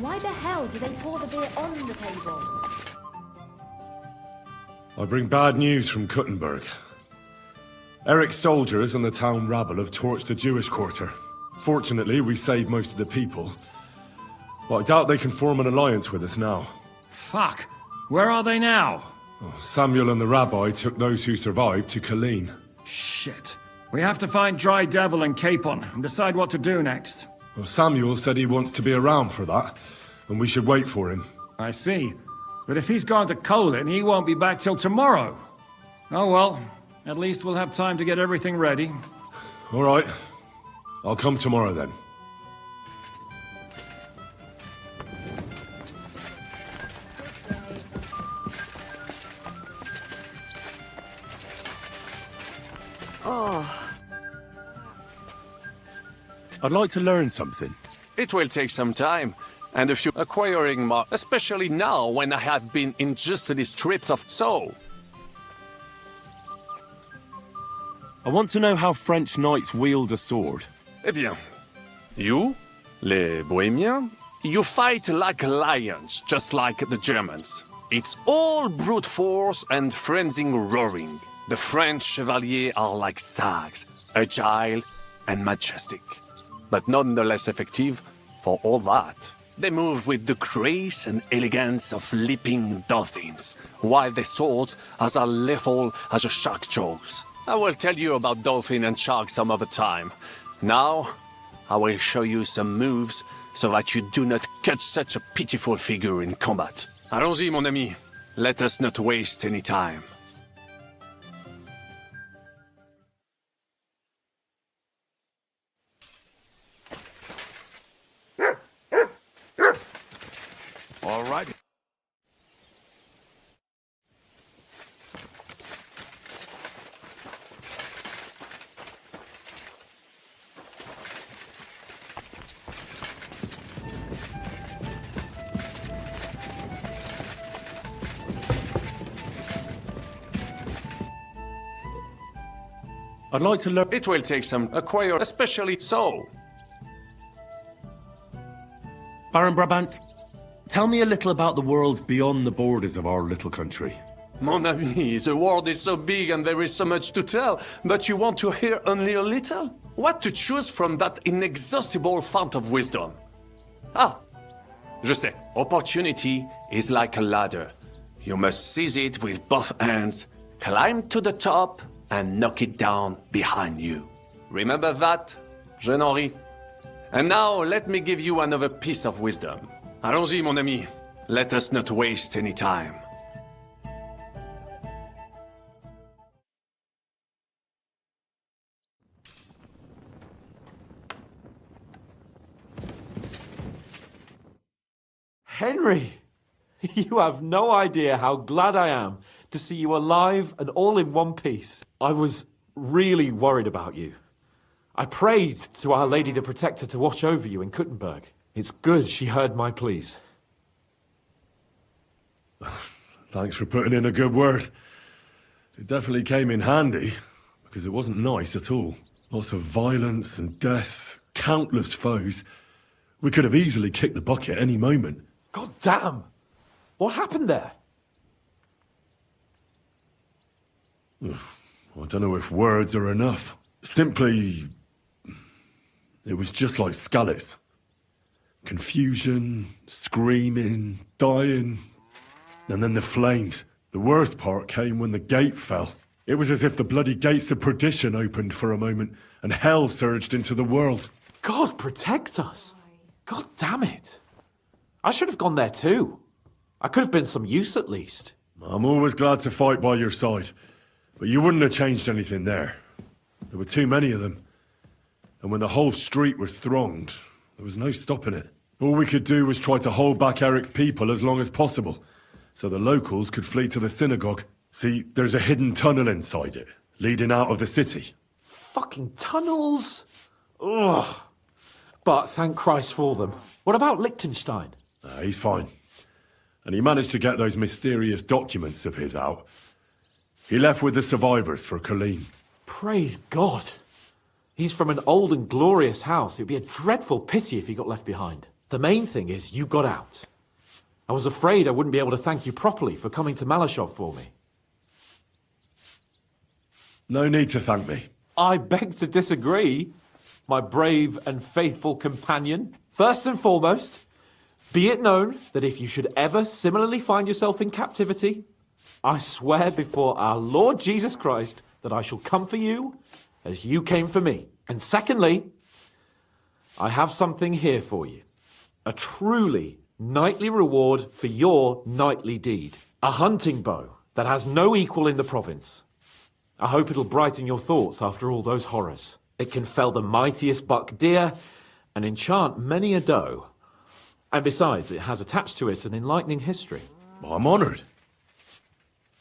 Why the hell do they pour the beer on the table? I bring bad news from Kuttenberg. Eric's soldiers and the town rabble have torched the Jewish quarter. Fortunately, we saved most of the people. But I doubt they can form an alliance with us now. Fuck. Where are they now? Samuel and the rabbi took those who survived to Colleen. Shit. We have to find Dry Devil and Capon and decide what to do next. Well, Samuel said he wants to be around for that, and we should wait for him. I see. But if he's gone to Colin, he won't be back till tomorrow. Oh well. At least we'll have time to get everything ready. All right. I'll come tomorrow then. I'd like to learn something. It will take some time, and a few acquiring more, especially now when I have been injustly stripped of soul. I want to know how French knights wield a sword. Eh bien, you, les Bohemians, you fight like lions, just like the Germans. It's all brute force and frenzied roaring. The French chevaliers are like stags, agile and majestic, but nonetheless effective for all that. They move with the grace and elegance of leaping dolphins, while their swords are as lethal as a shark jaws. I will tell you about dolphin and shark some other time. Now, I will show you some moves so that you do not cut such a pitiful figure in combat. Allons-y, mon ami. Let us not waste any time. All right. I'd like to learn... It will take some acquire, especially so. Baron Brabant, tell me a little about the world beyond the borders of our little country. Mon ami, the world is so big and there is so much to tell, but you want to hear only a little? What to choose from that inexhaustible fount of wisdom? Ah, je sais. Opportunity is like a ladder. You must seize it with both hands, climb to the top, and knock it down behind you. Remember that, Jeune Henri? And now, let me give you another piece of wisdom. Allons-y, mon ami. Let us not waste any time. Henry! You have no idea how glad I am to see you alive and all in one piece. I was really worried about you. I prayed to Our Lady the Protector to watch over you in Kuttenberg. It's good she heard my pleas. Thanks for putting in a good word. It definitely came in handy, because it wasn't nice at all. Lots of violence and death, countless foes. We could have easily kicked the bucket any moment. God damn! What happened there? I don't know if words are enough. Simply... it was just like Skalitz. Confusion, screaming, dying, and then the flames. The worst part came when the gate fell. It was as if the bloody gates of perdition opened for a moment, and hell surged into the world. God protect us! God damn it! I should have gone there too. I could have been some use at least. I'm always glad to fight by your side, but you wouldn't have changed anything there. There were too many of them. And when the whole street was thronged, there was no stopping it. All we could do was try to hold back Eric's people as long as possible, so the locals could flee to the synagogue. See, there's a hidden tunnel inside it, leading out of the city. Fucking tunnels! Ugh. But thank Christ for them. What about Liechtenstein? He's fine. And he managed to get those mysterious documents of his out. He left with the survivors for Colleen. Praise God. He's from an old and glorious house. It would be a dreadful pity if he got left behind. The main thing is you got out. I was afraid I wouldn't be able to thank you properly for coming to Malashov for me. No need to thank me. I beg to disagree, my brave and faithful companion. First and foremost, be it known that if you should ever similarly find yourself in captivity, I swear before our Lord Jesus Christ that I shall come for you as you came for me. And secondly, I have something here for you. A truly knightly reward for your knightly deed. A hunting bow that has no equal in the province. I hope it'll brighten your thoughts after all those horrors. It can fell the mightiest buck deer and enchant many a doe. And besides, it has attached to it an enlightening history. I'm honoured.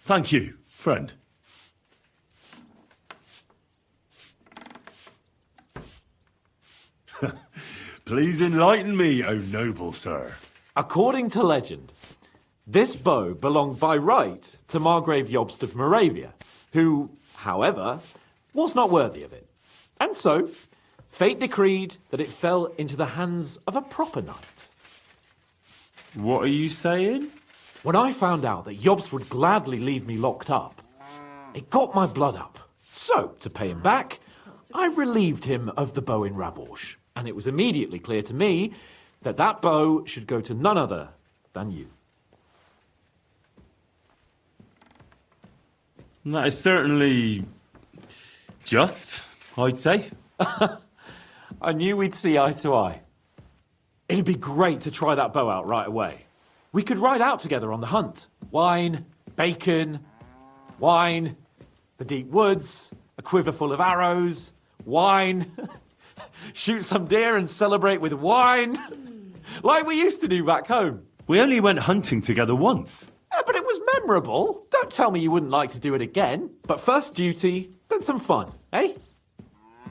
Thank you, friend. Please enlighten me, O noble sir. According to legend, this bow belonged by right to Margrave Jobst of Moravia, who, however, was not worthy of it. And so, fate decreed that it fell into the hands of a proper knight. What are you saying? When I found out that Jobst would gladly leave me locked up, it got my blood up. So, to pay him back, I relieved him of the bow in Raborsh, and it was immediately clear to me that that bow should go to none other than you. That is certainly just, I'd say. I knew we'd see eye to eye. It'd be great to try that bow out right away. We could ride out together on the hunt. Wine, bacon, wine, the deep woods, a quiver full of arrows, wine, shoot some deer and celebrate with wine, like we used to do back home. We only went hunting together once. Yeah, but it was memorable. Don't tell me you wouldn't like to do it again. But first duty, then some fun, eh?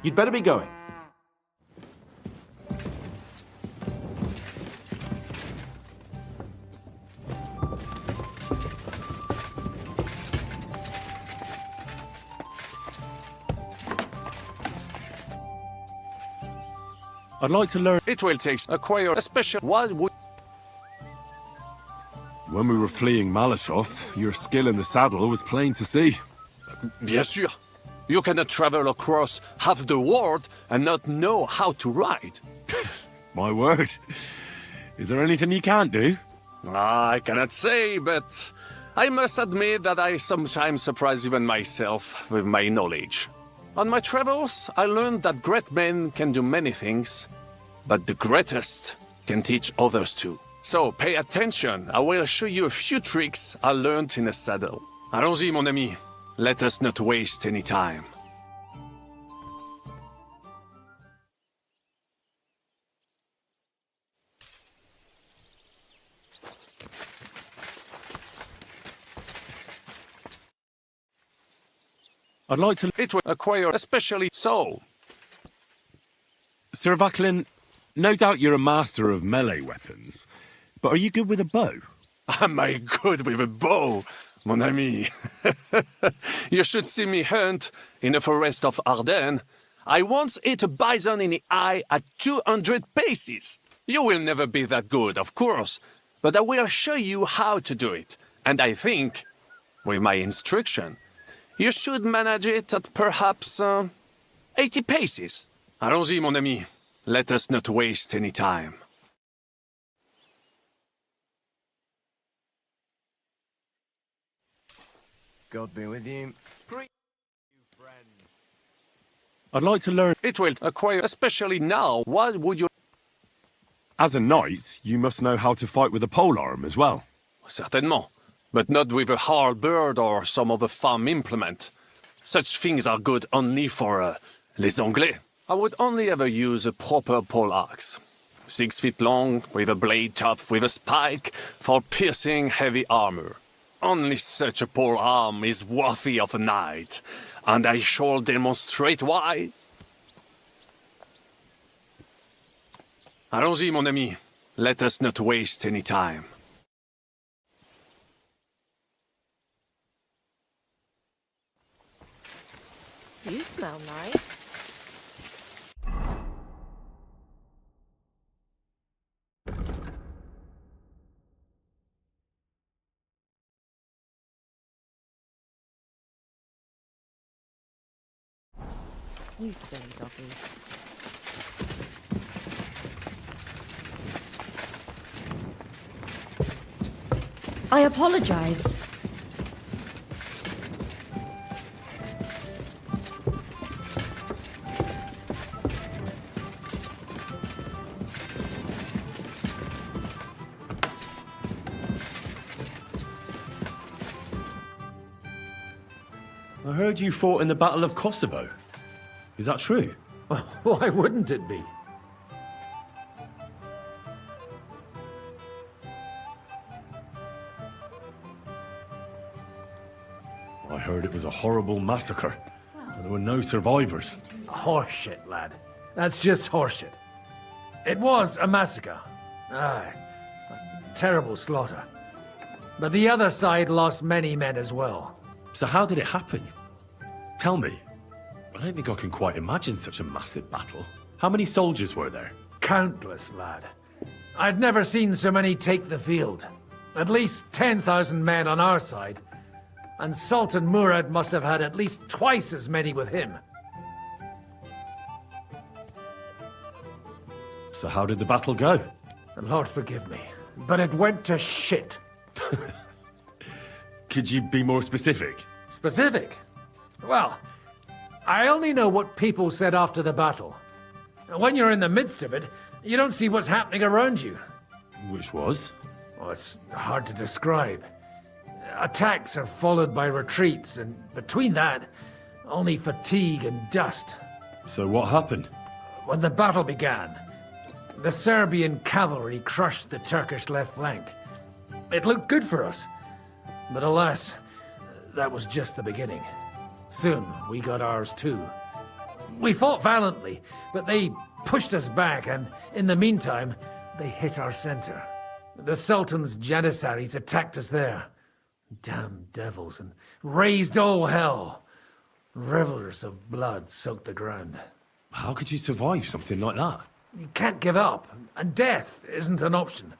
You'd better be going. I'd like to learn. It will take acquire a special wildwood. When we were fleeing Malashov, your skill in the saddle was plain to see. Bien sûr. You cannot travel across half the world and not know how to ride. My word. Is there anything you can't do? I cannot say, but I must admit that I sometimes surprise even myself with my knowledge. On my travels, I learned that great men can do many things, but the greatest can teach others too. So pay attention, I will show you a few tricks I learned in the saddle. Allons-y, mon ami. Let us not waste any time. I'd like to... It will acquire especially so. Sir Vaclin, no doubt you're a master of melee weapons, but are you good with a bow? Am I good with a bow, mon ami? You should see me hunt in the forest of Ardennes. I once hit a bison in the eye at 200 paces. You will never be that good, of course, but I will show you how to do it. And I think, with my instruction, you should manage it at perhaps 80 paces. Allons-y, mon ami. Let us not waste any time. God be with you. I'd like to learn... It will acquire, especially now. What would you... As a knight, you must know how to fight with a polearm as well. Certainement. But not with a halberd or some other farm implement. Such things are good only for les Anglais. I would only ever use a proper poleaxe. 6 feet long, with a blade topped with a spike, for piercing heavy armor. Only such a polearm is worthy of a knight, and I shall demonstrate why. Allons-y, mon ami. Let us not waste any time. You smell nice. You silly doggy. I apologize. I heard you fought in the Battle of Kosovo. Is that true? Why wouldn't it be? I heard it was a horrible massacre. And there were no survivors. Horseshit, lad. That's just horseshit. It was a massacre. Aye. A terrible slaughter. But the other side lost many men as well. So how did it happen? Tell me. I don't think I can quite imagine such a massive battle. How many soldiers were there? Countless, lad. I'd never seen so many take the field. At least 10,000 men on our side. And Sultan Murad must have had at least twice as many with him. So how did the battle go? Lord forgive me, but it went to shit. Could you be more specific? Specific? Well, I only know what people said after the battle. When you're in the midst of it, you don't see what's happening around you. Which was? Oh, it's hard to describe. Attacks are followed by retreats, and between that, only fatigue and dust. So what happened? When the battle began, the Serbian cavalry crushed the Turkish left flank. It looked good for us, but alas, that was just the beginning. Soon, we got ours too. We fought valiantly, but they pushed us back, and in the meantime, they hit our center. The Sultan's Janissaries attacked us there. Damn devils, and raised all hell. Rivers of blood soaked the ground. How could you survive something like that? You can't give up, and death isn't an option.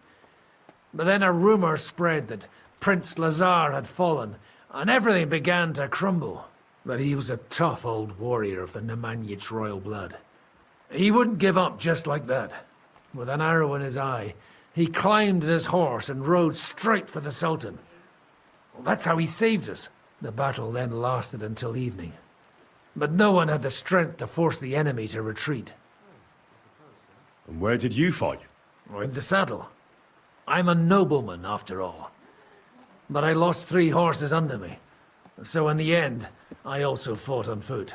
But then a rumor spread that Prince Lazar had fallen, and everything began to crumble. But he was a tough old warrior of the Nemanjic royal blood. He wouldn't give up just like that. With an arrow in his eye, he climbed his horse and rode straight for the Sultan. Well, that's how he saved us. The battle then lasted until evening. But no one had the strength to force the enemy to retreat. And where did you fight? In the saddle. I'm a nobleman, after all. But I lost 3 horses under me. So in the end, I also fought on foot.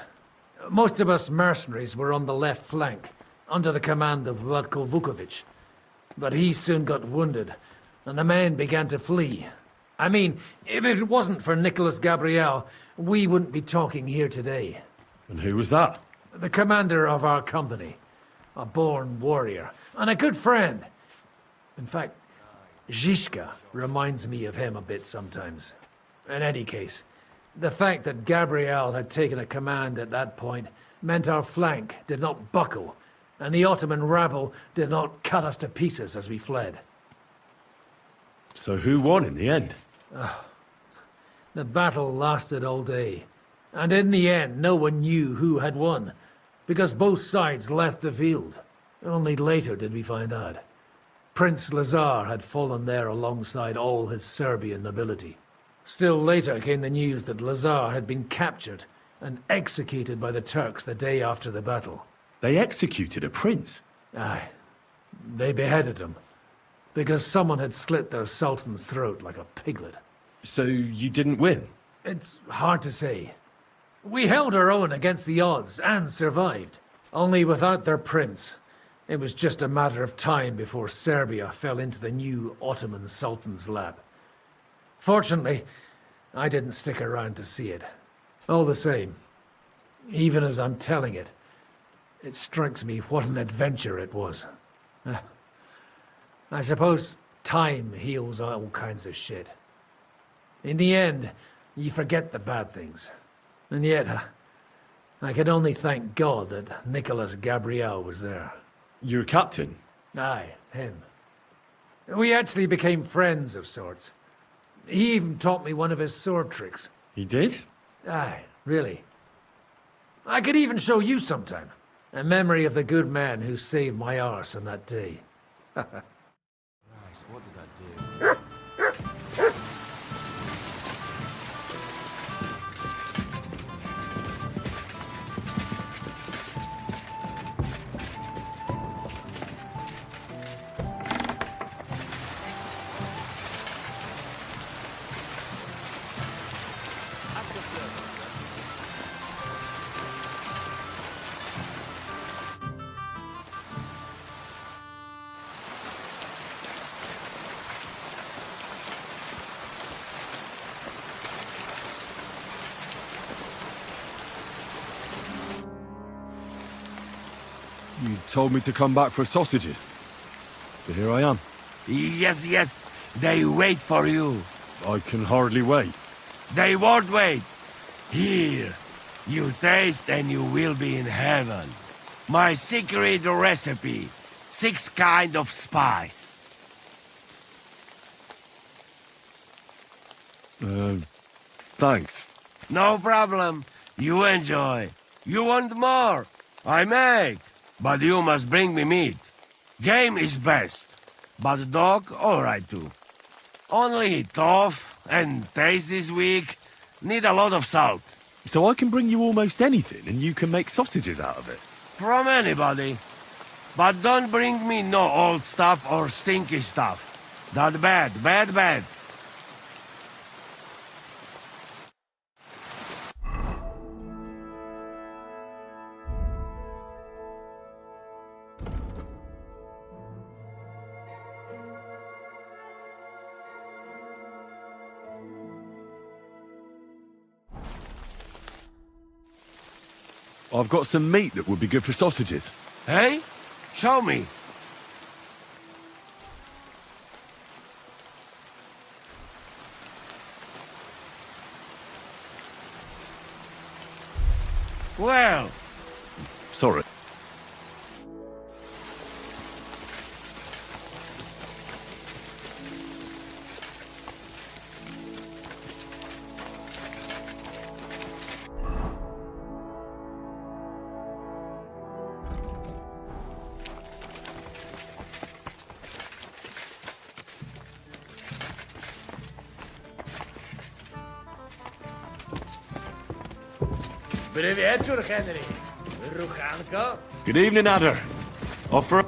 Most of us mercenaries were on the left flank, under the command of Vlatko Vukovic. But he soon got wounded, and the men began to flee. I mean, if it wasn't for Nicholas Gabriel, we wouldn't be talking here today. And who was that? The commander of our company. A born warrior, and a good friend. In fact, Zizka reminds me of him a bit sometimes. In any case, the fact that Gabriel had taken a command at that point meant our flank did not buckle, and the Ottoman rabble did not cut us to pieces as we fled. So who won in the end? The battle lasted all day, and in the end no one knew who had won, because both sides left the field. Only later did we find out. Prince Lazar had fallen there alongside all his Serbian nobility. Still later came the news that Lazar had been captured and executed by the Turks the day after the battle. They executed a prince. Aye. They beheaded him, because someone had slit their sultan's throat like a piglet. So you didn't win? It's hard to say. We held our own against the odds and survived. Only without their prince, it was just a matter of time before Serbia fell into the new Ottoman Sultan's lap. Fortunately, I didn't stick around to see it. All the same, even as I'm telling it, it strikes me what an adventure it was. I suppose time heals all kinds of shit. In the end, you forget the bad things. And yet, I can only thank God that Nicholas Gabriel was there. Your captain? Aye, him. We actually became friends of sorts. He even taught me one of his sword tricks. He did? Aye, really. I could even show you sometime. A memory of the good man who saved my arse on that day. Christ, what did I do? You told me to come back for sausages. So here I am. Yes, they wait for you. I can hardly wait. They won't wait. Here, you taste and you will be in heaven. My secret recipe, 6 kind of spice. Thanks. No problem. You enjoy. You want more? I make. But you must bring me meat. Game is best. But dog, alright too. Only tough and taste this weak. Need a lot of salt. So I can bring you almost anything and you can make sausages out of it. From anybody. But don't bring me no old stuff or stinky stuff. That bad. I've got some meat that would be good for sausages. Hey? Show me. Well, Sorry. Привет, Henry. Ruchanko. Good evening, Adder. Offer.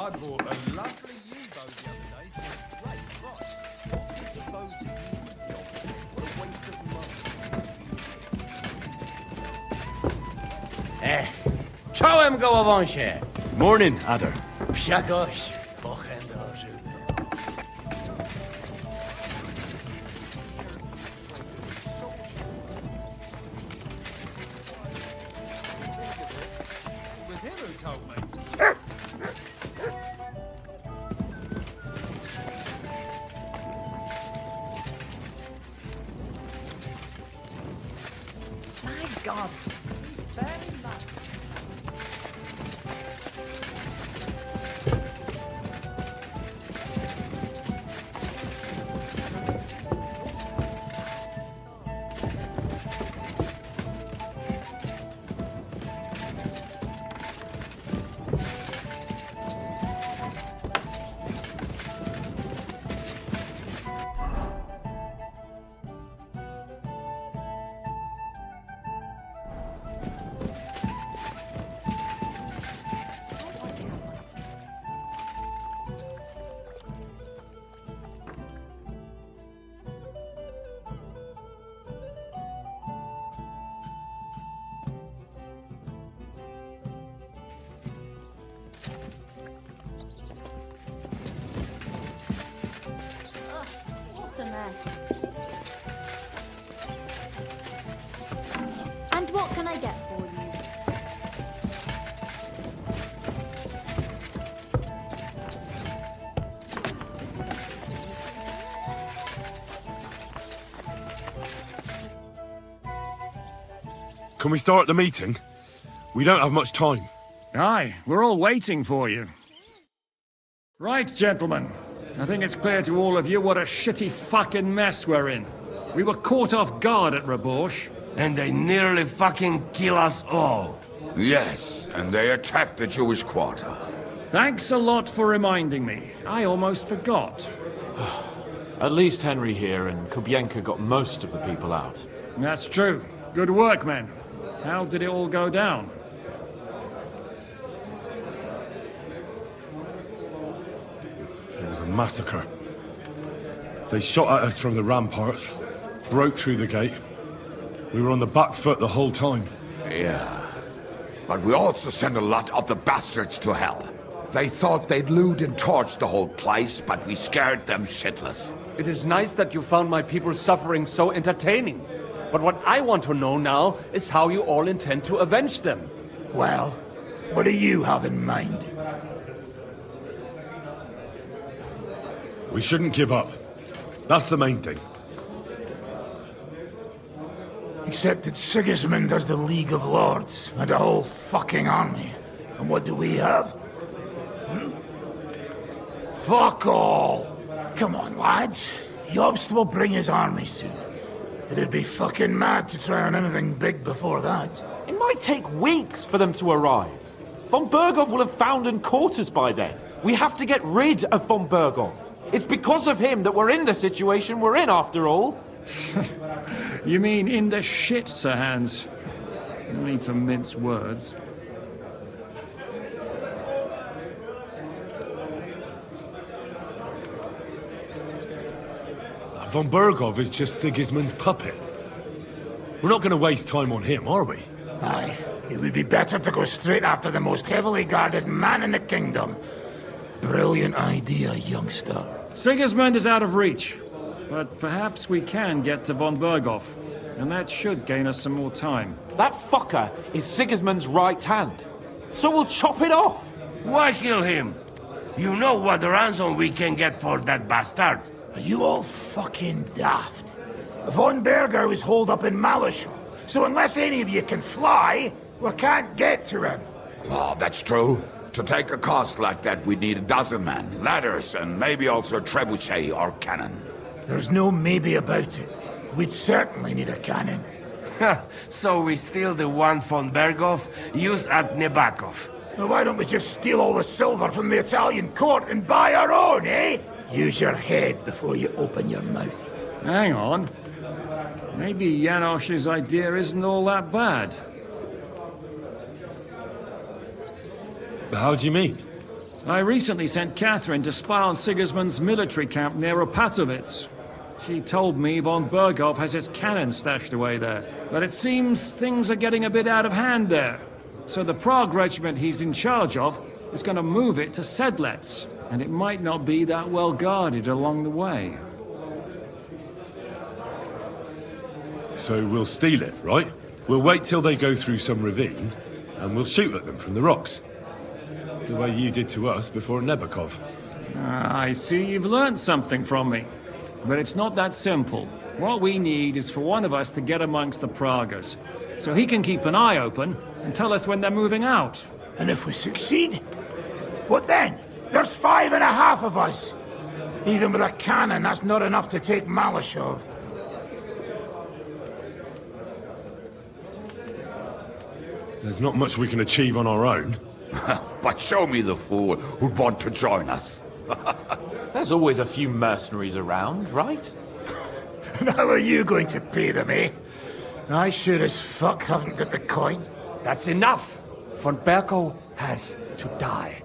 I bought a lovely U-boat the other day for a great price. What could the boat you What a waste of money. Czołem gołowąsie! Morning, Adder. Psiakość, pochendoży. It was him who told me. My God. Very much. What a mess. And what can I get for you? Can we start the meeting? We don't have much time. Aye, we're all waiting for you. Right, gentlemen. I think it's clear to all of you what a shitty fucking mess we're in. We were caught off guard at Rabosh. And they nearly fucking kill us all. Yes, and they attacked the Jewish quarter. Thanks a lot for reminding me. I almost forgot. At least Henry here and Kubienka got most of the people out. That's true. Good work, men. How did it all go down? It was a massacre. They shot at us from the ramparts, broke through the gate. We were on the back foot the whole time. Yeah. But we also sent a lot of the bastards to hell. They thought they'd loot and torch the whole place, but we scared them shitless. It is nice that you found my people suffering so entertaining. But what I want to know now is how you all intend to avenge them. Well, what do you have in mind? We shouldn't give up. That's the main thing. Except that Sigismund has the League of Lords and a whole fucking army. And what do we have? Fuck all! Come on, lads. Jobst will bring his army soon. It'd be fucking mad to try on anything big before that. It might take weeks for them to arrive. Von Bergov will have found and caught us by then. We have to get rid of Von Bergov. It's because of him that we're in the situation we're in, after all. You mean in the shit, Sir Hans? No need to mince words. Von Bergov is just Sigismund's puppet. We're not going to waste time on him, are we? Aye, it would be better to go straight after the most heavily guarded man in the kingdom. Brilliant idea, youngster. Sigismund is out of reach, but perhaps we can get to von Bergov, and that should gain us some more time. That fucker is Sigismund's right hand. So we'll chop it off. Why kill him? You know what ransom we can get for that bastard. Are you all fucking daft? Von Berger was holed up in Malishal, so unless any of you can fly, we can't get to him. Oh, that's true. To take a cost like that, we'd need a dozen men, ladders, and maybe also a trebuchet or cannon. There's no maybe about it. We'd certainly need a cannon. So we steal the one von Bergov used at Nebakov. Well, why don't we just steal all the silver from the Italian court and buy our own, eh? Use your head before you open your mouth. Hang on. Maybe Janosch's idea isn't all that bad. How do you mean? I recently sent Catherine to spy on Sigismund's military camp near Opatovitz. She told me von Berghoff has his cannon stashed away there. But it seems things are getting a bit out of hand there. So the Prague regiment he's in charge of is going to move it to Sedlec. And it might not be that well guarded along the way. So we'll steal it, right? We'll wait till they go through some ravine, and we'll shoot at them from the rocks. The way you did to us before Nebakov. I see you've learned something from me. But it's not that simple. What we need is for one of us to get amongst the Pragas, so he can keep an eye open and tell us when they're moving out. And if we succeed, what then? There's 5.5 of us. Even with a cannon, that's not enough to take Malashov. There's not much we can achieve on our own. But show me the fool who'd want to join us. There's always a few mercenaries around, right? And how are you going to pay them, eh? I sure as fuck haven't got the coin. That's enough! Von Berko has to die.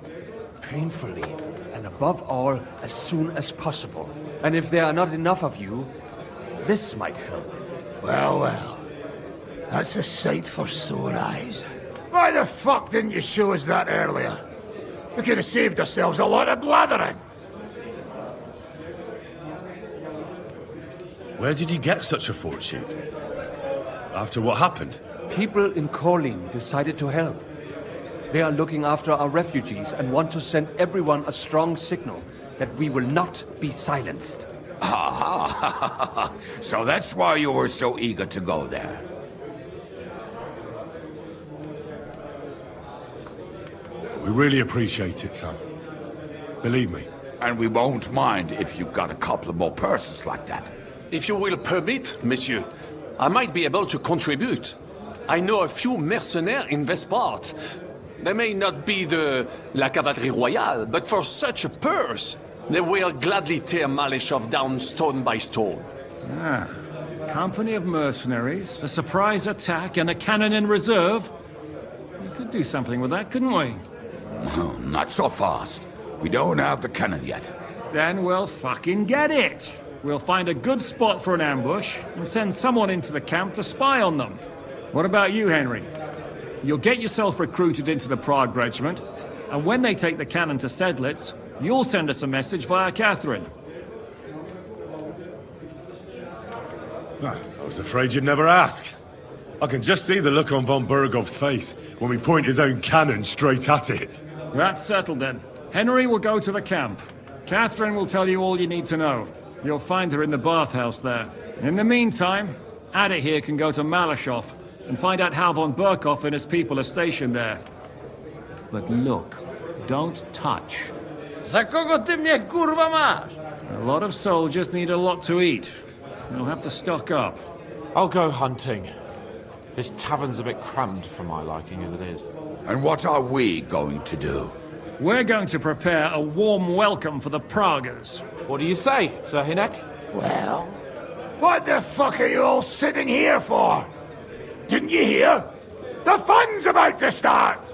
Painfully, and above all, as soon as possible. And if there are not enough of you, this might help. Well, well. That's a sight for sore eyes. Why the fuck didn't you show us that earlier? We could have saved ourselves a lot of blathering. Where did you get such a fortune? After what happened? People in Kolin decided to help. They are looking after our refugees and want to send everyone a strong signal that we will not be silenced. Ah, so that's why you were so eager to go there. We really appreciate it, son. Believe me. And we won't mind if you got a couple of more purses like that. If you will permit, monsieur, I might be able to contribute. I know a few mercenaires in this part. They may not be la cavalerie royale, but for such a purse, they will gladly tear Maleshov down stone by stone. Ah, company of mercenaries, a surprise attack, and a cannon in reserve. We could do something with that, couldn't we? Not so fast. We don't have the cannon yet. Then we'll fucking get it. We'll find a good spot for an ambush and send someone into the camp to spy on them. What about you, Henry? You'll get yourself recruited into the Prague regiment, and when they take the cannon to Sedlec, you'll send us a message via Catherine. I was afraid you'd never ask. I can just see the look on von Bergov's face when we point his own cannon straight at it. That's settled then. Henry will go to the camp. Catherine will tell you all you need to know. You'll find her in the bathhouse there. In the meantime, Ada here can go to Malashov and find out how von Berkov and his people are stationed there. But look, don't touch. Za kogo ty mnie kurwa masz? A lot of soldiers need a lot to eat. You'll have to stock up. I'll go hunting. This tavern's a bit crammed for my liking as it is. And what are we going to do? We're going to prepare a warm welcome for the Pragas. What do you say, Sir Hinek? Well, what the fuck are you all sitting here for? Didn't you hear? The fun's about to start!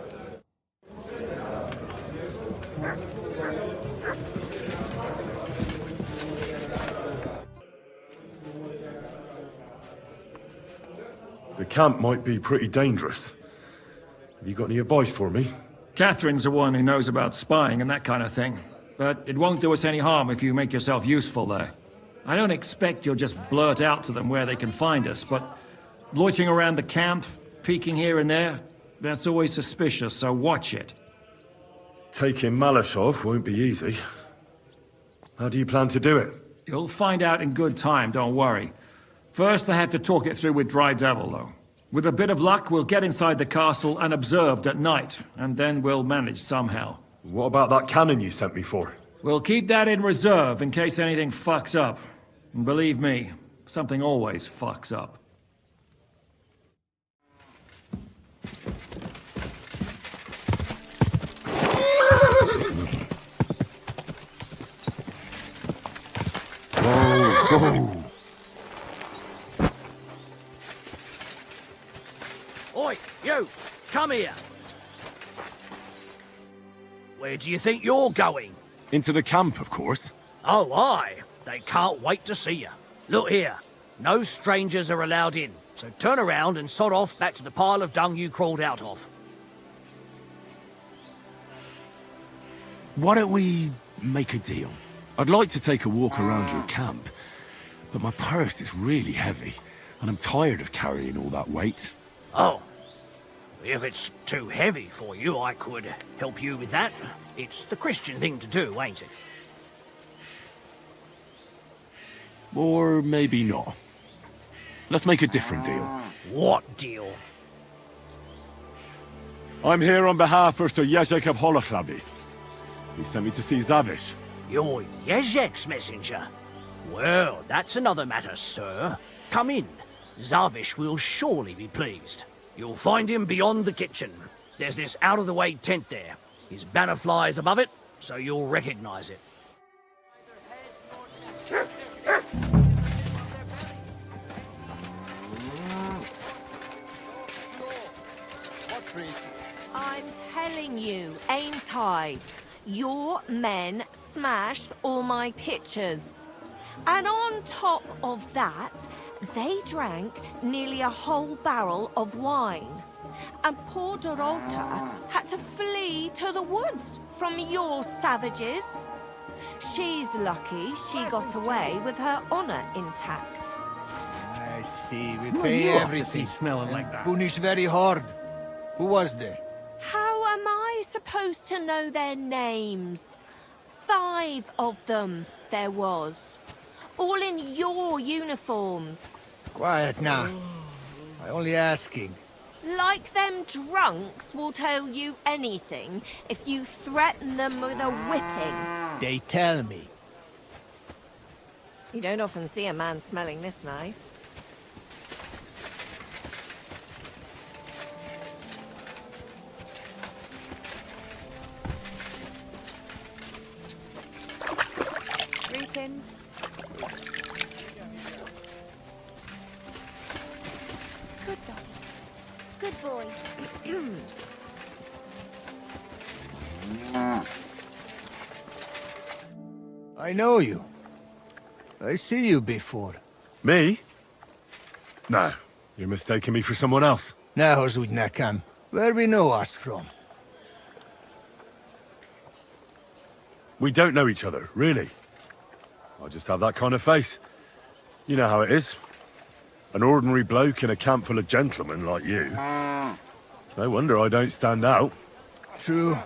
The camp might be pretty dangerous. Have you got any advice for me? Catherine's the one who knows about spying and that kind of thing. But it won't do us any harm if you make yourself useful there. I don't expect you'll just blurt out to them where they can find us, but loitering around the camp, peeking here and there, that's always suspicious, so watch it. Taking Malashov won't be easy. How do you plan to do it? You'll find out in good time, don't worry. First, I have to talk it through with Dry Devil, though. With a bit of luck, we'll get inside the castle unobserved at night, and then we'll manage somehow. What about that cannon you sent me for? We'll keep that in reserve in case anything fucks up. And believe me, something always fucks up. Go! Oi, you! Come here! Where do you think you're going? Into the camp, of course. Oh, aye. They can't wait to see you. Look here. No strangers are allowed in, so turn around and sod off back to the pile of dung you crawled out of. Why don't we make a deal? I'd like to take a walk around your camp, but my purse is really heavy, and I'm tired of carrying all that weight. Oh. If it's too heavy for you, I could help you with that. It's the Christian thing to do, ain't it? Or maybe not. Let's make a different deal. What deal? I'm here on behalf of Sir Jezek of Holoclavi. He sent me to see Zavish. You're Jezek's messenger? Well, that's another matter, sir. Come in. Zavish will surely be pleased. You'll find him beyond the kitchen. There's this out-of-the-way tent there. His banner flies above it, so you'll recognize it. I'm telling you, ain't I? Your men smashed all my pictures. And on top of that, they drank nearly a whole barrel of wine. And poor Dorota had to flee to the woods from your savages. She's lucky she got away with her honor intact. I see. We Who are pay you off to everything. see smelling like that? Punish very hard. Who was there? How am I supposed to know their names? 5 of them there was. All in your uniforms. Quiet now. I only asking. Like them drunks will tell you anything if you threaten them with a whipping. They tell me. You don't often see a man smelling this nice. Greetings. Good doggy. Good boy. I know you. I see you before. Me? No, you're mistaking me for someone else. Now, Zudnakan, where we know us from? We don't know each other, really. I just have that kind of face. You know how it is. An ordinary bloke in a camp full of gentlemen like you. No wonder I don't stand out. True.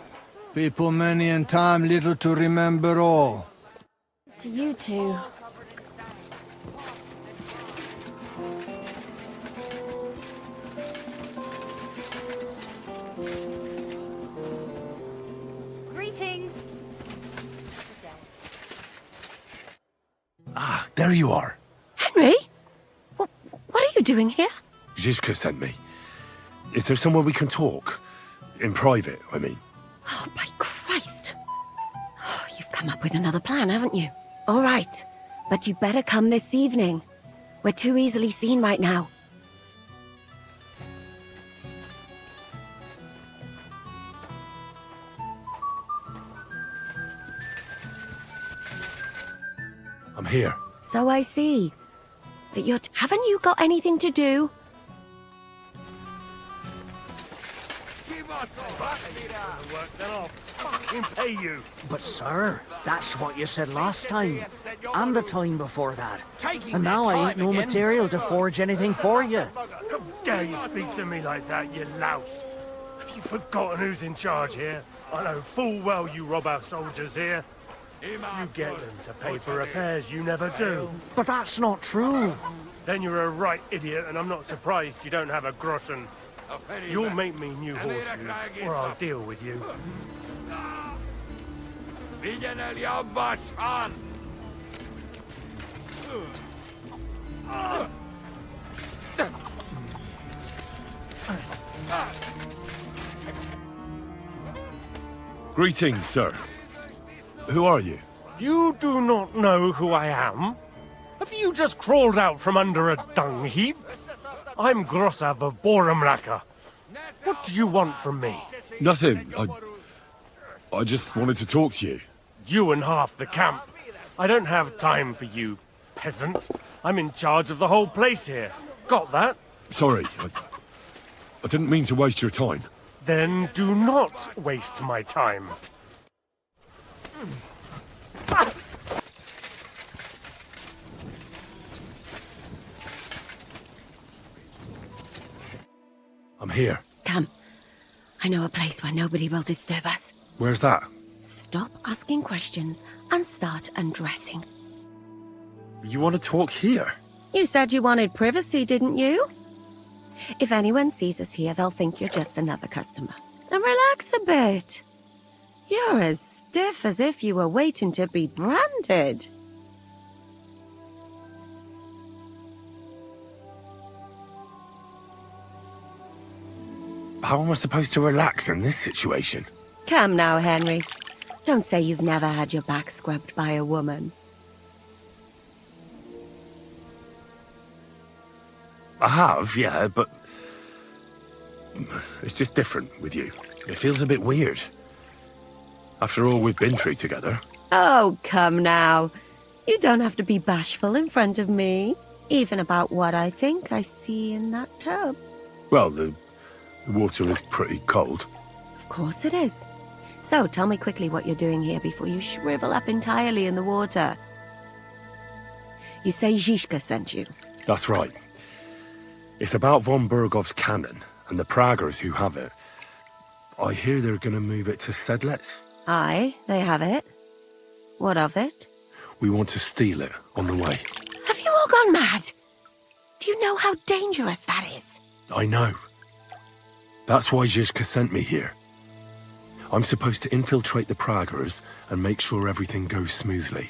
People many and time little to remember all. To you two. Greetings. Ah, there you are. Henry? What are you doing here? Zizka sent me. Is there somewhere we can talk? In private, I mean. Oh, by Christ. Oh, you've come up with another plan, haven't you? All right. But you better come this evening. We're too easily seen right now. I'm here. So I see. But haven't you got anything to do? Pay you. But sir, that's what you said last time. And the time before that. And now I ain't no material to forge anything for you. How dare you speak to me like that, you louse? Have you forgotten who's in charge here? I know full well you rob our soldiers here. You get them to pay for repairs you never do. But that's not true. Then you're a right idiot, and I'm not surprised you don't have a groschen. You'll make me new horseshoes, or I'll deal with you. Greetings, sir. Who are you? You do not know who I am? Have you just crawled out from under a dung heap? I'm Grossav of Boramraka. What do you want from me? Nothing. I just wanted to talk to you. You and half the camp. I don't have time for you, peasant. I'm in charge of the whole place here. Got that? Sorry, I didn't mean to waste your time. Then do not waste my time. I'm here. Come. I know a place where nobody will disturb us. Where's that? Stop asking questions and start undressing. You want to talk here? You said you wanted privacy, didn't you? If anyone sees us here, they'll think you're just another customer. And relax a bit. You're as stiff as if you were waiting to be branded. How am I supposed to relax in this situation? Come now, Henry. Don't say you've never had your back scrubbed by a woman. I have, yeah, but... it's just different with you. It feels a bit weird. After all we've been through together. Oh, come now. You don't have to be bashful in front of me. Even about what I think I see in that tub. Well, the water is pretty cold. Of course it is. So, tell me quickly what you're doing here before you shrivel up entirely in the water. You say Zizka sent you? That's right. It's about von Bergov's cannon and the Praggers who have it. I hear they're going to move it to Sedlec. Aye, they have it. What of it? We want to steal it on the way. Have you all gone mad? Do you know how dangerous that is? I know. That's why Zizka sent me here. I'm supposed to infiltrate the Praggers and make sure everything goes smoothly.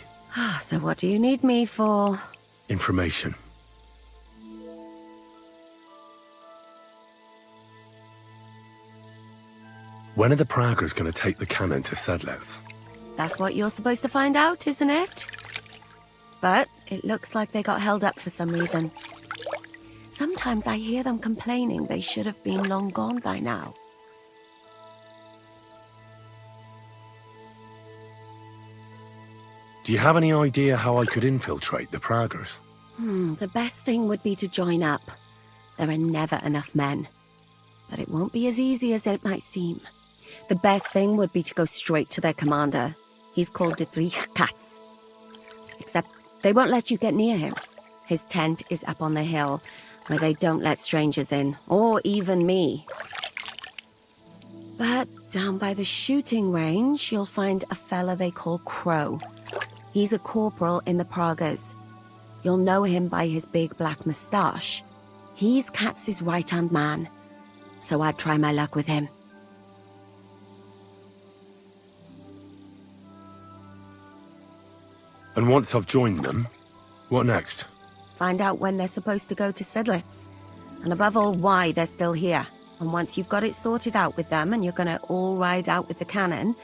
So what do you need me for? Information. When are the Praggers going to take the cannon to Sedlec? That's what you're supposed to find out, isn't it? But it looks like they got held up for some reason. Sometimes I hear them complaining they should have been long gone by now. Do you have any idea how I could infiltrate the Praggers? The best thing would be to join up. There are never enough men. But it won't be as easy as it might seem. The best thing would be to go straight to their commander. He's called Dietrich Katz. Except they won't let you get near him. His tent is up on the hill, where they don't let strangers in, or even me. But down by the shooting range, you'll find a fella they call Crow. He's a corporal in the Praggers. You'll know him by his big black moustache. He's Katz's right-hand man, so I'd try my luck with him. And once I've joined them, what next? Find out when they're supposed to go to Sedlec. And above all, why they're still here. And once you've got it sorted out with them and you're gonna all ride out with the cannon,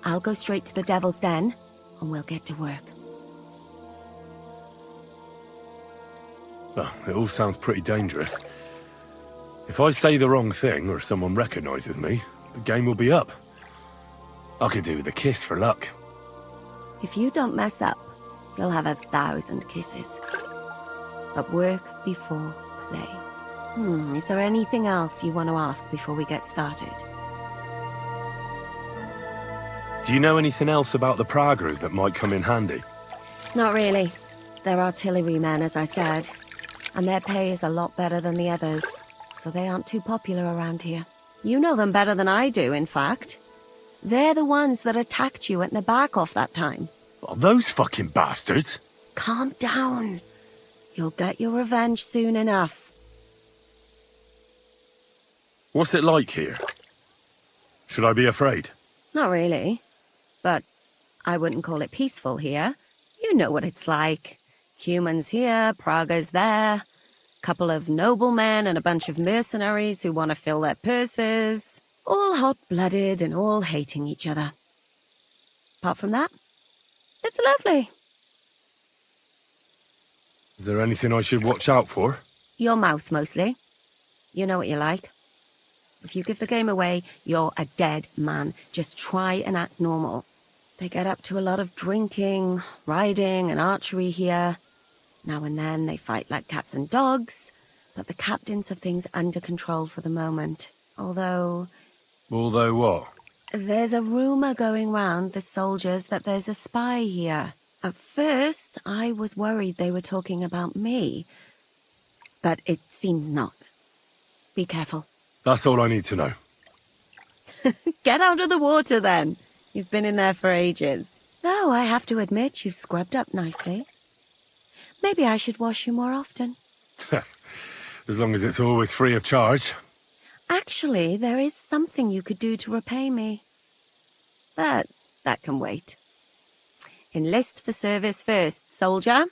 I'll go straight to the Devil's Den and we'll get to work. Well, it all sounds pretty dangerous. If I say the wrong thing or someone recognizes me, the game will be up. I could do with a kiss for luck. If you don't mess up, you'll have 1,000 kisses. But work before play. Is there anything else you want to ask before we get started? Do you know anything else about the Praggers that might come in handy? Not really. They're artillerymen, as I said. And their pay is a lot better than the others. So they aren't too popular around here. You know them better than I do, in fact. They're the ones that attacked you at Nabakov that time. Oh, those fucking bastards! Calm down. You'll get your revenge soon enough. What's it like here? Should I be afraid? Not really. But I wouldn't call it peaceful here. You know what it's like. Humans here, Praggers there. Couple of noblemen and a bunch of mercenaries who want to fill their purses. All hot-blooded and all hating each other. Apart from that, it's lovely. Is there anything I should watch out for? Your mouth, mostly. You know what you like. If you give the game away, you're a dead man. Just try and act normal. They get up to a lot of drinking, riding, and archery here. Now and then they fight like cats and dogs, but the captains have things under control for the moment. Although what? there's a rumor going round the soldiers that there's a spy here. At first, I was worried they were talking about me, but it seems not. Be careful. That's all I need to know. Get out of the water, then. You've been in there for ages. Though I have to admit you've scrubbed up nicely. Maybe I should wash you more often. As long as it's always free of charge. Actually, there is something you could do to repay me. But that can wait. Enlist for service first, soldier.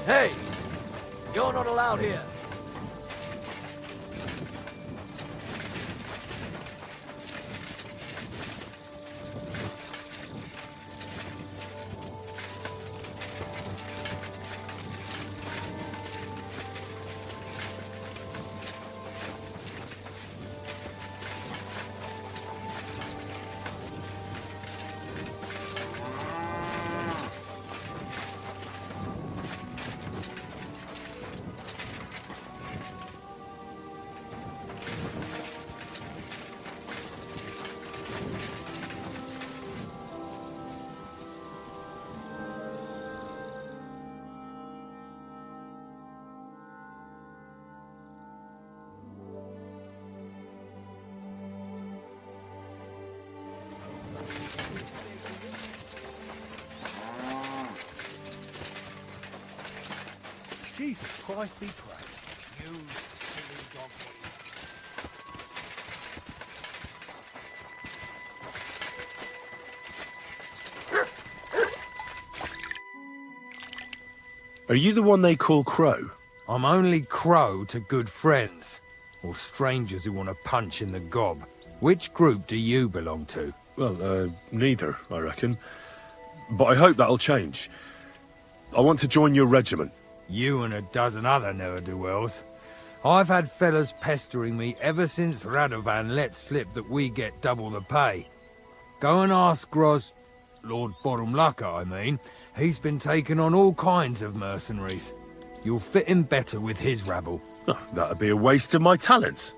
Hey! You're not allowed here. Jesus Christ be praised. You silly donkey. Are you the one they call Crow? I'm only Crow to good friends, or strangers who want to punch in the gob. Which group do you belong to? Well, neither, I reckon. But I hope that'll change. I want to join your regiment. You and a dozen other ne'er-do-wells. I've had fellas pestering me ever since Radovan let slip that we get double the pay. Go and ask Lord Borumlaka, I mean. He's been taking on all kinds of mercenaries. You'll fit in better with his rabble. Oh, that'd be a waste of my talents.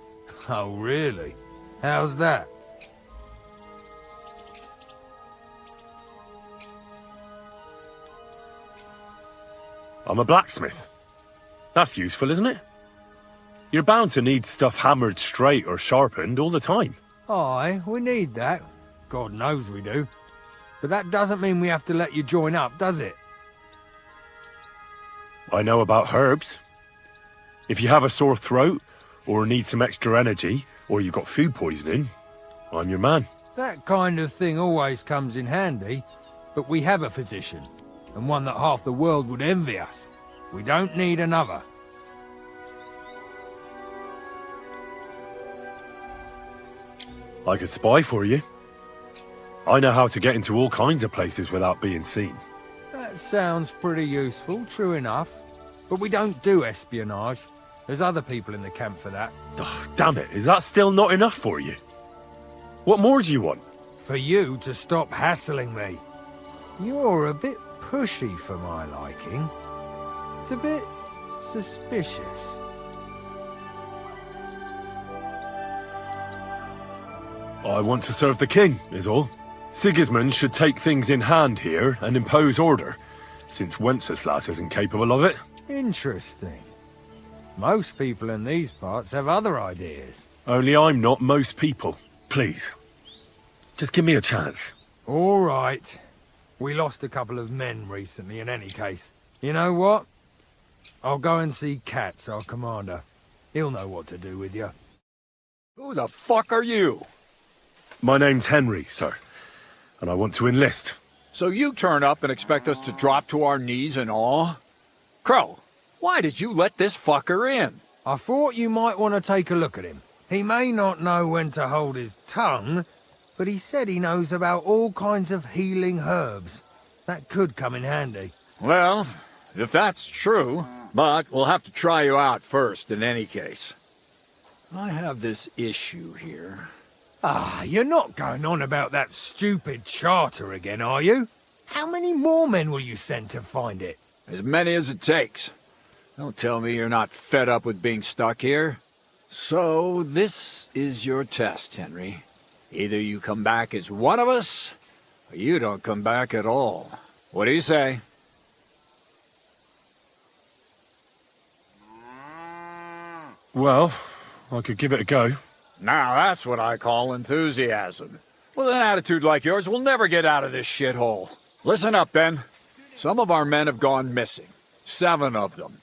Oh, really? How's that? I'm a blacksmith. That's useful, isn't it? You're bound to need stuff hammered straight or sharpened all the time. Aye, we need that. God knows we do. But that doesn't mean we have to let you join up, does it? I know about herbs. If you have a sore throat, or need some extra energy, or you've got food poisoning, I'm your man. That kind of thing always comes in handy, but we have a physician, and one that half the world would envy us. We don't need another. I could spy for you. I know how to get into all kinds of places without being seen. That sounds pretty useful, true enough. But we don't do espionage. There's other people in the camp for that. Oh, damn it, is that still not enough for you? What more do you want? For you to stop hassling me. You're a bit pushy for my liking. It's a bit suspicious. I want to serve the king, is all. Sigismund should take things in hand here and impose order, since Wenceslas isn't capable of it. Interesting. Most people in these parts have other ideas. Only I'm not most people. Please. Just give me a chance. All right. We lost a couple of men recently in any case. You know what? I'll go and see Katz, our commander. He'll know what to do with you. Who the fuck are you? My name's Henry, sir. And I want to enlist. So you turn up and expect us to drop to our knees in awe? Crow, why did you let this fucker in? I thought you might want to take a look at him. He may not know when to hold his tongue, but he said he knows about all kinds of healing herbs. That could come in handy. Well, if that's true, but we'll have to try you out first in any case. I have this issue here. Ah, you're not going on about that stupid charter again, are you? How many more men will you send to find it? As many as it takes. Don't tell me you're not fed up with being stuck here. So, this is your test, Henry. Either you come back as one of us, or you don't come back at all. What do you say? Well, I could give it a go. Now that's what I call enthusiasm. With an attitude like yours, we'll never get out of this shithole. Listen up, then. Some of our men have gone missing. 7 of them.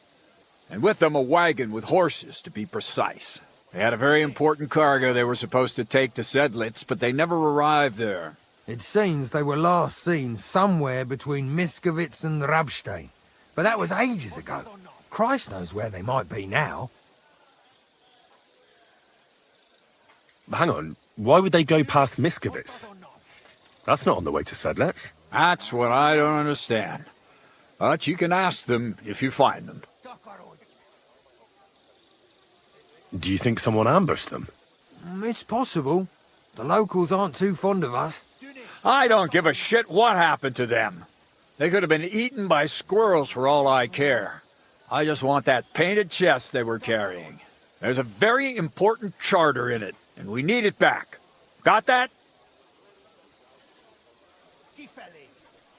And with them a wagon with horses, to be precise. They had a very important cargo they were supposed to take to Sedlitz, but they never arrived there. It seems they were last seen somewhere between Miskovitz and Rabstein. But that was ages ago. Christ knows where they might be now. Hang on, why would they go past Miskovitz? That's not on the way to Sedlitz. That's what I don't understand. But you can ask them if you find them. Do you think someone ambushed them? It's possible. The locals aren't too fond of us. I don't give a shit what happened to them. They could have been eaten by squirrels for all I care. I just want that painted chest they were carrying. There's a very important charter in it, and we need it back. Got that?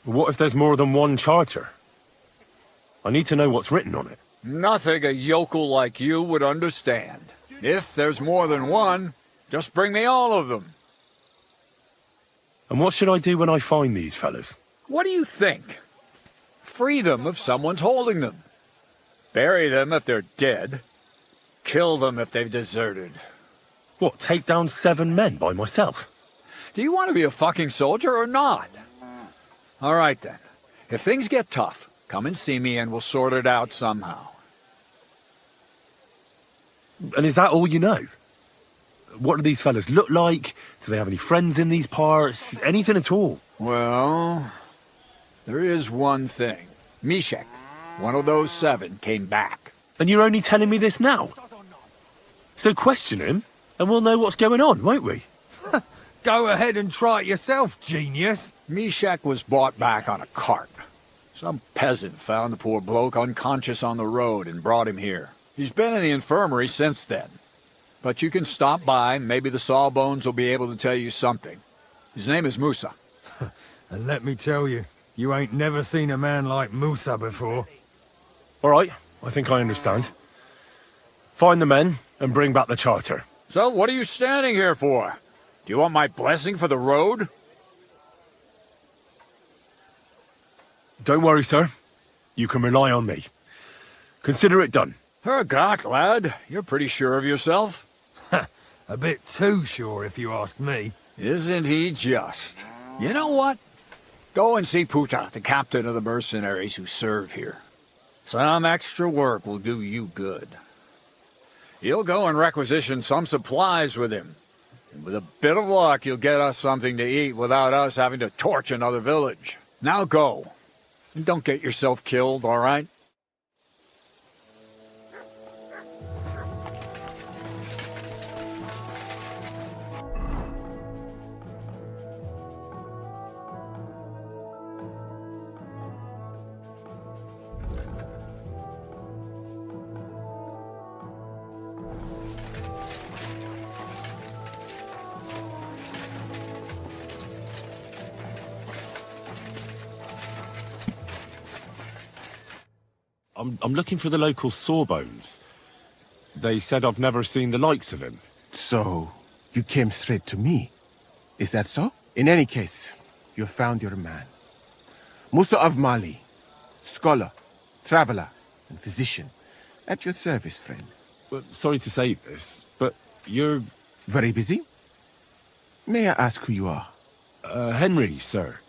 What if there's more than one charter? I need to know what's written on it. Nothing a yokel like you would understand. If there's more than one, just bring me all of them. And what should I do when I find these fellas? What do you think? Free them if someone's holding them. Bury them if they're dead. Kill them if they've deserted. What, take down 7 men by myself? Do you want to be a fucking soldier or not? All right then. If things get tough, come and see me and we'll sort it out somehow. And is that all you know? What do these fellas look like? Do they have any friends in these parts? Anything at all? Well, there is one thing. Mishek, one of those 7, came back. And you're only telling me this now? So question him, and we'll know what's going on, won't we? Go ahead and try it yourself, genius. Mishek was brought back on a cart. Some peasant found the poor bloke unconscious on the road and brought him here. He's been in the infirmary since then. But you can stop by, maybe the Sawbones will be able to tell you something. His name is Musa. And let me tell you, you ain't never seen a man like Musa before. All right, I think I understand. Find the men and bring back the charter. So what are you standing here for? Do you want my blessing for the road? Don't worry, sir. You can rely on me. Consider it done. Hergott, lad. You're pretty sure of yourself. A bit too sure, if you ask me. Isn't he just? You know what? Go and see Puta, the captain of the mercenaries who serve here. Some extra work will do you good. You'll go and requisition some supplies with him. And with a bit of luck, you'll get us something to eat without us having to torch another village. Now go. And don't get yourself killed, all right? I'm looking for the local Sawbones. They said I've never seen the likes of him. So, you came straight to me. Is that so? In any case, you found your man. Musa of Mali, scholar, traveler, and physician. At your service, friend. Well, sorry to say this, but you're... Very busy? May I ask who you are? Henry, sir.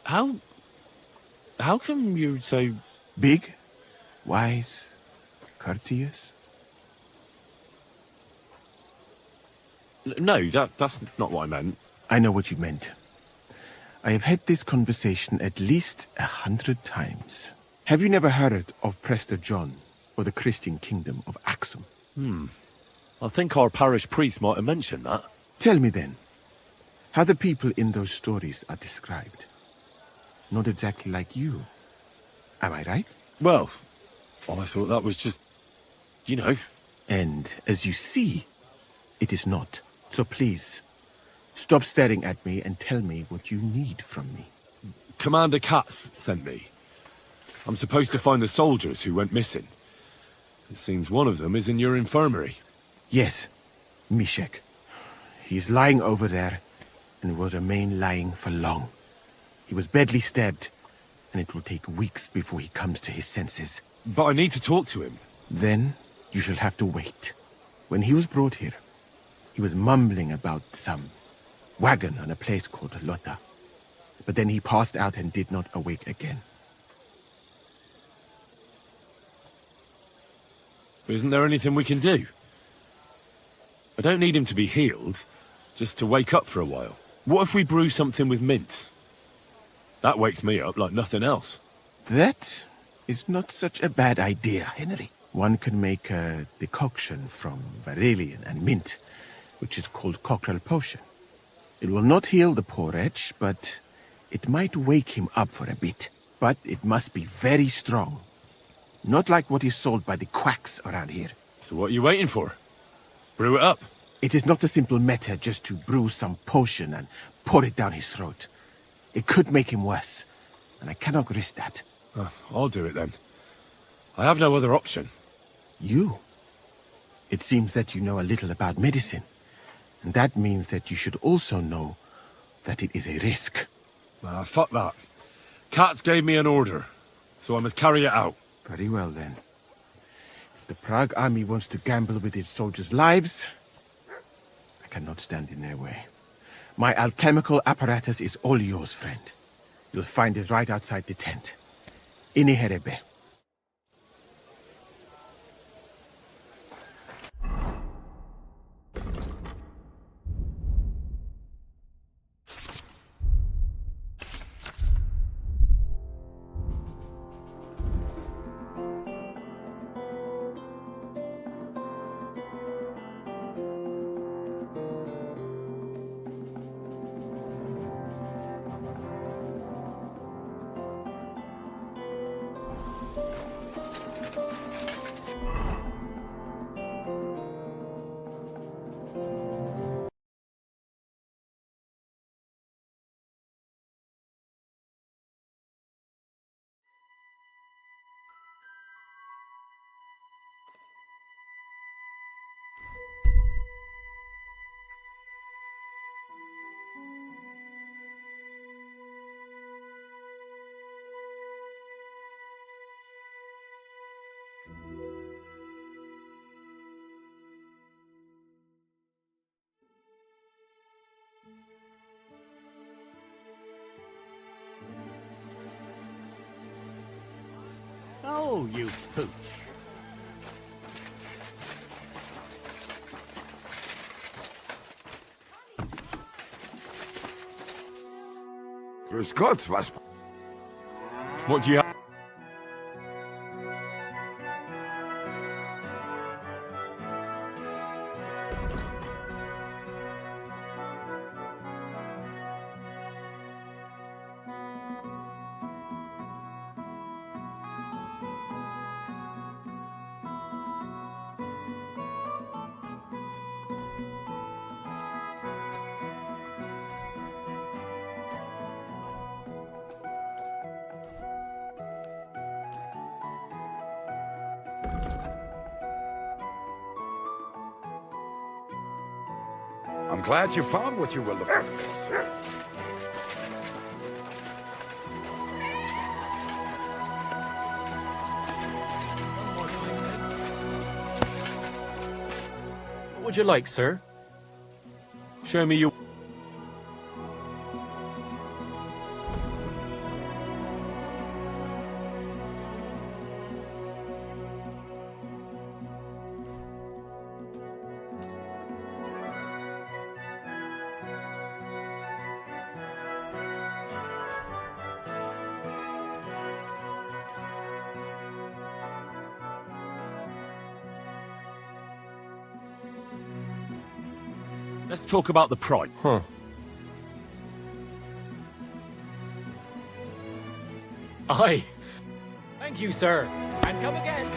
How come you're so... Big? Wise? Courteous? No, that's not what I meant. I know what you meant. I have had this conversation at least 100 times. Have you never heard of Prester John, or the Christian kingdom of Axum? I think our parish priest might have mentioned that. Tell me then, how the people in those stories are described. Not exactly like you. Am I right? Well, I thought that was just... you know. And as you see, it is not. So please, stop staring at me and tell me what you need from me. Commander Katz sent me. I'm supposed to find the soldiers who went missing. It seems one of them is in your infirmary. Yes, Mishek. He is lying over there, and will remain lying for long. He was badly stabbed, and it will take weeks before he comes to his senses. But I need to talk to him. Then you shall have to wait. When he was brought here, he was mumbling about some wagon on a place called Lota. But then he passed out and did not awake again. Isn't there anything we can do? I don't need him to be healed, just to wake up for a while. What if we brew something with mint? That wakes me up like nothing else. That is not such a bad idea, Henry. One can make a decoction from Varelian and mint, which is called cockerel potion. It will not heal the poor wretch, but it might wake him up for a bit. But it must be very strong. Not like what is sold by the quacks around here. So what are you waiting for? Brew it up. It is not a simple matter just to brew some potion and pour it down his throat. It could make him worse, and I cannot risk that. I'll do it then. I have no other option. You? It seems that you know a little about medicine. And that means that you should also know that it is a risk. Fuck that. Katz gave me an order, so I must carry it out. Very well then. If the Prague army wants to gamble with its soldiers' lives, I cannot stand in their way. My alchemical apparatus is all yours, friend. You'll find it right outside the tent. Ini herebe. Oh, you pooch. Grüß Gott, was... What do you have? I'm glad you found what you were looking for, sir. What would you like, sir? Show me your... Let's talk about the price. Huh. Aye. Thank you, sir. And come again.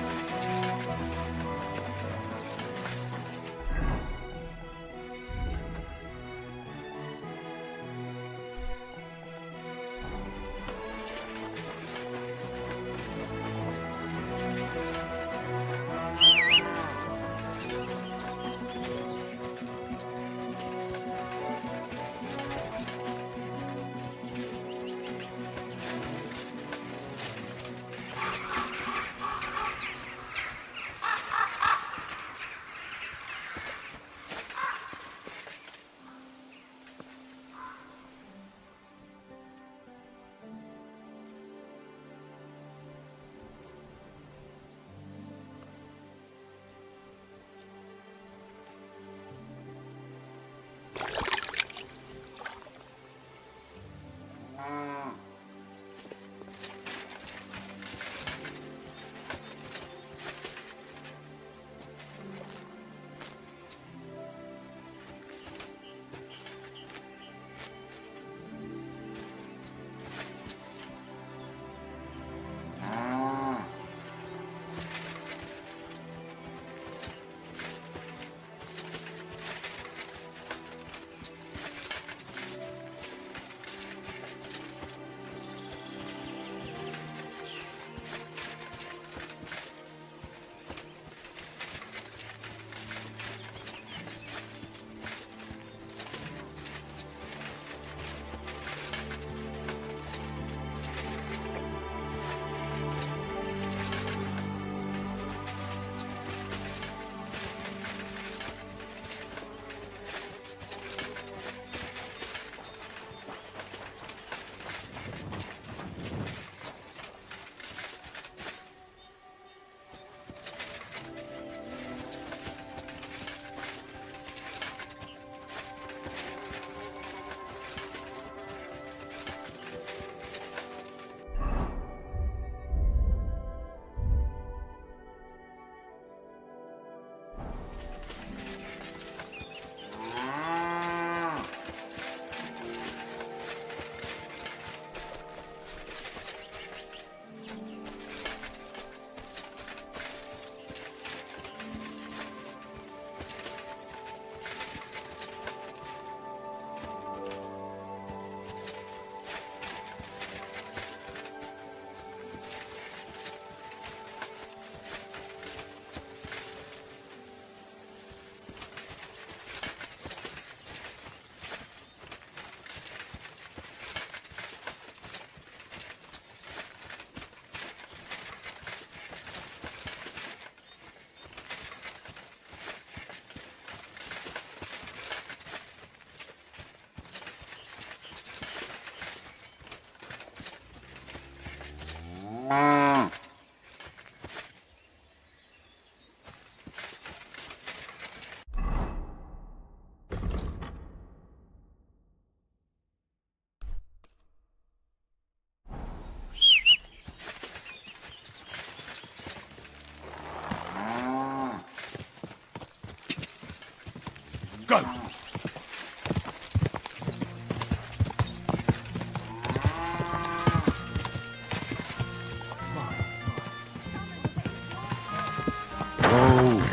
Go!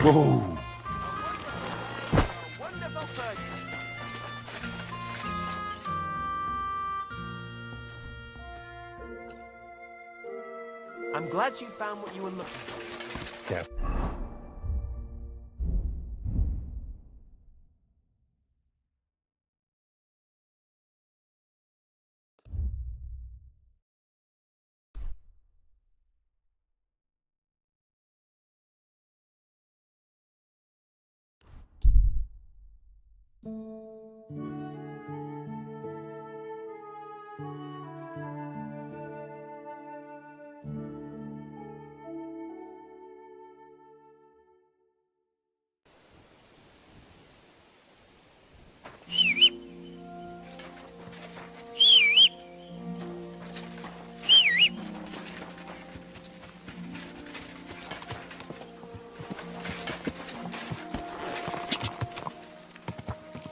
Whoa! I'm glad you found what you were looking for. Yeah.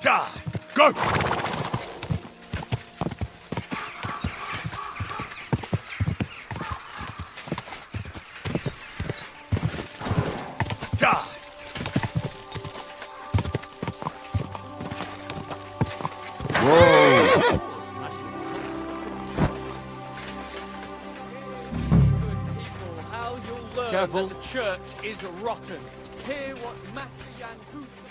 Ja, go! Ja! Whoa! How you'll learn Careful. that the church is rotten. Hear what Master Jan Hoots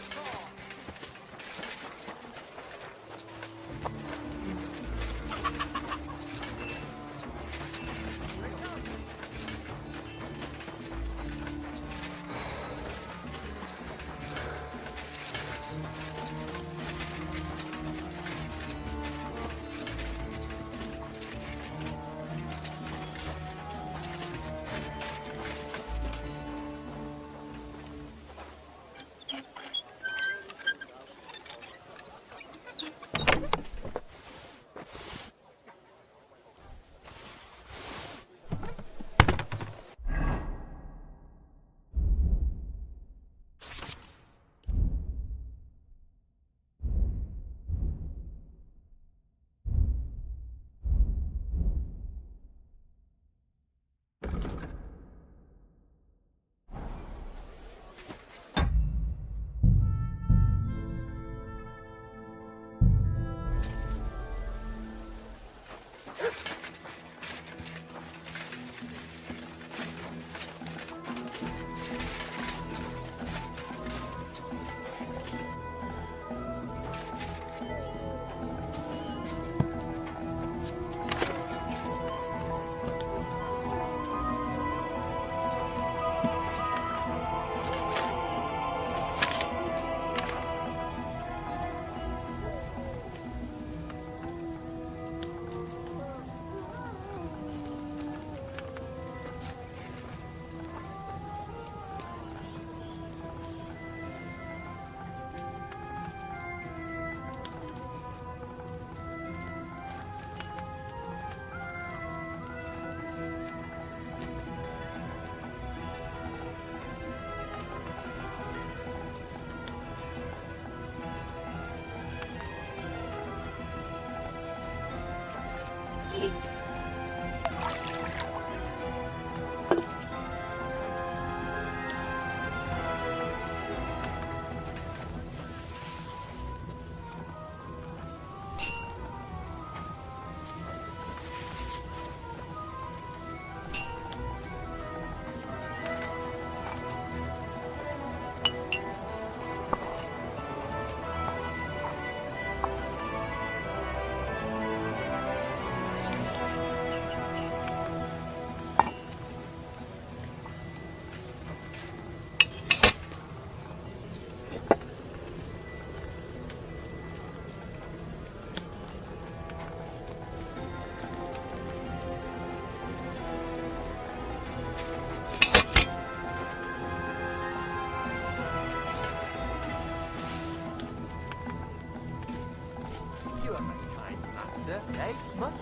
eh, Mutt?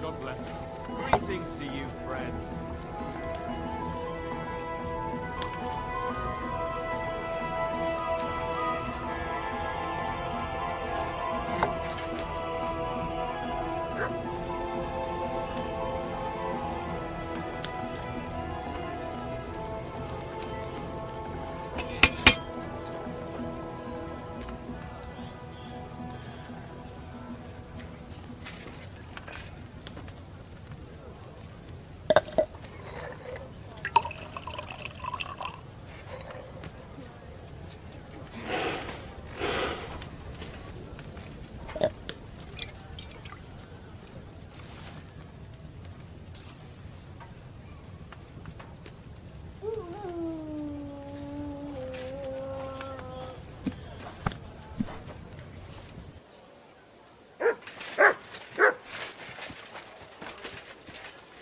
God bless. Greetings to you, friend.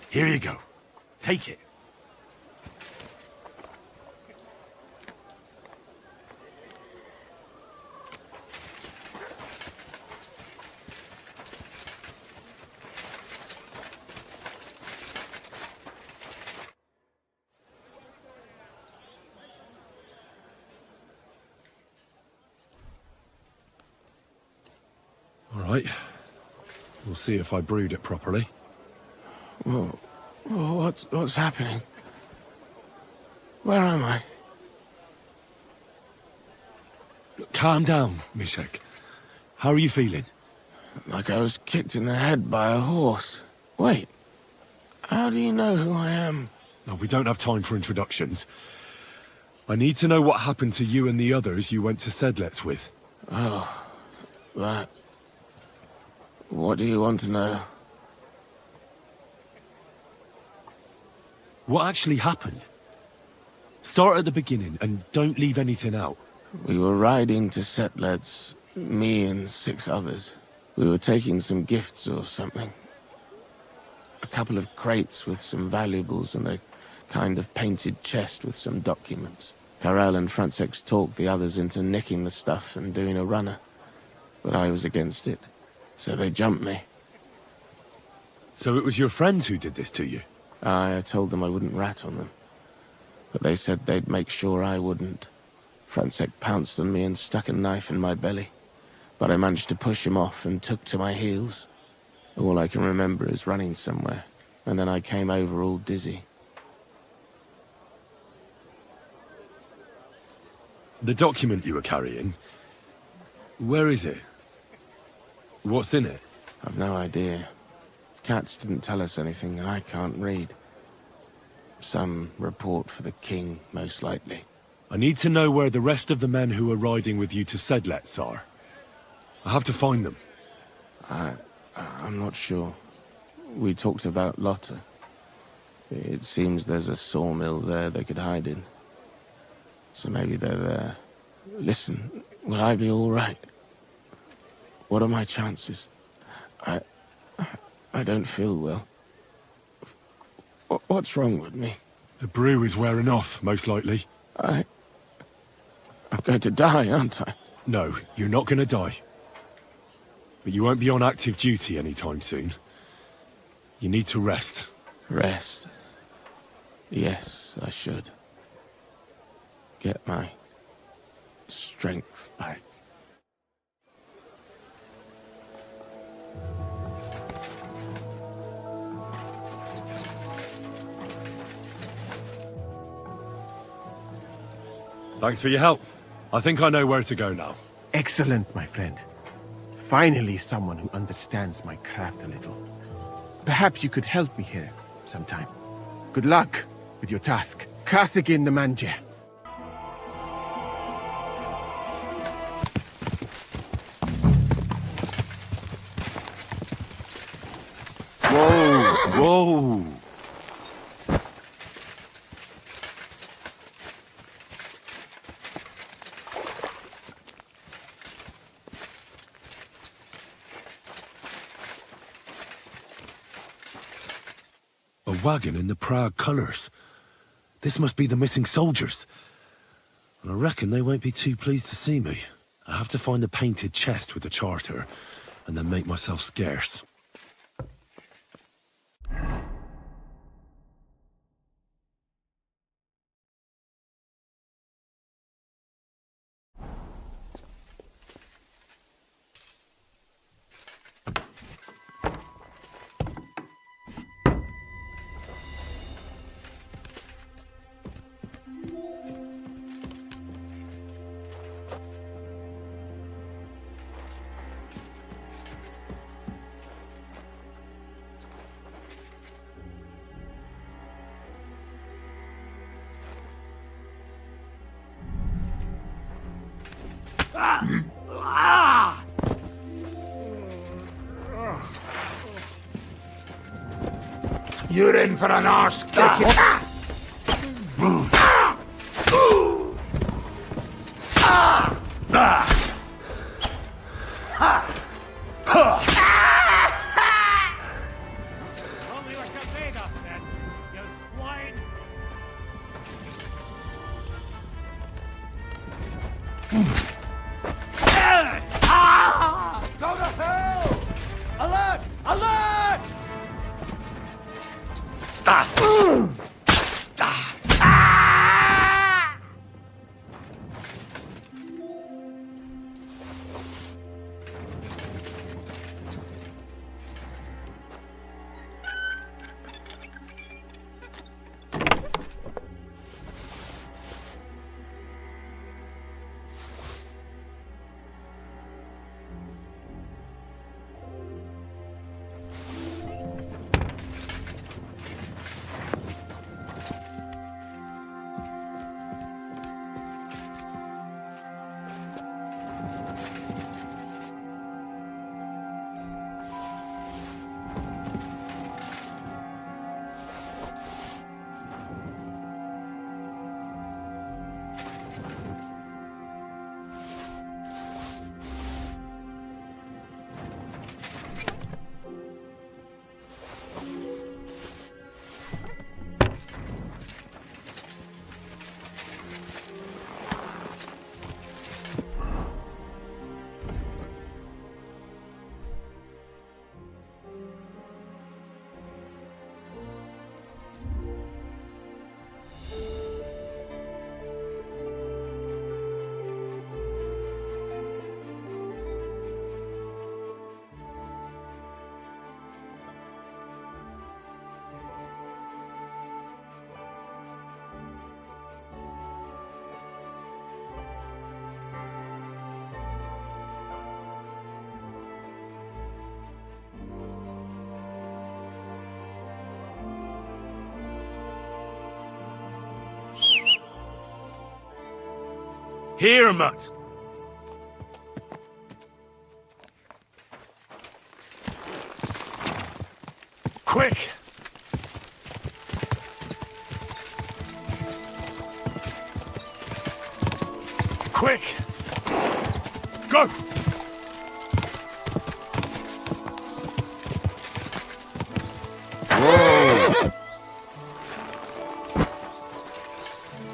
Here you go. Take it. All right. We'll see if I brewed it properly. Whoa. What's happening? Where am I? Calm down, Mishek. How are you feeling? Like I was kicked in the head by a horse. Wait. How do you know who I am? No, we don't have time for introductions. I need to know what happened to you and the others you went to Sedlets with. Oh, that. What do you want to know? What actually happened? Start at the beginning and don't leave anything out. We were riding to Setleds, me and 6 others. We were taking some gifts or something. A couple of crates with some valuables and a kind of painted chest with some documents. Karel and Francex talked the others into nicking the stuff and doing a runner. But I was against it, so they jumped me. So it was your friends who did this to you? I told them I wouldn't rat on them. But they said they'd make sure I wouldn't. Francex pounced on me and stuck a knife in my belly. But I managed to push him off and took to my heels. All I can remember is running somewhere, and then I came over all dizzy. The document you were carrying, where is it? What's in it? I've no idea. Cats didn't tell us anything, and I can't read. Some report for the king, most likely. I need to know where the rest of the men who are riding with you to Sedlets are. I have to find them. I'm not sure. We talked about Lotta. It seems there's a sawmill there they could hide in. So maybe they're there. Listen, will I be all right? What are my chances? I don't feel well. What's wrong with me? The brew is wearing off, most likely. I'm going to die, aren't I? No, you're not going to die. But you won't be on active duty anytime soon. You need to rest. Rest? Yes, I should. Get my strength back. Thanks for your help. I think I know where to go now. Excellent, my friend. Finally someone who understands my craft a little. Perhaps you could help me here sometime. Good luck with your task. Kasagin the manje. Whoa, whoa. A wagon in the Prague colours. This must be the missing soldiers. And I reckon they won't be too pleased to see me. I have to find a painted chest with the charter, and then make myself scarce. You're in for an arse kicking. Here, Mutt. Quick! Quick! Go! Whoa!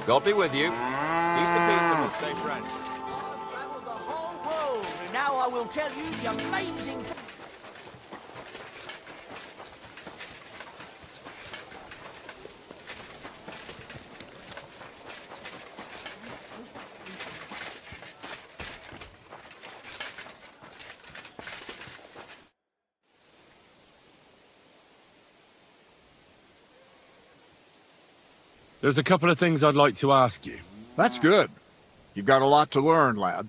God be with you. Keep the peace and we'll stay friends. I've traveled the whole world, and now I will tell you the amazing thing. There's a couple of things I'd like to ask you. That's good. You've got a lot to learn, lad.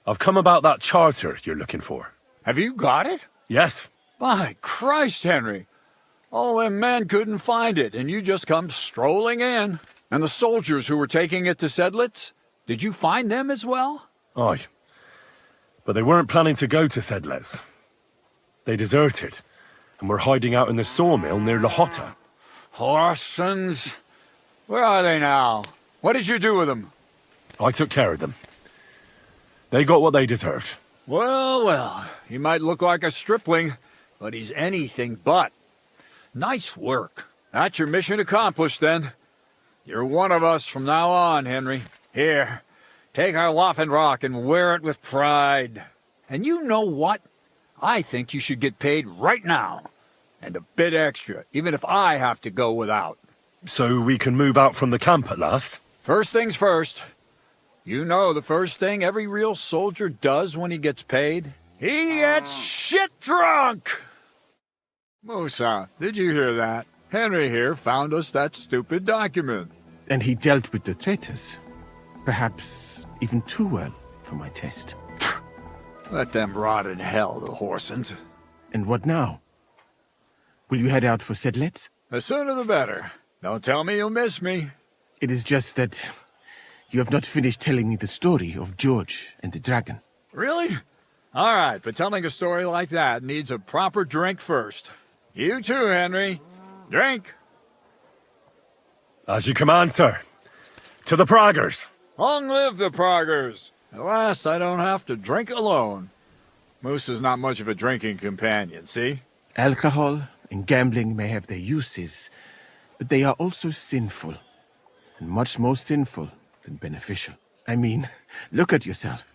I've come about that charter you're looking for. Have you got it? Yes. By Christ, Henry. All them men couldn't find it, and you just come strolling in. And the soldiers who were taking it to Sedlitz? Did you find them as well? Aye. But they weren't planning to go to Sedlitz. They deserted, and were hiding out in the sawmill near Lahota. Horsons. Where are they now? What did you do with them? I took care of them. They got what they deserved. Well, well, he might look like a stripling, but he's anything but. Nice work. That's your mission accomplished, then. You're one of us from now on, Henry. Here, take our Waffenrock and wear it with pride. And you know what? I think you should get paid right now. And a bit extra, even if I have to go without. So we can move out from the camp at last? First things first. You know the first thing every real soldier does when he gets paid? He gets shit drunk! Musa, did you hear that? Henry here found us that stupid document. And he dealt with the traitors. Perhaps even too well for my taste. Let them rot in hell, the Horsens. And what now? Will you head out for Sedlitz? The sooner the better. Don't tell me you'll miss me. It is just that you have not finished telling me the story of George and the dragon. Really? All right, but telling a story like that needs a proper drink first. You too, Henry. Drink. As you command, sir. To the Praggers. Long live the Praggers. At last, I don't have to drink alone. Moose is not much of a drinking companion, see? Alcohol and gambling may have their uses, but they are also sinful. And much more sinful than beneficial. I mean, look at yourself.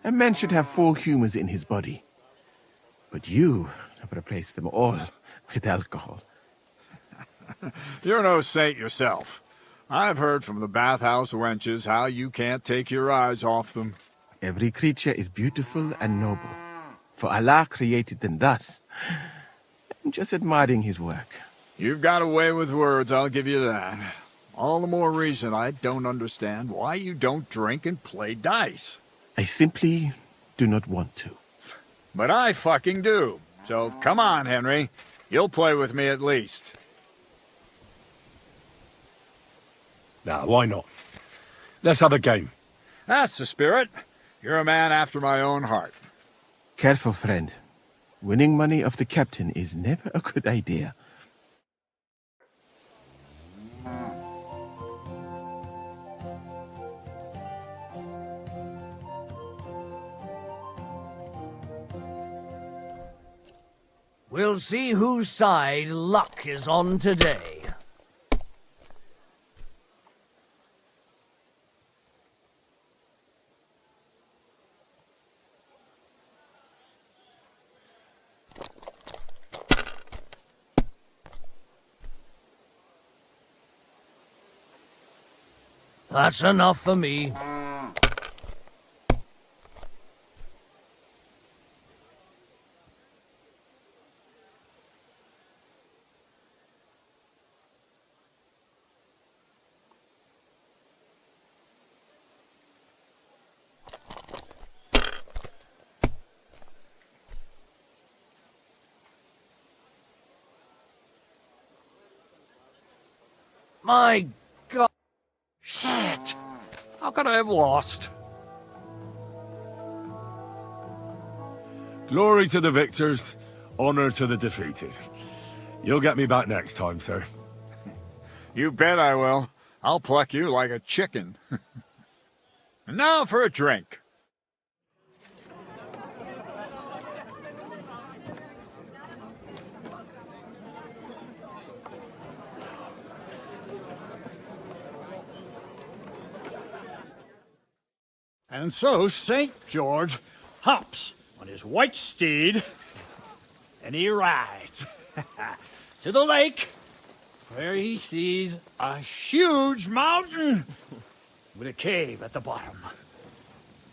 A man should have 4 humors in his body. But you have replaced them all with alcohol. You're no saint yourself. I've heard from the bathhouse wenches how you can't take your eyes off them. Every creature is beautiful and noble, for Allah created them thus. I'm just admiring his work. You've got a way with words, I'll give you that. All the more reason I don't understand why you don't drink and play dice. I simply do not want to. But I fucking do. So come on, Henry. You'll play with me at least. Now, why not? Let's have a game. That's the spirit. You're a man after my own heart. Careful, friend. Winning money off the captain is never a good idea. We'll see whose side luck is on today. That's enough for me. My God. Shit. How could I have lost? Glory to the victors, honor to the defeated. You'll get me back next time, sir. You bet I will. I'll pluck you like a chicken. And now for a drink. And so St. George hops on his white steed, and he rides to the lake, where he sees a huge mountain with a cave at the bottom.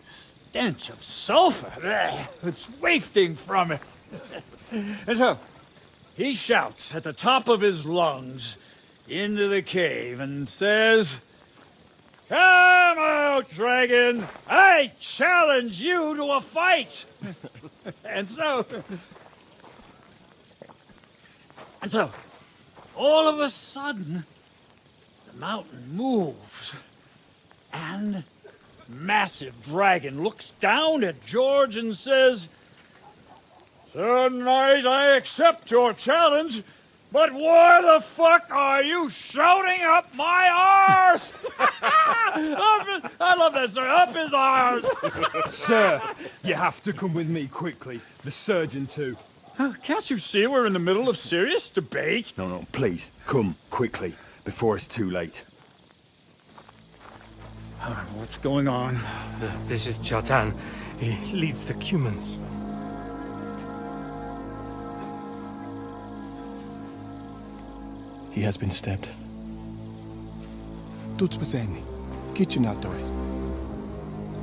Stench of sulfur, it's wafting from it. And so he shouts at the top of his lungs into the cave and says, "Come out, dragon! I challenge you to a fight!" And so, all of a sudden, the mountain moves, and massive dragon looks down at George and says, "Sir Knight, I accept your challenge, but why the fuck are you shouting up my arse?" I love that, sir. Up his arse. Sir, you have to come with me quickly. The surgeon too. Can't you see we're in the middle of serious debate? No, please, come quickly, before it's too late. What's going on? This is Chatan. He leads the Cumans. He has been stabbed. Tut's bezeni. Kitchen outdoors.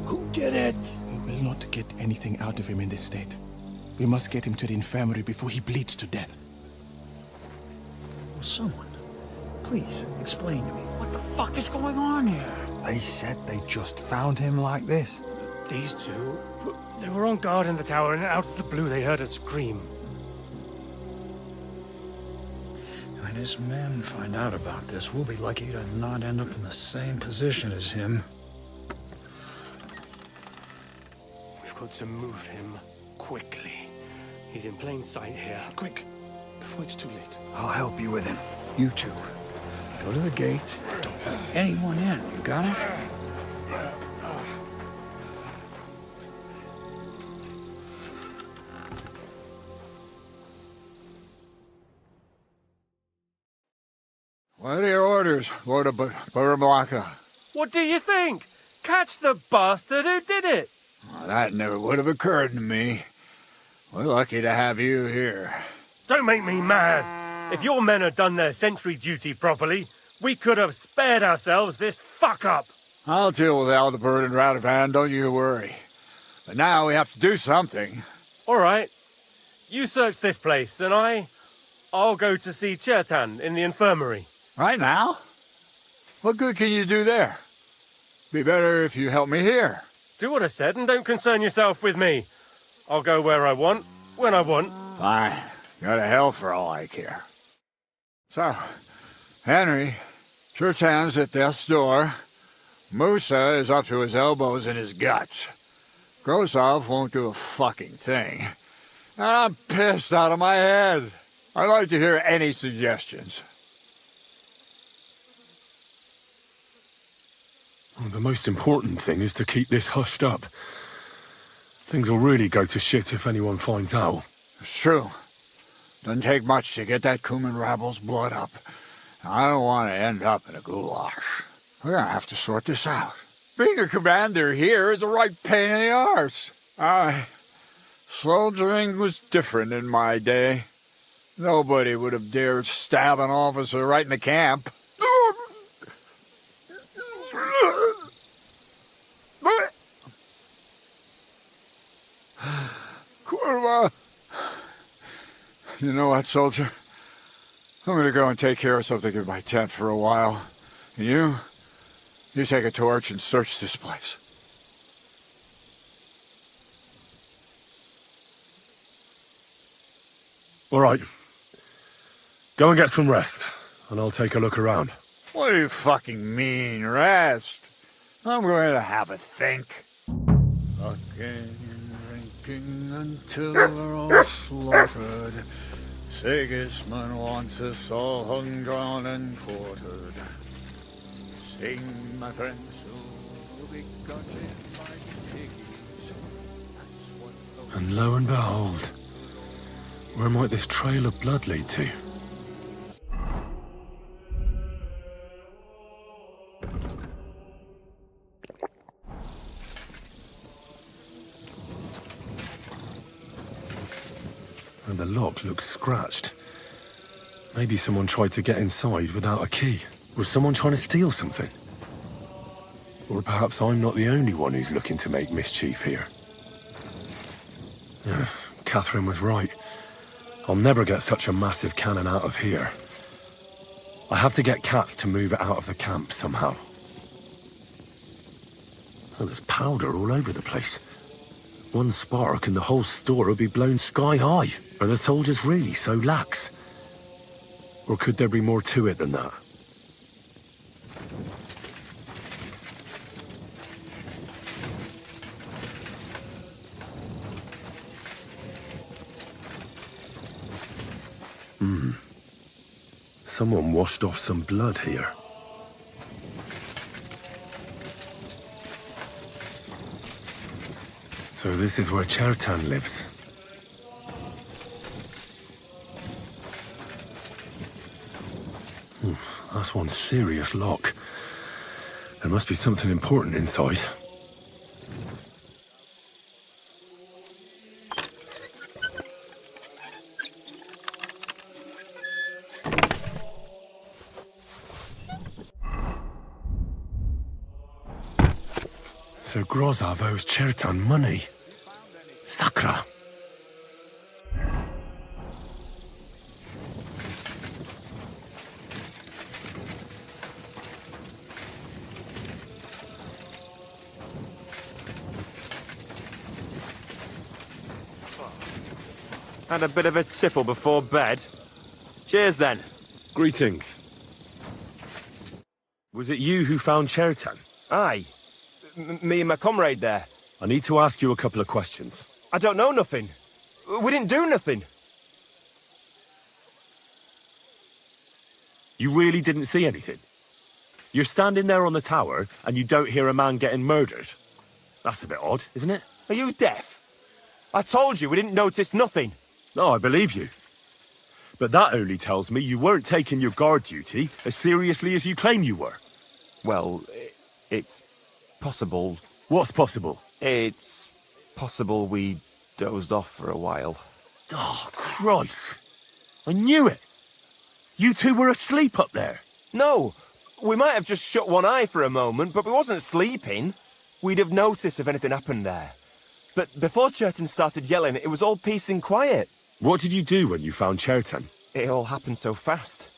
Who did it? We will not get anything out of him in this state. We must get him to the infirmary before he bleeds to death. Will someone, please explain to me what the fuck is going on here? They said they just found him like this. These two, they were on guard in the tower, and out of the blue they heard a scream. When his men find out about this, we'll be lucky to not end up in the same position as him. We've got to move him quickly. He's in plain sight here. Quick, before it's too late. I'll help you with him. You two, go to the gate. Don't let anyone in. You got it? What are your orders, Lord of Buramalaka? What do you think? Catch the bastard who did it! Well, that never would have occurred to me. We're lucky to have you here. Don't make me mad. If your men had done their sentry duty properly, we could have spared ourselves this fuck-up. I'll deal with Aldebert and Radovan, don't you worry. But now we have to do something. All right. You search this place, and I'll go to see Chertan in the infirmary. Right now? What good can you do there? Be better if you help me here. Do what I said and don't concern yourself with me. I'll go where I want, when I want. Fine. Go to hell for all I care. So, Henry, Chertan's at death's door. Musa is up to his elbows in his guts. Grosov won't do a fucking thing. And I'm pissed out of my head. I'd like to hear any suggestions. Well, the most important thing is to keep this hushed up. Things will really go to shit if anyone finds out. It's true. Doesn't take much to get that Cuman rabble's blood up. I don't want to end up in a goulash. We're gonna have to sort this out. Being a commander here is a right pain in the arse. Soldiering was different in my day. Nobody would have dared stab an officer right in the camp. Kurva! You know what, soldier? I'm gonna go and take care of something in my tent for a while. And you take a torch and search this place. All right. Go and get some rest, and I'll take a look around. What do you fucking mean, rest? I'm going to have a think. Fucking and drinking until we're all slaughtered. Sigismund wants us all hung, drawn, and quartered. Sing, my friends, so we'll be gutted by piggies. And lo and behold, where might this trail of blood lead to? And the lock looks scratched. Maybe someone tried to get inside without a key. Was someone trying to steal something? Or perhaps I'm not the only one who's looking to make mischief here. Catherine was right. I'll never get such a massive cannon out of here. I have to get Cats to move it out of the camp somehow. Oh, there's powder all over the place. One spark and the whole store will be blown sky high. Are the soldiers really so lax? Or could there be more to it than that? Someone washed off some blood here. So this is where Chertan lives. That's one serious lock. There must be something important inside. So Grozov owes Chertan money. Sakra! Had a bit of a tipple before bed. Cheers then. Greetings. Was it you who found Chertan? Aye. Me and my comrade there. I need to ask you a couple of questions. I don't know nothing. We didn't do nothing. You really didn't see anything? You're standing there on the tower and you don't hear a man getting murdered? That's a bit odd, isn't it? Are you deaf? I told you we didn't notice nothing. No, I believe you. But that only tells me you weren't taking your guard duty as seriously as you claim you were. Well, it's possible. What's possible? It's possible we dozed off for a while. Oh, Christ. I knew it. You two were asleep up there. No, we might have just shut one eye for a moment, but we wasn't sleeping. We'd have noticed if anything happened there. But before Chertan started yelling, it was all peace and quiet. What did you do when you found Chertan? It all happened so fast.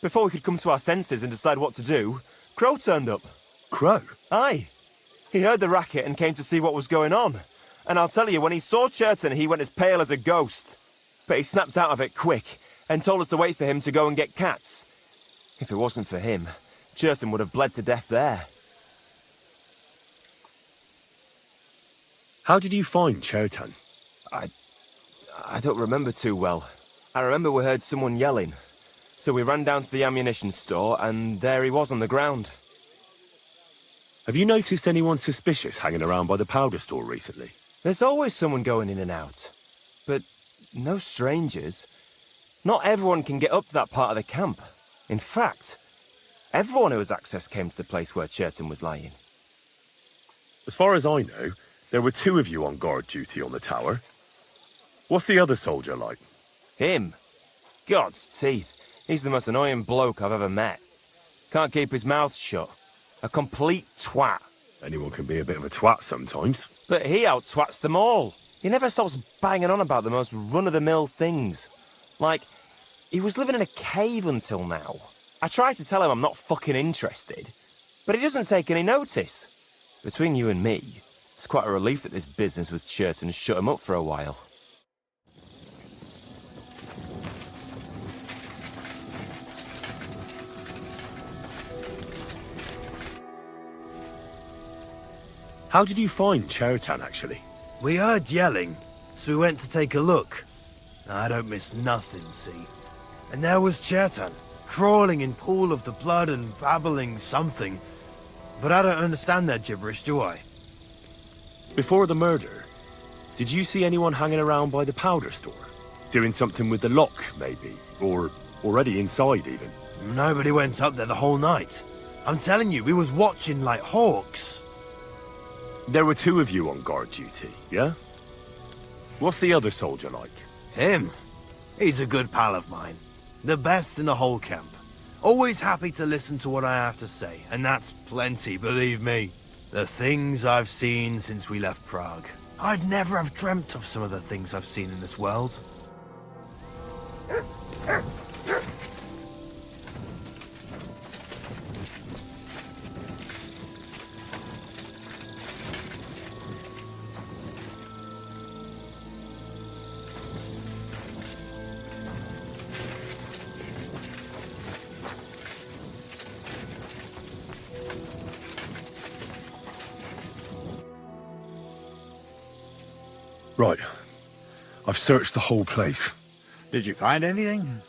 Before we could come to our senses and decide what to do, Crow turned up. Crow? Aye. He heard the racket and came to see what was going on. And I'll tell you, when he saw Chertan, he went as pale as a ghost. But he snapped out of it quick and told us to wait for him to go and get Cats. If it wasn't for him, Chertan would have bled to death there. How did you find Chertan? I don't remember too well. I remember we heard someone yelling. So we ran down to the ammunition store, and there he was on the ground. Have you noticed anyone suspicious hanging around by the powder store recently? There's always someone going in and out. But no strangers. Not everyone can get up to that part of the camp. In fact, everyone who has access came to the place where Chertan was lying. As far as I know, there were two of you on guard duty on the tower. What's the other soldier like? Him? God's teeth. He's the most annoying bloke I've ever met. Can't keep his mouth shut. A complete twat. Anyone can be a bit of a twat sometimes. But he out-twats them all. He never stops banging on about the most run-of-the-mill things. Like, he was living in a cave until now. I try to tell him I'm not fucking interested, but he doesn't take any notice. Between you and me, it's quite a relief that this business with Chertan shut him up for a while. How did you find Chertan, actually? We heard yelling, so we went to take a look. I don't miss nothing, see? And there was Chertan, crawling in pool of the blood and babbling something. But I don't understand their gibberish, do I? Before the murder, did you see anyone hanging around by the powder store? Doing something with the lock, maybe? Or already inside, even? Nobody went up there the whole night. I'm telling you, we was watching like hawks. There were 2 of you on guard duty, yeah? What's the other soldier like? Him? He's a good pal of mine. The best in the whole camp. Always happy to listen to what I have to say, and that's plenty, believe me. The things I've seen since we left Prague. I'd never have dreamt of some of the things I've seen in this world. Right. I've searched the whole place. Did you find anything?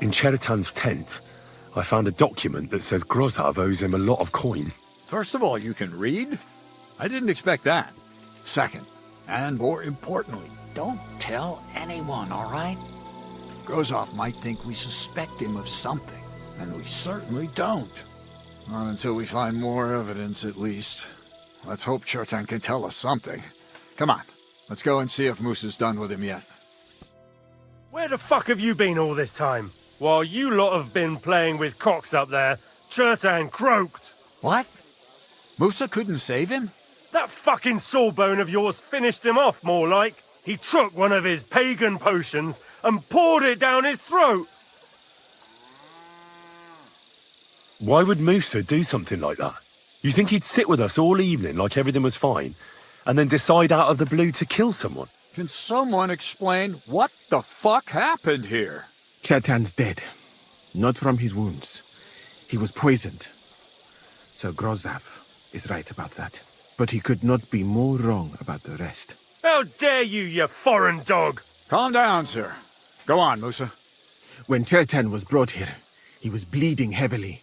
In Cheritan's tent, I found a document that says Grozov owes him a lot of coin. First of all, you can read? I didn't expect that. Second, and more importantly, don't tell anyone, all right? Grozov might think we suspect him of something, and we certainly don't. Not until we find more evidence, at least. Let's hope Chertan can tell us something. Come on, let's go and see if Musa's done with him yet. Where the fuck have you been all this time? While you lot have been playing with cocks up there, Chertan croaked. What? Musa couldn't save him? That fucking sawbone of yours finished him off, more like. He took one of his pagan potions and poured it down his throat. Why would Musa do something like that? You think he'd sit with us all evening like everything was fine, and then decide out of the blue to kill someone? Can someone explain what the fuck happened here? Chertan's dead. Not from his wounds. He was poisoned. So Grozov is right about that. But he could not be more wrong about the rest. How dare you foreign dog! Calm down, sir. Go on, Musa. When Chertan was brought here, he was bleeding heavily,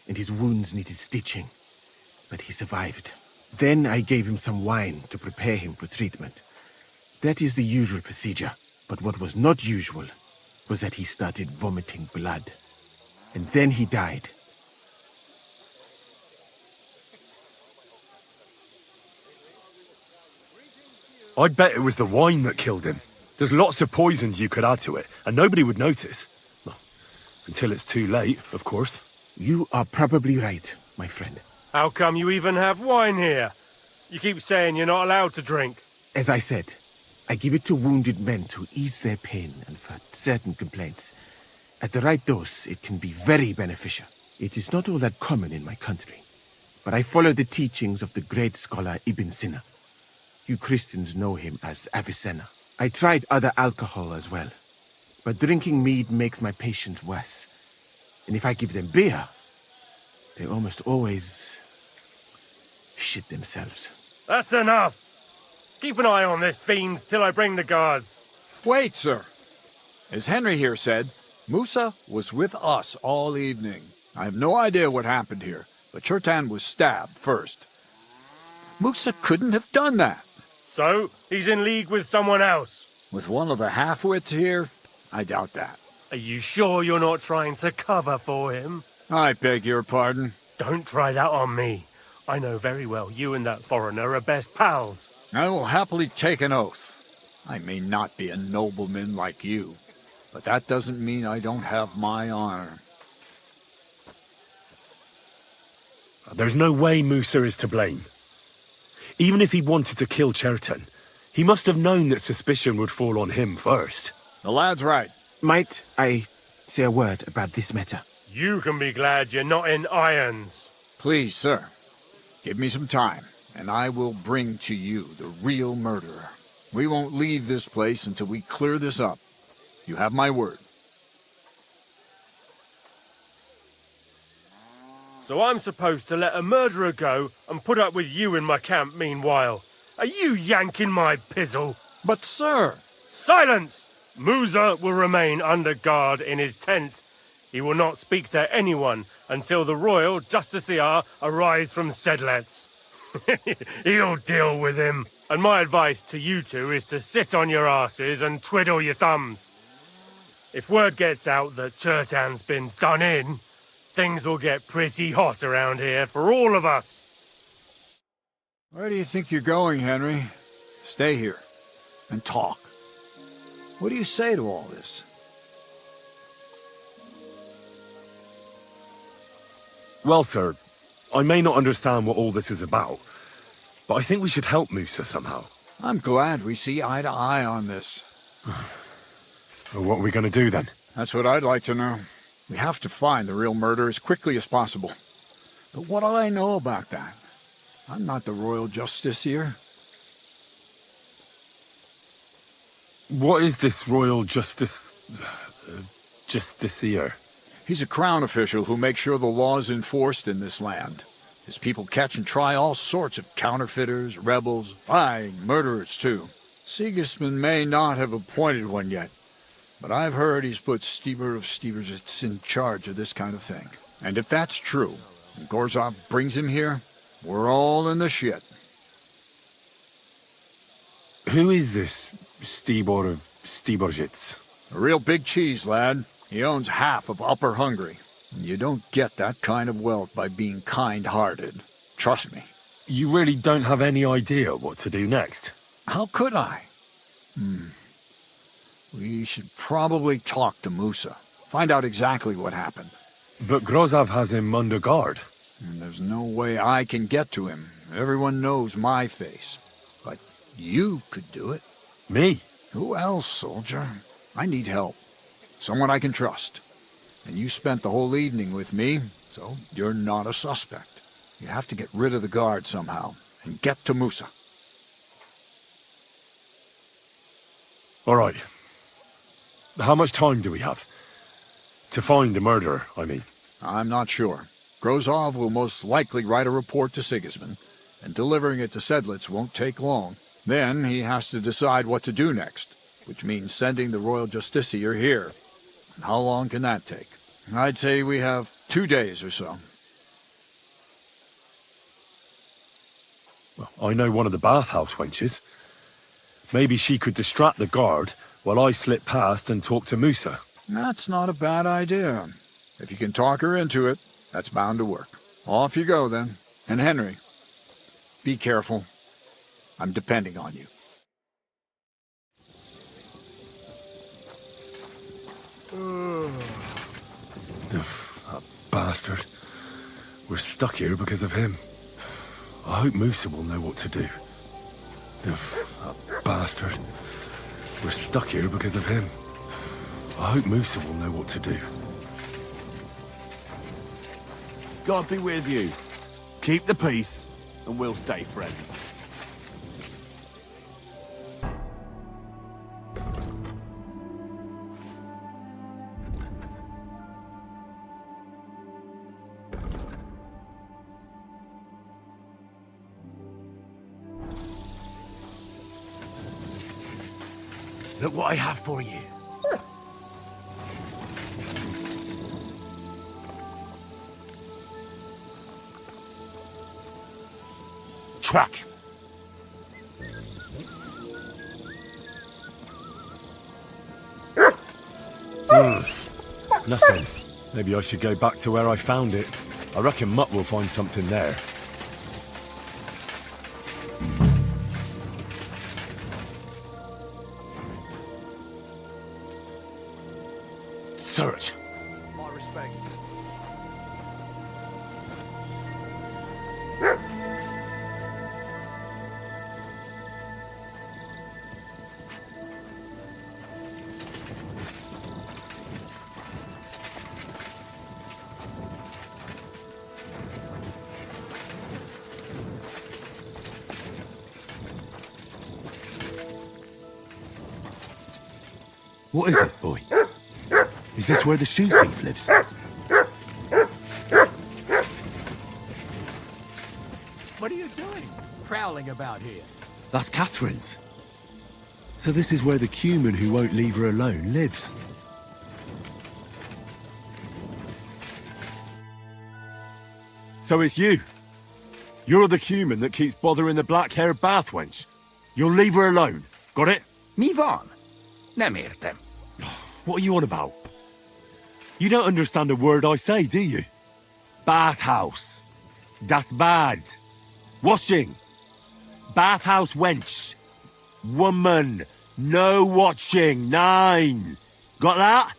and his wounds needed stitching. But he survived. Then I gave him some wine to prepare him for treatment. That is the usual procedure. But what was not usual was that he started vomiting blood. And then he died. I'd bet it was the wine that killed him. There's lots of poisons you could add to it, and nobody would notice. Well, until it's too late, of course. You are probably right, my friend. How come you even have wine here? You keep saying you're not allowed to drink. As I said, I give it to wounded men to ease their pain and for certain complaints. At the right dose, it can be very beneficial. It is not all that common in my country, but I follow the teachings of the great scholar Ibn Sina. You Christians know him as Avicenna. I tried other alcohol as well, but drinking mead makes my patients worse. And if I give them beer, they almost always shit themselves. That's enough! Keep an eye on this fiend till I bring the guards. Wait, sir. As Henry here said, Musa was with us all evening. I have no idea what happened here, but Chertan was stabbed first. Musa couldn't have done that. So, he's in league with someone else? With one of the half-wits here? I doubt that. Are you sure you're not trying to cover for him? I beg your pardon. Don't try that on me. I know very well you and that foreigner are best pals. I will happily take an oath. I may not be a nobleman like you, but that doesn't mean I don't have my honor. There's no way Musa is to blame. Even if he wanted to kill Chertan, he must have known that suspicion would fall on him first. The lad's right. Might I say a word about this matter? You can be glad you're not in irons. Please, sir. Give me some time, and I will bring to you the real murderer. We won't leave this place until we clear this up. You have my word. So I'm supposed to let a murderer go and put up with you in my camp meanwhile. Are you yanking my pizzle? But sir... Silence! Musa will remain under guard in his tent. He will not speak to anyone until the royal justiciar arrives from Sedlets. He'll deal with him. And my advice to you two is to sit on your asses and twiddle your thumbs. If word gets out that Turtan's been done in, things will get pretty hot around here for all of us. Where do you think you're going, Henry? Stay here and talk. What do you say to all this? Well, sir, I may not understand what all this is about, but I think we should help Musa somehow. I'm glad we see eye to eye on this. Well, what are we going to do then? That's what I'd like to know. We have to find the real murderer as quickly as possible. But what do I know about that? I'm not the royal justiciar. What is this royal justiciar? He's a crown official who makes sure the law's enforced in this land. His people catch and try all sorts of counterfeiters, rebels, murderers too. Sigismund may not have appointed one yet, but I've heard he's put Stieber of Stiebersitz in charge of this kind of thing. And if that's true, and Gorzov brings him here, we're all in the shit. Who is this Stibor of Stiebersitz? A real big cheese, lad. He owns half of Upper Hungary. You don't get that kind of wealth by being kind-hearted. Trust me. You really don't have any idea what to do next? How could I? We should probably talk to Musa. Find out exactly what happened. But Grozov has him under guard. And there's no way I can get to him. Everyone knows my face. But you could do it. Me? Who else, soldier? I need help. Someone I can trust. And you spent the whole evening with me, so you're not a suspect. You have to get rid of the guard somehow, and get to Musa. All right. How much time do we have? To find the murderer, I mean. I'm not sure. Grozov will most likely write a report to Sigismund, and delivering it to Sedlitz won't take long. Then he has to decide what to do next, which means sending the royal justiciar here. And how long can that take? I'd say we have 2 days or so. Well, I know one of the bathhouse wenches. Maybe she could distract the guard while I slip past and talk to Musa. That's not a bad idea. If you can talk her into it, that's bound to work. Off you go, then. And Henry, be careful. I'm depending on you. That bastard. We're stuck here because of him. I hope Musa will know what to do. That bastard. We're stuck here because of him. I hope Musa will know what to do. God be with you. Keep the peace, and we'll stay friends. Look what I have for you. Track. Nothing. Maybe I should go back to where I found it. I reckon Mutt will find something there. Search. My respects. What is it, boy? Is this where the shoe thief lives? What are you doing? Prowling about here? That's Catherine's. So this is where the Cuman who won't leave her alone lives. So it's you. You're the Cuman that keeps bothering the black-haired bath wench. You'll leave her alone. Got it? Mi van. Nem értem. What are you on about? You don't understand a word I say, do you? Bathhouse. Das Bad. Washing. Bathhouse wench. Woman. No watching. 9. Got that?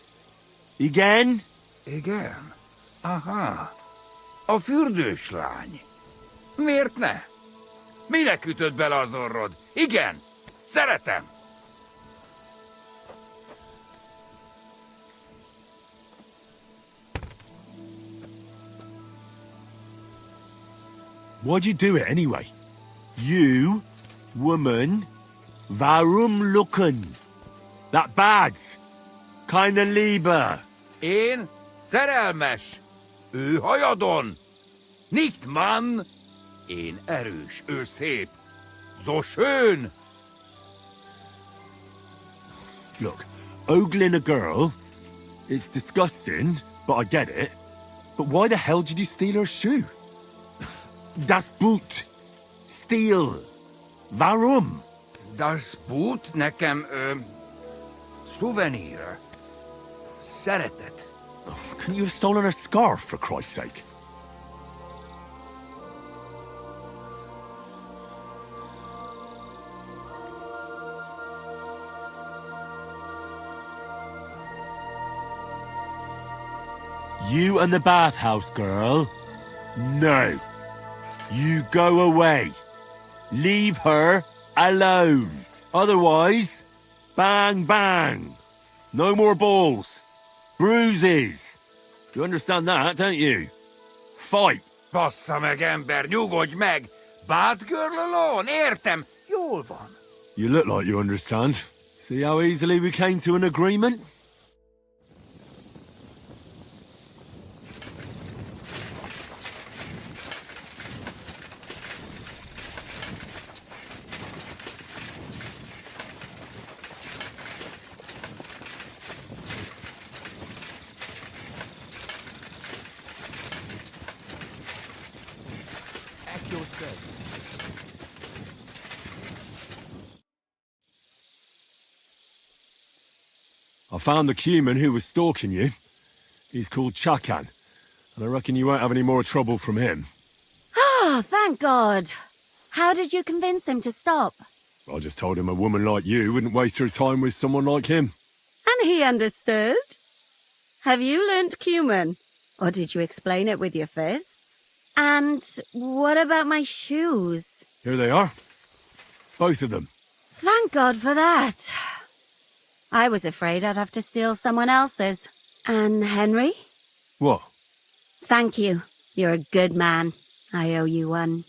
Again? Igen. Aha. A fürdős lány. Miért ne? Minek ütöd bele az orrod? Igen. Szeretem. Why'd you do it anyway? You, woman, warum looken? That bad. Keine Liebe. Én szerelmes. Ő hajadon. Nicht Mann. Én erős, ő szép. So schön. Look, ogling a girl is disgusting, but I get it. But why the hell did you steal her shoe? Das Boot. Steal. Warum? Das Boot nekem, szuvenír. Szeretet. Couldn't you have stolen her scarf, for Christ's sake? You and the bathhouse girl? No. You go away. Leave her alone. Otherwise, bang, bang. No more balls. Bruises. You understand that, don't you? Fight. Bassza meg, ember, nyugodj meg! Batgirl alone, értem, jól van. You look like you understand. See how easily we came to an agreement? I found the Cuman who was stalking you. He's called Chakan, and I reckon you won't have any more trouble from him. Oh, thank God. How did you convince him to stop? I just told him a woman like you wouldn't waste her time with someone like him. And he understood? Have you learnt Cuman? Or did you explain it with your fists? And what about my shoes? Here they are. Both of them. Thank God for that. I was afraid I'd have to steal someone else's. And Henry? What? Thank you. You're a good man. I owe you one.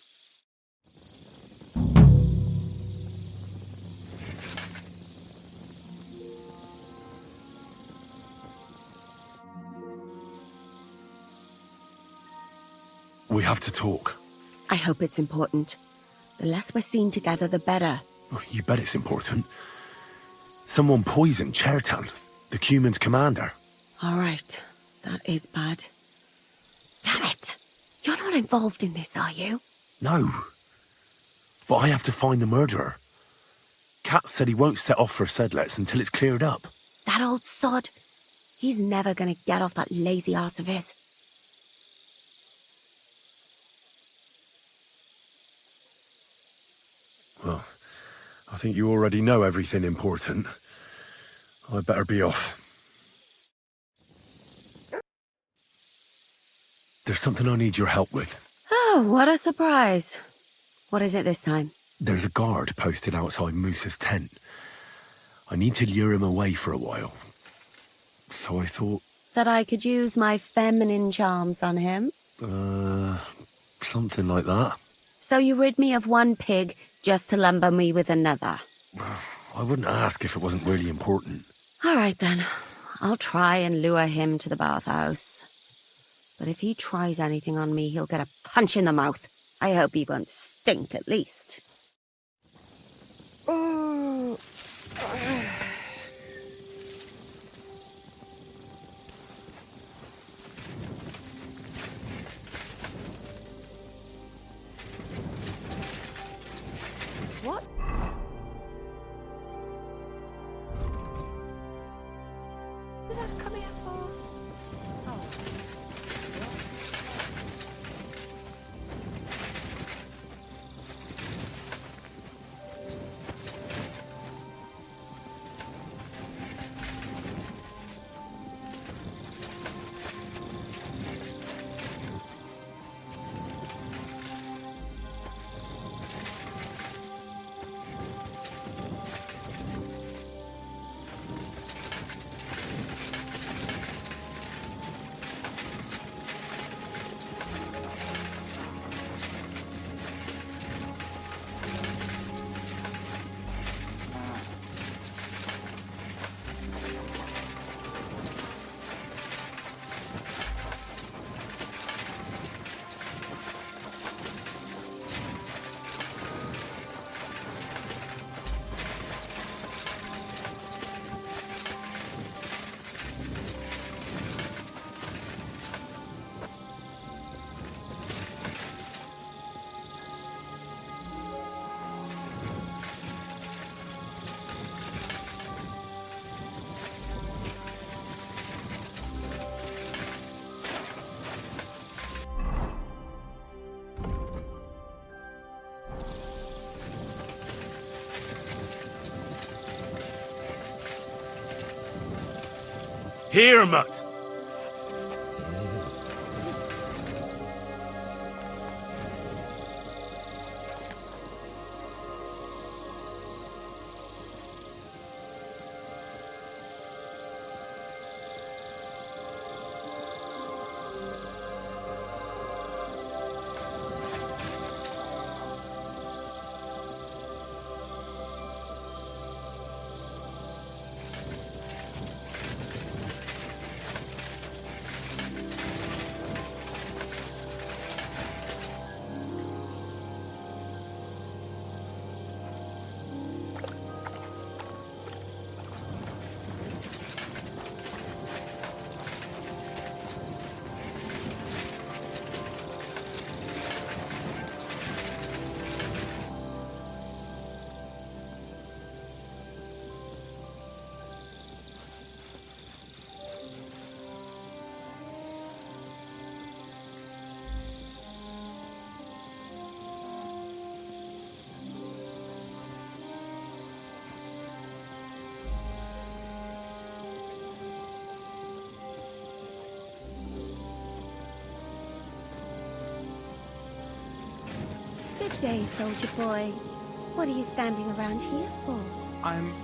We have to talk. I hope it's important. The less we're seen together, the better. Oh, you bet it's important. Someone poisoned Chertan, the Cuman's commander. All right. That is bad. Damn it! You're not involved in this, are you? No. But I have to find the murderer. Kat said he won't set off for Sedlets until it's cleared up. That old sod. He's never gonna get off that lazy arse of his. Well, I think you already know everything important. I'd better be off. There's something I need your help with. Oh, what a surprise. What is it this time? There's a guard posted outside Moose's tent. I need to lure him away for a while. So I thought... That I could use my feminine charms on him? Something like that. So you rid me of one pig just to lumber me with another? I wouldn't ask if it wasn't really important. All right then. I'll try and lure him to the bathhouse. But if he tries anything on me, he'll get a punch in the mouth. I hope he won't stink at least. What? Did I come here for? Oh. Here, Mutt! Good day, soldier boy. What are you standing around here for? I'm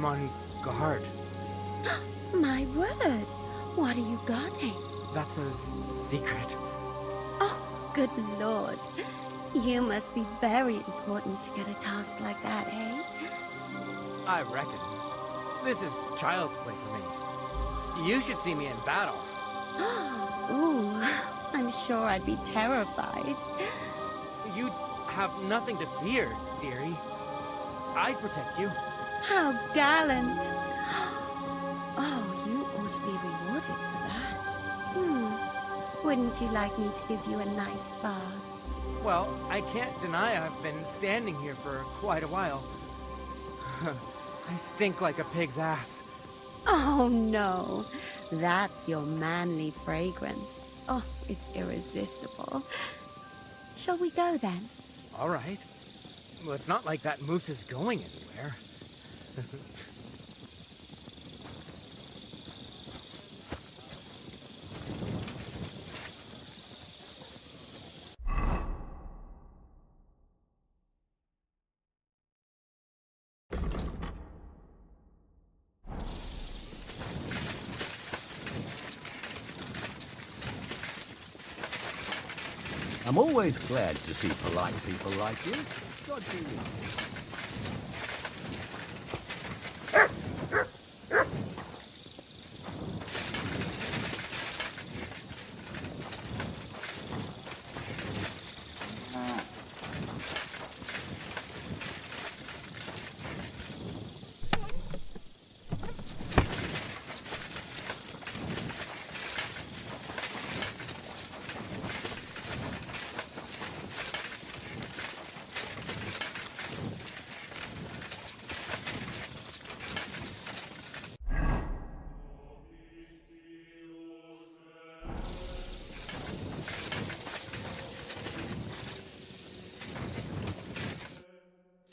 on guard. My word! What are you guarding? That's a secret. Oh, good lord. You must be very important to get a task like that, eh? I reckon. This is child's play for me. You should see me in battle. Ooh, I'm sure I'd be terrified. You'd have nothing to fear, dearie. I'd protect you. How gallant. Oh, you ought to be rewarded for that. Wouldn't you like me to give you a nice bath? Well, I can't deny I've been standing here for quite a while. I stink like a pig's ass. Oh, no. That's your manly fragrance. Oh, it's irresistible. Shall we go, then? All right. Well, it's not like that moose is going anywhere. I'm always glad to see polite people like you. God be with you.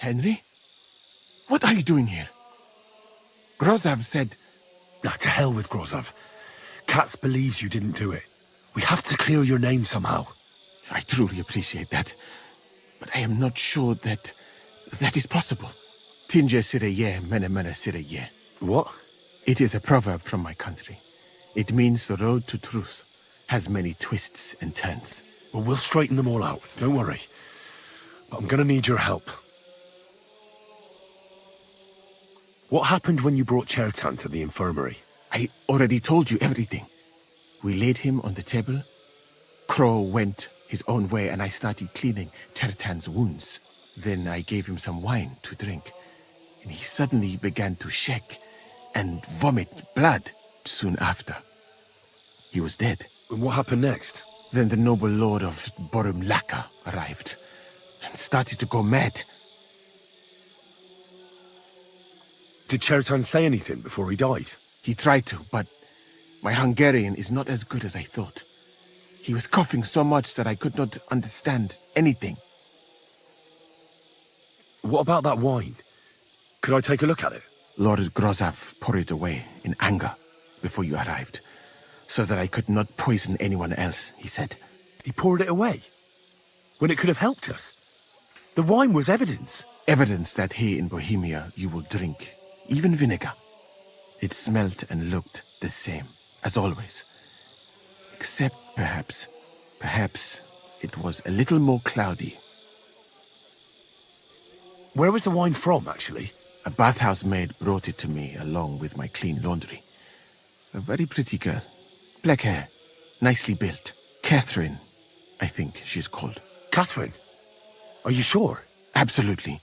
Henry? What are you doing here? Grozav said... Nah, to hell with Grozav. Katz believes you didn't do it. We have to clear your name somehow. I truly appreciate that. But I am not sure that is possible. Tinja sireye, mene mene sireye. What? It is a proverb from my country. It means the road to truth has many twists and turns. Well, we'll straighten them all out. Don't worry. But I'm gonna need your help. What happened when you brought Chertan to the infirmary? I already told you everything. We laid him on the table. Crow went his own way and I started cleaning Chertan's wounds. Then I gave him some wine to drink. And he suddenly began to shake and vomit blood soon after. He was dead. And what happened next? Then the noble lord of Borumlaka arrived and started to go mad. Did Chertan say anything before he died? He tried to, but my Hungarian is not as good as I thought. He was coughing so much that I could not understand anything. What about that wine? Could I take a look at it? Lord Grozav poured it away in anger before you arrived, so that I could not poison anyone else, he said. He poured it away? When it could have helped us? The wine was evidence. Evidence that here in Bohemia you will drink, even vinegar. It smelt and looked the same, as always. Except perhaps it was a little more cloudy. Where was the wine from, actually? A bathhouse maid brought it to me along with my clean laundry. A very pretty girl. Black hair, nicely built. Catherine, I think she's called. Catherine? Are you sure? Absolutely.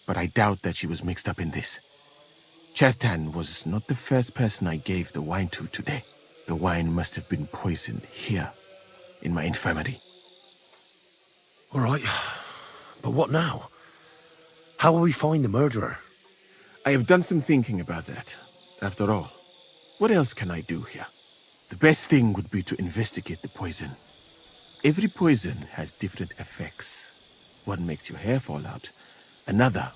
But I doubt that she was mixed up in this. Chertan was not the first person I gave the wine to today. The wine must have been poisoned here, in my infirmary. All right, but what now? How will we find the murderer? I have done some thinking about that. After all, what else can I do here? The best thing would be to investigate the poison. Every poison has different effects. One makes your hair fall out. Another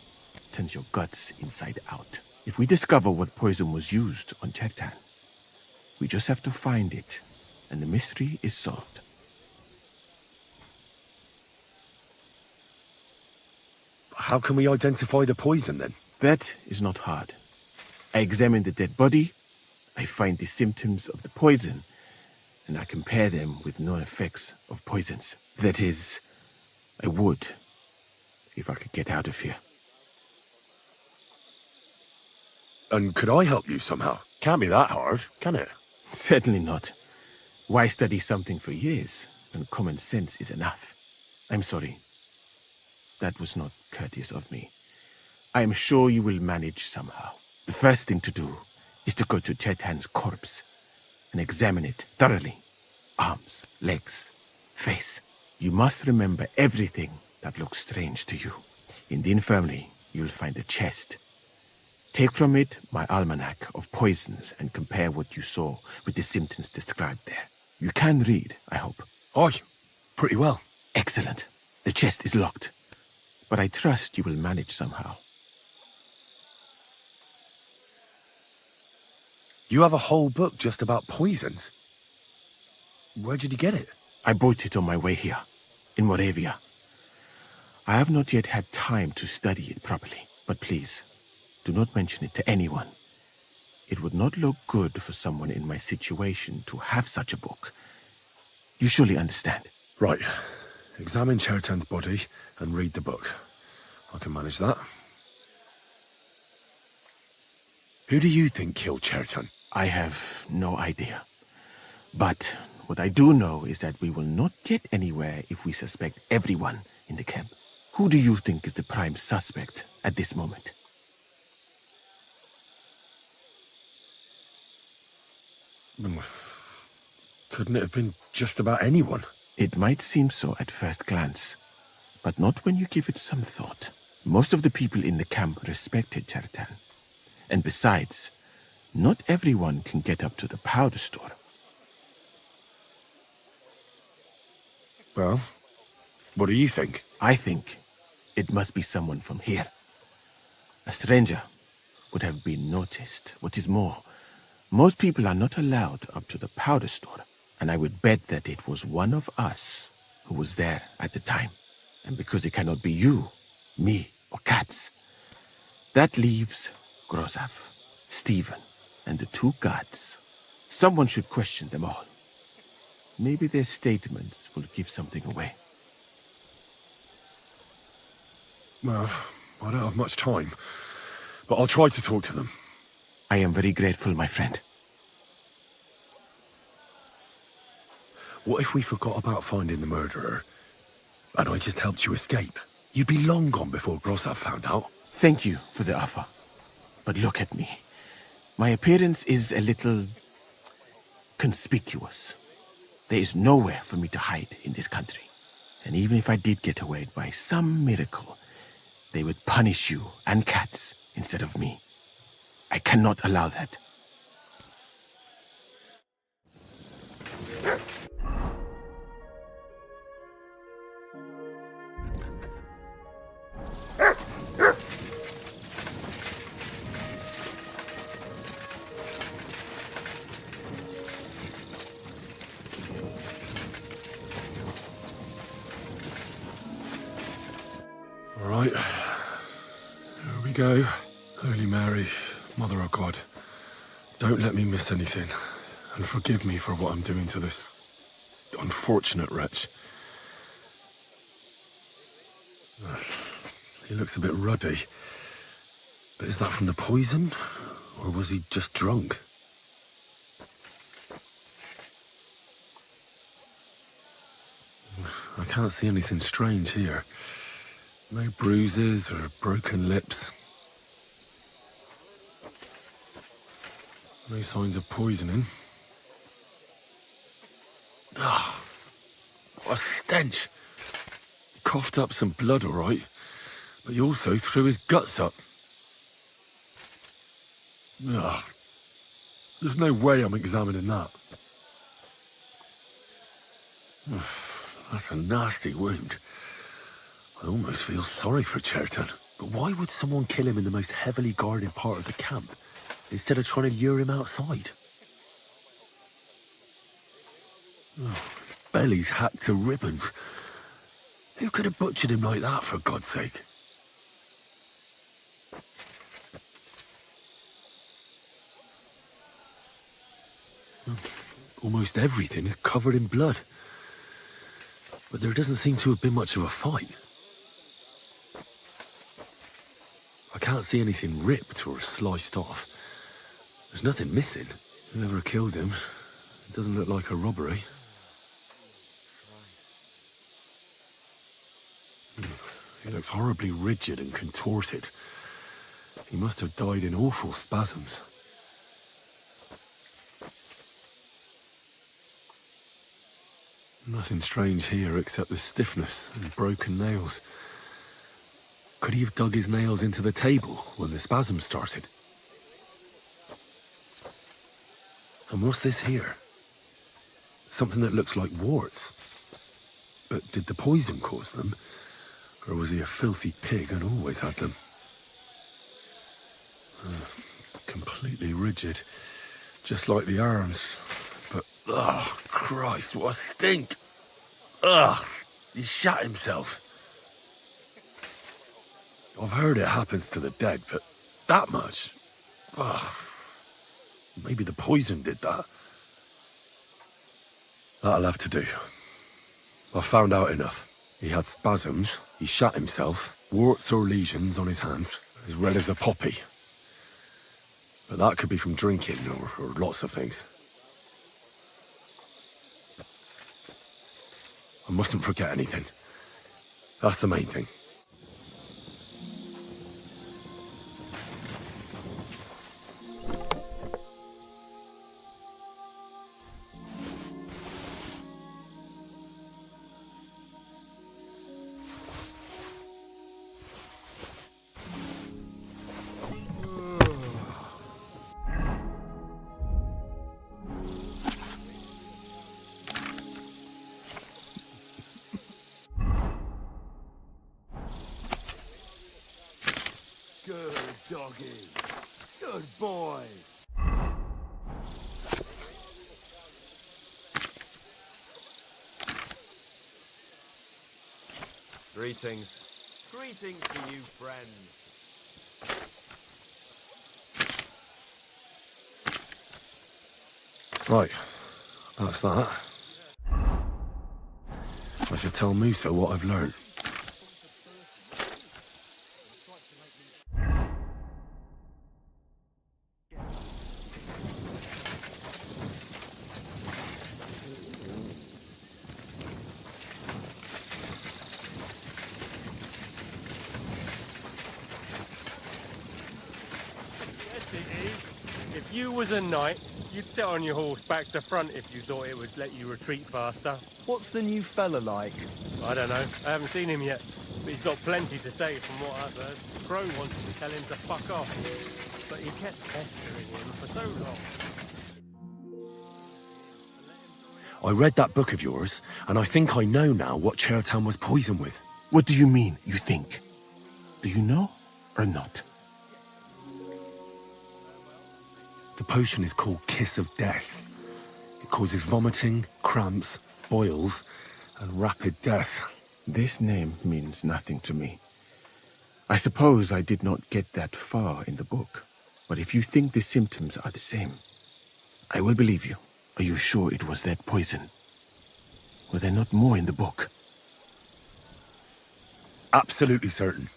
turns your guts inside out. If we discover what poison was used on Chertan, we just have to find it, and the mystery is solved. How can we identify the poison, then? That is not hard. I examine the dead body, I find the symptoms of the poison, and I compare them with known effects of poisons. That is, I would, if I could get out of here. And could I help you somehow? Can't be that hard, can it? Certainly not. Why study something for years when common sense is enough? I'm sorry. That was not courteous of me. I am sure you will manage somehow. The first thing to do is to go to Chertan's corpse and examine it thoroughly. Arms, legs, face. You must remember everything that looks strange to you. In the infirmary, you'll find a chest. Take from it my almanac of poisons and compare what you saw with the symptoms described there. You can read, I hope. Aye, pretty well. Excellent. The chest is locked, but I trust you will manage somehow. You have a whole book just about poisons? Where did you get it? I bought it on my way here, in Moravia. I have not yet had time to study it properly, but please, do not mention it to anyone. It would not look good for someone in my situation to have such a book. You surely understand. Right. Examine Chertan's body and read the book. I can manage that. Who do you think killed Chertan? I have no idea. But what I do know is that we will not get anywhere if we suspect everyone in the camp. Who do you think is the prime suspect at this moment? Couldn't it have been just about anyone? It might seem so at first glance, but not when you give it some thought. Most of the people in the camp respected Chertan. And besides, not everyone can get up to the powder store. Well, what do you think? I think It must be someone from here. A stranger would have been noticed. What is more, most people are not allowed up to the powder store, and I would bet that it was one of us who was there at the time. And because it cannot be you, me, or Katz, that leaves Grozav, Stephen, and the two guards. Someone should question them all. Maybe their statements will give something away. Well, I don't have much time, but I'll try to talk to them. I am very grateful, my friend. What if we forgot about finding the murderer, and I just helped you escape? You'd be long gone before Grozav found out. Thank you for the offer. But look at me. My appearance is a little conspicuous. There is nowhere for me to hide in this country. And even if I did get away by some miracle, they would punish you and Katz instead of me. I cannot allow that. All right, here we go. Holy Mary, Mother of God, don't let me miss anything, and forgive me for what I'm doing to this unfortunate wretch. He looks a bit ruddy, but is that from the poison, or was he just drunk? I can't see anything strange here. No bruises or broken lips. No signs of poisoning. Ah, what a stench. He coughed up some blood, all right, but he also threw his guts up. Ah, there's no way I'm examining that. That's a nasty wound. I almost feel sorry for Cherton. But why would someone kill him in the most heavily guarded part of the camp, instead of trying to lure him outside? Oh, belly's hacked to ribbons. Who could have butchered him like that, for God's sake? Almost everything is covered in blood. But there doesn't seem to have been much of a fight. I can't see anything ripped or sliced off. There's nothing missing. Whoever killed him, it doesn't look like a robbery. He looks horribly rigid and contorted. He must have died in awful spasms. Nothing strange here except the stiffness and broken nails. Could he have dug his nails into the table when the spasms started? And what's this here? Something that looks like warts. But did the poison cause them? Or was he a filthy pig and always had them? Completely rigid. Just like the arms. But, oh, Christ, what a stink! Ugh, he shat himself. I've heard it happens to the dead, but that much? Ugh. Maybe the poison did that. That'll have to do. I've found out enough. He had spasms, he shat himself, warts or lesions on his hands, as red as a poppy. But that could be from drinking or lots of things. I mustn't forget anything. That's the main thing. doggy. Good boy. Greetings. Greetings to you, friend. Right, that's that. I should tell Musa what I've learned. Yes, it is. If you was a knight, you'd sit on your horse back to front if you thought it would let you retreat faster. What's the new fella like? I don't know. I haven't seen him yet, but he's got plenty to say from what I've heard. Crow wanted to tell him to fuck off, but he kept pestering him for so long. I read that book of yours, and I think I know now what Chertown was poisoned with. What do you mean, you think? Do you know or not? The potion is called Kiss of Death. It causes vomiting, cramps, boils, and rapid death. This name means nothing to me. I suppose I did not get that far in the book. But if you think the symptoms are the same, I will believe you. Are you sure it was that poison? Were there not more in the book? Absolutely certain.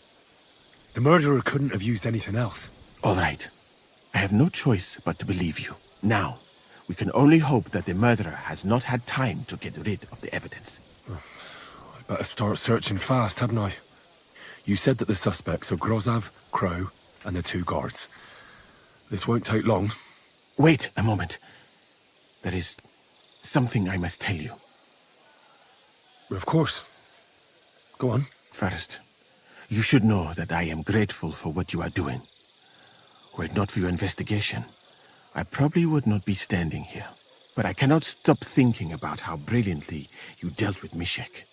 The murderer couldn't have used anything else. All right. I have no choice but to believe you. Now, we can only hope that the murderer has not had time to get rid of the evidence. I better start searching fast, hadn't I? You said that the suspects are Grozav, Crow, and the 2 guards. This won't take long. Wait a moment. There is something I must tell you. Of course. Go on. First, you should know that I am grateful for what you are doing. Were it not for your investigation, I probably would not be standing here. But I cannot stop thinking about how brilliantly you dealt with Mishek.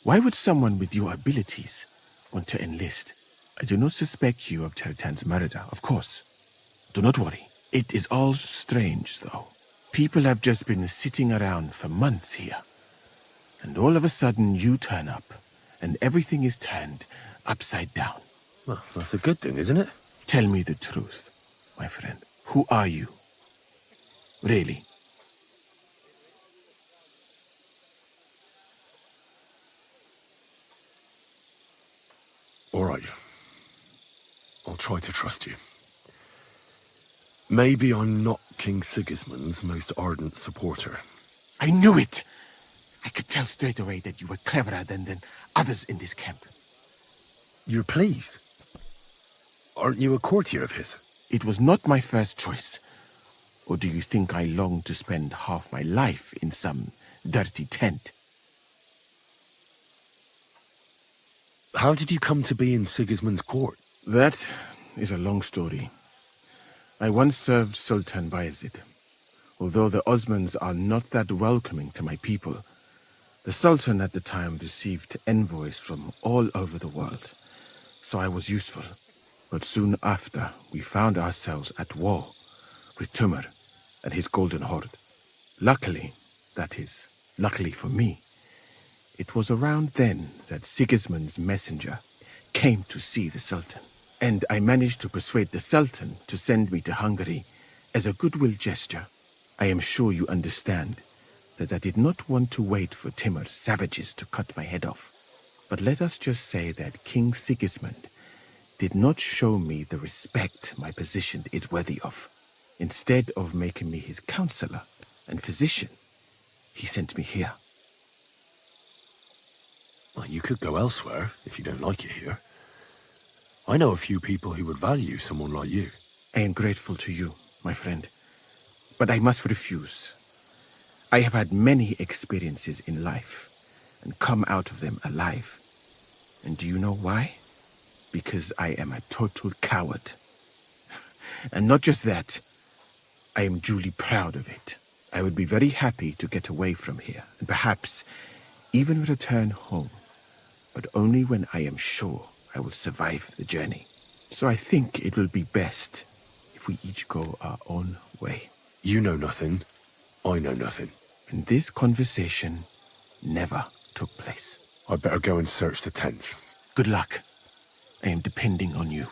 Why would someone with your abilities want to enlist? I do not suspect you of Chertan's murder, of course. Do not worry. It is all strange, though. People have just been sitting around for months here. And all of a sudden you turn up, and everything is turned upside down. Well, that's a good thing, isn't it? Tell me the truth, my friend. Who are you? Really? All right. I'll try to trust you. Maybe I'm not King Sigismund's most ardent supporter. I knew it! I could tell straight away that you were cleverer than others in this camp. You're pleased? Aren't you a courtier of his? It was not my first choice. Or do you think I long to spend half my life in some dirty tent? How did you come to be in Sigismund's court? That is a long story. I once served Sultan Bayezid. Although the Osmans are not that welcoming to my people, the Sultan at the time received envoys from all over the world, so I was useful. But soon after, we found ourselves at war with Timur and his Golden Horde. Luckily, that is, luckily for me, it was around then that Sigismund's messenger came to see the Sultan. And I managed to persuade the Sultan to send me to Hungary as a goodwill gesture. I am sure you understand that I did not want to wait for Timur's savages to cut my head off. But let us just say that King Sigismund did not show me the respect my position is worthy of. Instead of making me his counselor and physician, he sent me here. Well, you could go elsewhere if you don't like it here. I know a few people who would value someone like you. I am grateful to you, my friend. But I must refuse. I have had many experiences in life and come out of them alive. And do you know why? Because I am a total coward. And not just that, I am duly proud of it. I would be very happy to get away from here and perhaps even return home, but only when I am sure I will survive the journey. So I think it will be best if we each go our own way. You know nothing. I know nothing. And this conversation never took place. I'd better go and search the tents. Good luck. I am depending on you.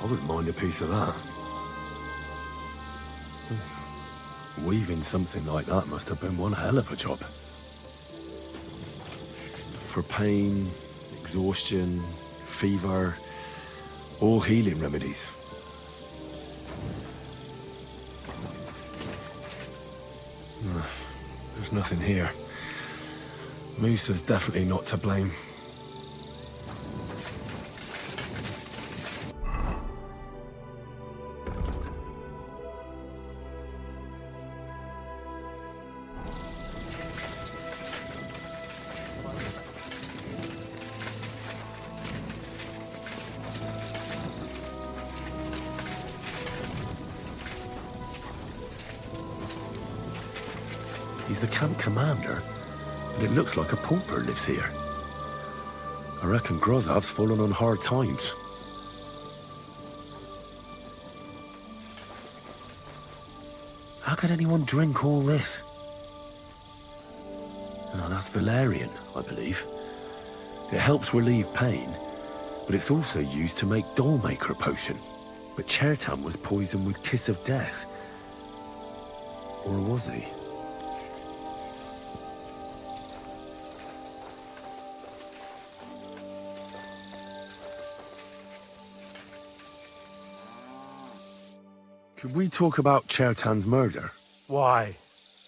I wouldn't mind a piece of that. Weaving something like that must have been one hell of a job. For pain, exhaustion, fever, all healing remedies. There's nothing here. Moosa's definitely not to blame. He's the camp commander, but it looks like a pauper lives here. I reckon Grozav's fallen on hard times. How could anyone drink all this? Oh, that's valerian, I believe. It helps relieve pain, but it's also used to make Dollmaker potion. But Chertan was poisoned with Kiss of Death. Or was he? Could we talk about Chertan's murder? Why?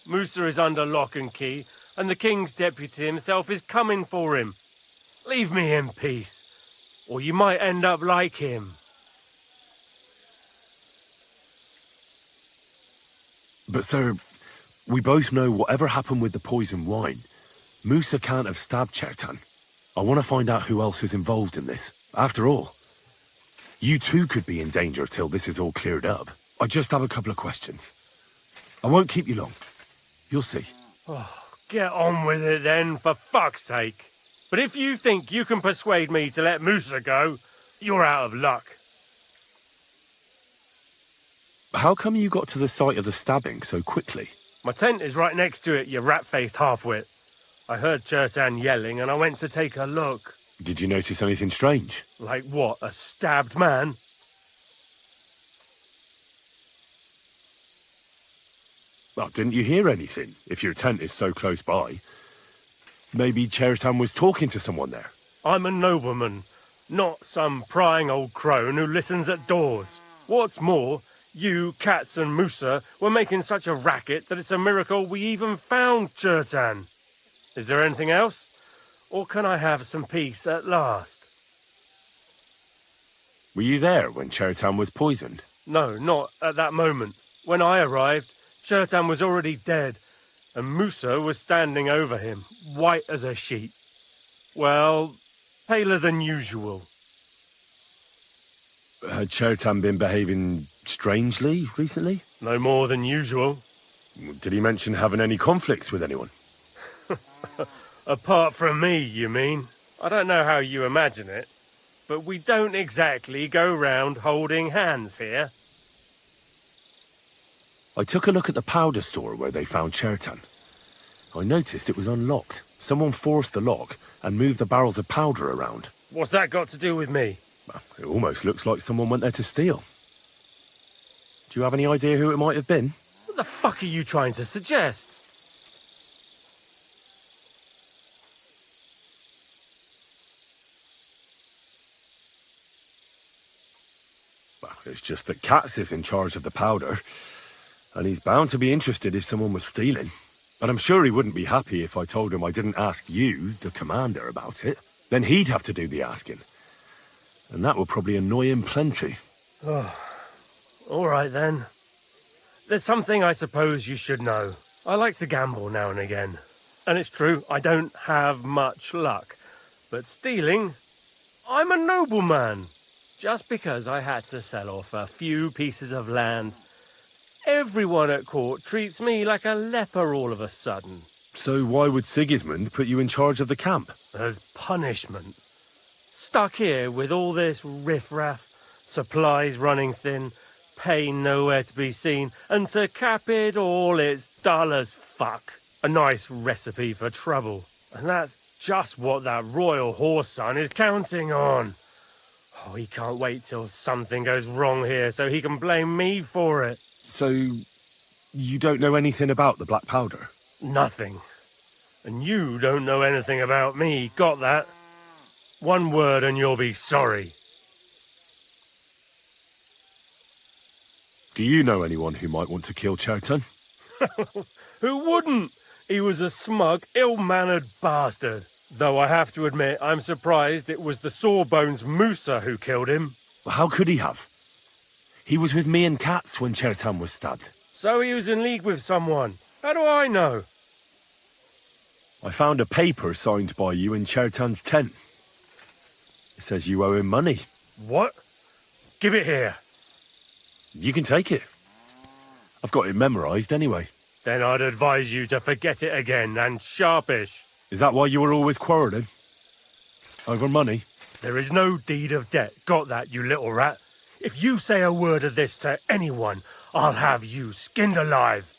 Musa is under lock and key, and the king's deputy himself is coming for him. Leave me in peace, or you might end up like him. But sir, we both know whatever happened with the poison wine, Musa can't have stabbed Chertan. I want to find out who else is involved in this. After all, you too could be in danger till this is all cleared up. I just have a couple of questions. I won't keep you long. You'll see. Oh, get on with it then, for fuck's sake. But if you think you can persuade me to let Musa go, you're out of luck. How come you got to the site of the stabbing so quickly? My tent is right next to it, you rat-faced half-wit. I heard Chertan yelling and I went to take a look. Did you notice anything strange? Like what, a stabbed man? Well, didn't you hear anything, if your tent is so close by? Maybe Chertan was talking to someone there. I'm a nobleman, not some prying old crone who listens at doors. What's more, you, Cats and Musa were making such a racket that it's a miracle we even found Chertan. Is there anything else? Or can I have some peace at last? Were you there when Chertan was poisoned? No, not at that moment. When I arrived, Chertan was already dead, and Musa was standing over him, white as a sheet. Well, paler than usual. Had Chertan been behaving strangely recently? No more than usual. Did he mention having any conflicts with anyone? Apart from me, you mean? I don't know how you imagine it, but we don't exactly go round holding hands here. I took a look at the powder store where they found Chertan. I noticed it was unlocked. Someone forced the lock and moved the barrels of powder around. What's that got to do with me? It almost looks like someone went there to steal. Do you have any idea who it might have been? What the fuck are you trying to suggest? Well, it's just that Katz is in charge of the powder, and he's bound to be interested if someone was stealing. But I'm sure he wouldn't be happy if I told him I didn't ask you, the commander, about it. Then he'd have to do the asking. And that would probably annoy him plenty. Oh, all right then. There's something I suppose you should know. I like to gamble now and again. And it's true, I don't have much luck. But stealing, I'm a nobleman. Just because I had to sell off a few pieces of land, everyone at court treats me like a leper all of a sudden. So why would Sigismund put you in charge of the camp? As punishment. Stuck here with all this riffraff, supplies running thin, pay nowhere to be seen, and to cap it all, it's dull as fuck. A nice recipe for trouble. And that's just what that royal horse son is counting on. Oh, he can't wait till something goes wrong here so he can blame me for it. So, you don't know anything about the black powder? Nothing. And you don't know anything about me, got that? One word and you'll be sorry. Do you know anyone who might want to kill Chertan? Who wouldn't? He was a smug, ill-mannered bastard. Though I have to admit, I'm surprised it was the Sawbones Musa who killed him. How could he have? He was with me and Katz when Chertan was stabbed. So he was in league with someone. How do I know? I found a paper signed by you in Chertan's tent. It says you owe him money. What? Give it here. You can take it. I've got it memorized anyway. Then I'd advise you to forget it again, and sharpish. Is that why you were always quarrelling? Over money? There is no deed of debt. Got that, you little rat? If you say a word of this to anyone, I'll have you skinned alive.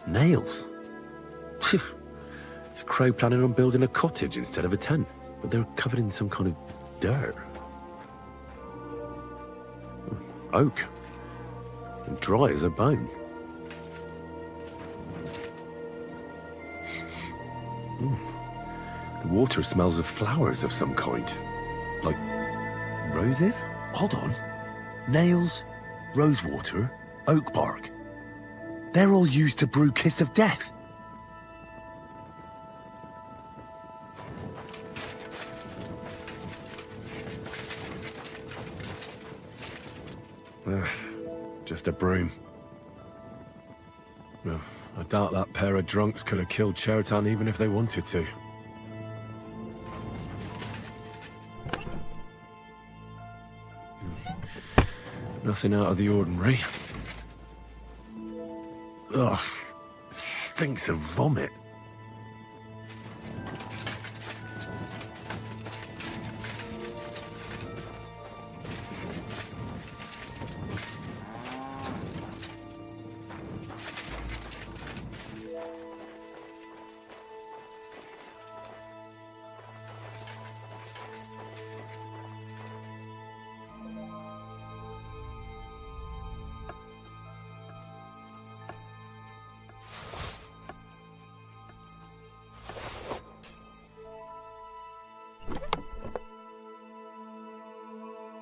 Nails? Is Crow planning on building a cottage instead of a tent? But they're covered in some kind of dirt. Oak. And dry as a bone. The water smells of flowers of some kind. Like roses? Hold on. Nails, rosewater, oak bark. They're all used to brew Kiss of Death. Just a broom. Well, I doubt that pair of drunks could have killed Chertan even if they wanted to. Nothing out of the ordinary. Ugh, stinks of vomit.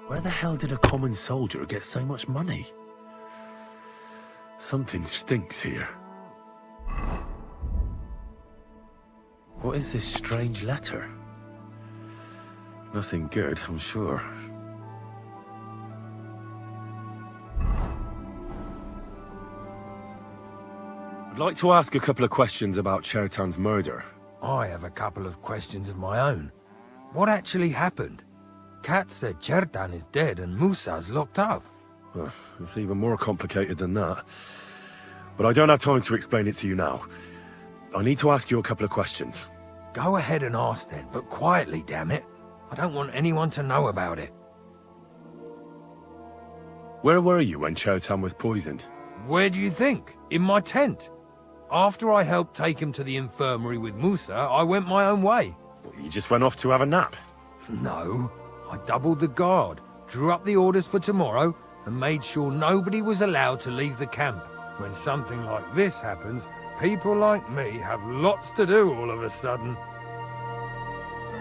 Where the hell did a common soldier get so much money? Something stinks here. What is this strange letter? Nothing good, I'm sure. I'd like to ask a couple of questions about Chertan's murder. I have a couple of questions of my own. What actually happened? Kat said Chertan is dead and Musa's locked up. Well, it's even more complicated than that. But I don't have time to explain it to you now. I need to ask you a couple of questions. Go ahead and ask then, but quietly, damn it. I don't want anyone to know about it. Where were you when Chertan was poisoned? Where do you think? In my tent. After I helped take him to the infirmary with Musa, I went my own way. You just went off to have a nap? No. I doubled the guard, drew up the orders for tomorrow, and made sure nobody was allowed to leave the camp. When something like this happens, people like me have lots to do all of a sudden.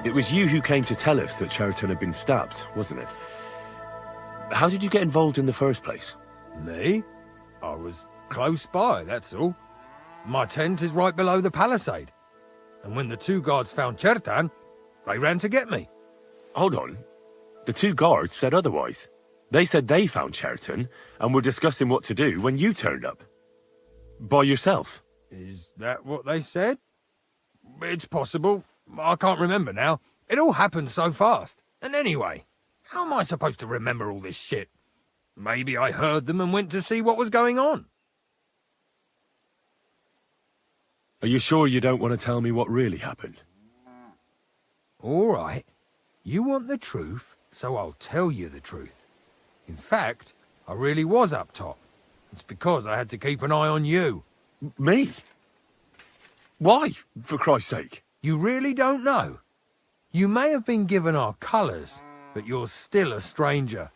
It was you who came to tell us that Chertan had been stabbed, wasn't it? How did you get involved in the first place? Me? I was close by, that's all. My tent is right below the palisade. And when the two guards found Chertan, they ran to get me. Hold on. The two guards said otherwise. They said they found Chertan and were discussing what to do when you turned up. By yourself. Is that what they said? It's possible. I can't remember now. It all happened so fast. And anyway, how am I supposed to remember all this shit? Maybe I heard them and went to see what was going on. Are you sure you don't want to tell me what really happened? All right. You want the truth, so I'll tell you the truth. In fact, I really was up top. It's because I had to keep an eye on you. Me? Why, for Christ's sake? You really don't know? You may have been given our colours, but you're still a stranger.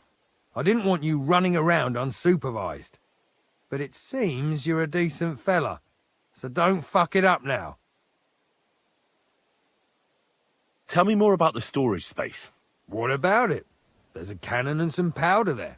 I didn't want you running around unsupervised. But it seems you're a decent fella, so don't fuck it up now. Tell me more about the storage space. What about it? There's a cannon and some powder there.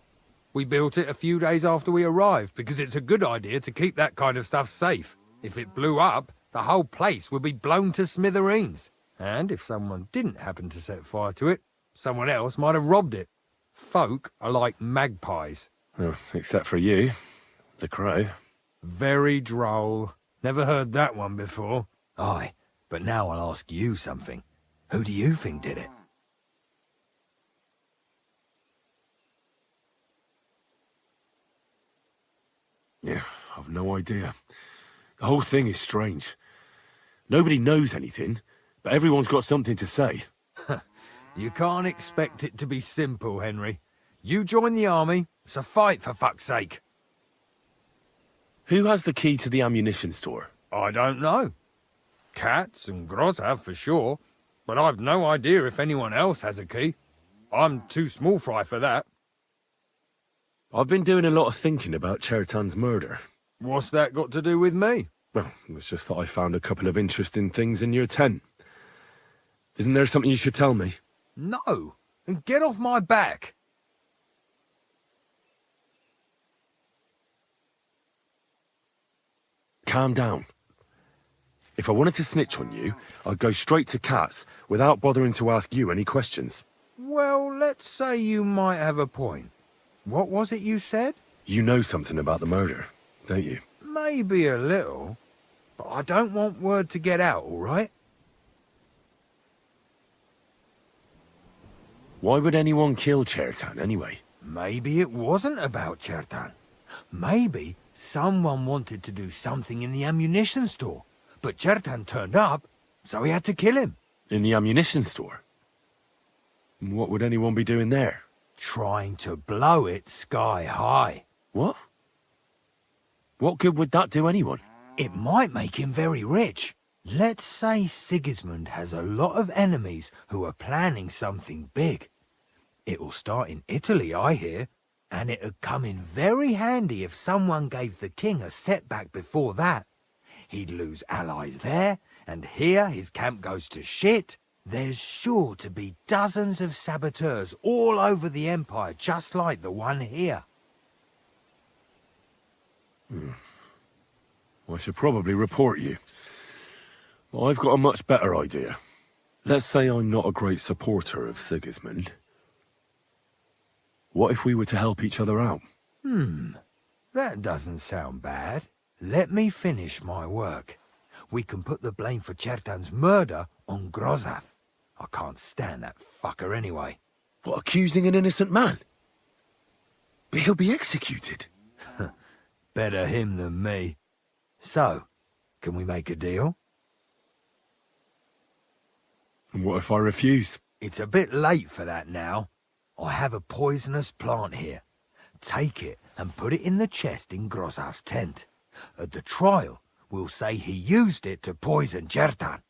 We built it a few days after we arrived because it's a good idea to keep that kind of stuff safe. If it blew up, the whole place would be blown to smithereens. And if someone didn't happen to set fire to it, someone else might have robbed it. Folk are like magpies. Oh, except for you, the crow. Very droll. Never heard that one before. Aye, but now I'll ask you something. Who do you think did it? Yeah, I've no idea. The whole thing is strange. Nobody knows anything, but everyone's got something to say. You can't expect it to be simple, Henry. You join the army, it's a fight for fuck's sake. Who has the key to the ammunition store? I don't know. Katz and Groz have for sure, but I've no idea if anyone else has a key. I'm too small fry for that. I've been doing a lot of thinking about Chertan's murder. What's that got to do with me? Well, it's just that I found a couple of interesting things in your tent. Isn't there something you should tell me? No, and get off my back. Calm down. If I wanted to snitch on you, I'd go straight to Katz without bothering to ask you any questions. Well, let's say you might have a point. What was it you said? You know something about the murder, don't you? Maybe a little, but I don't want word to get out, all right? Why would anyone kill Chertan anyway? Maybe it wasn't about Chertan. Maybe someone wanted to do something in the ammunition store, but Chertan turned up, so he had to kill him. In the ammunition store? What would anyone be doing there? Trying to blow it sky high. What? What good would that do anyone? It might make him very rich. Let's say Sigismund has a lot of enemies who are planning something big. It'll start in Italy, I hear, and it'd come in very handy if someone gave the king a setback before that. He'd lose allies there, and here his camp goes to shit. There's sure to be dozens of saboteurs all over the Empire, just like the one here. I should probably report you. I've got a much better idea. Let's say I'm not a great supporter of Sigismund. What if we were to help each other out? That doesn't sound bad. Let me finish my work. We can put the blame for Chertan's murder on Grozav. I can't stand that fucker anyway. What, accusing an innocent man? But he'll be executed. Better him than me. So, can we make a deal? And what if I refuse? It's a bit late for that now. I have a poisonous plant here. Take it and put it in the chest in Grozav's tent. At the trial, we'll say he used it to poison Chertan.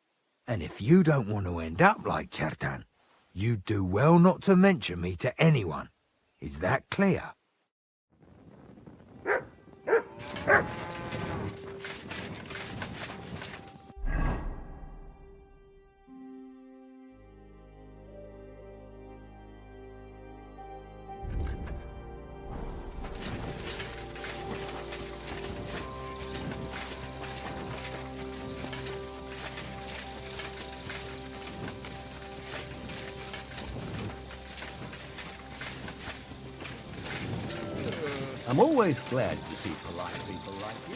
And if you don't want to end up like Chertan, you'd do well not to mention me to anyone. Is that clear? I'm always glad to see polite people like you.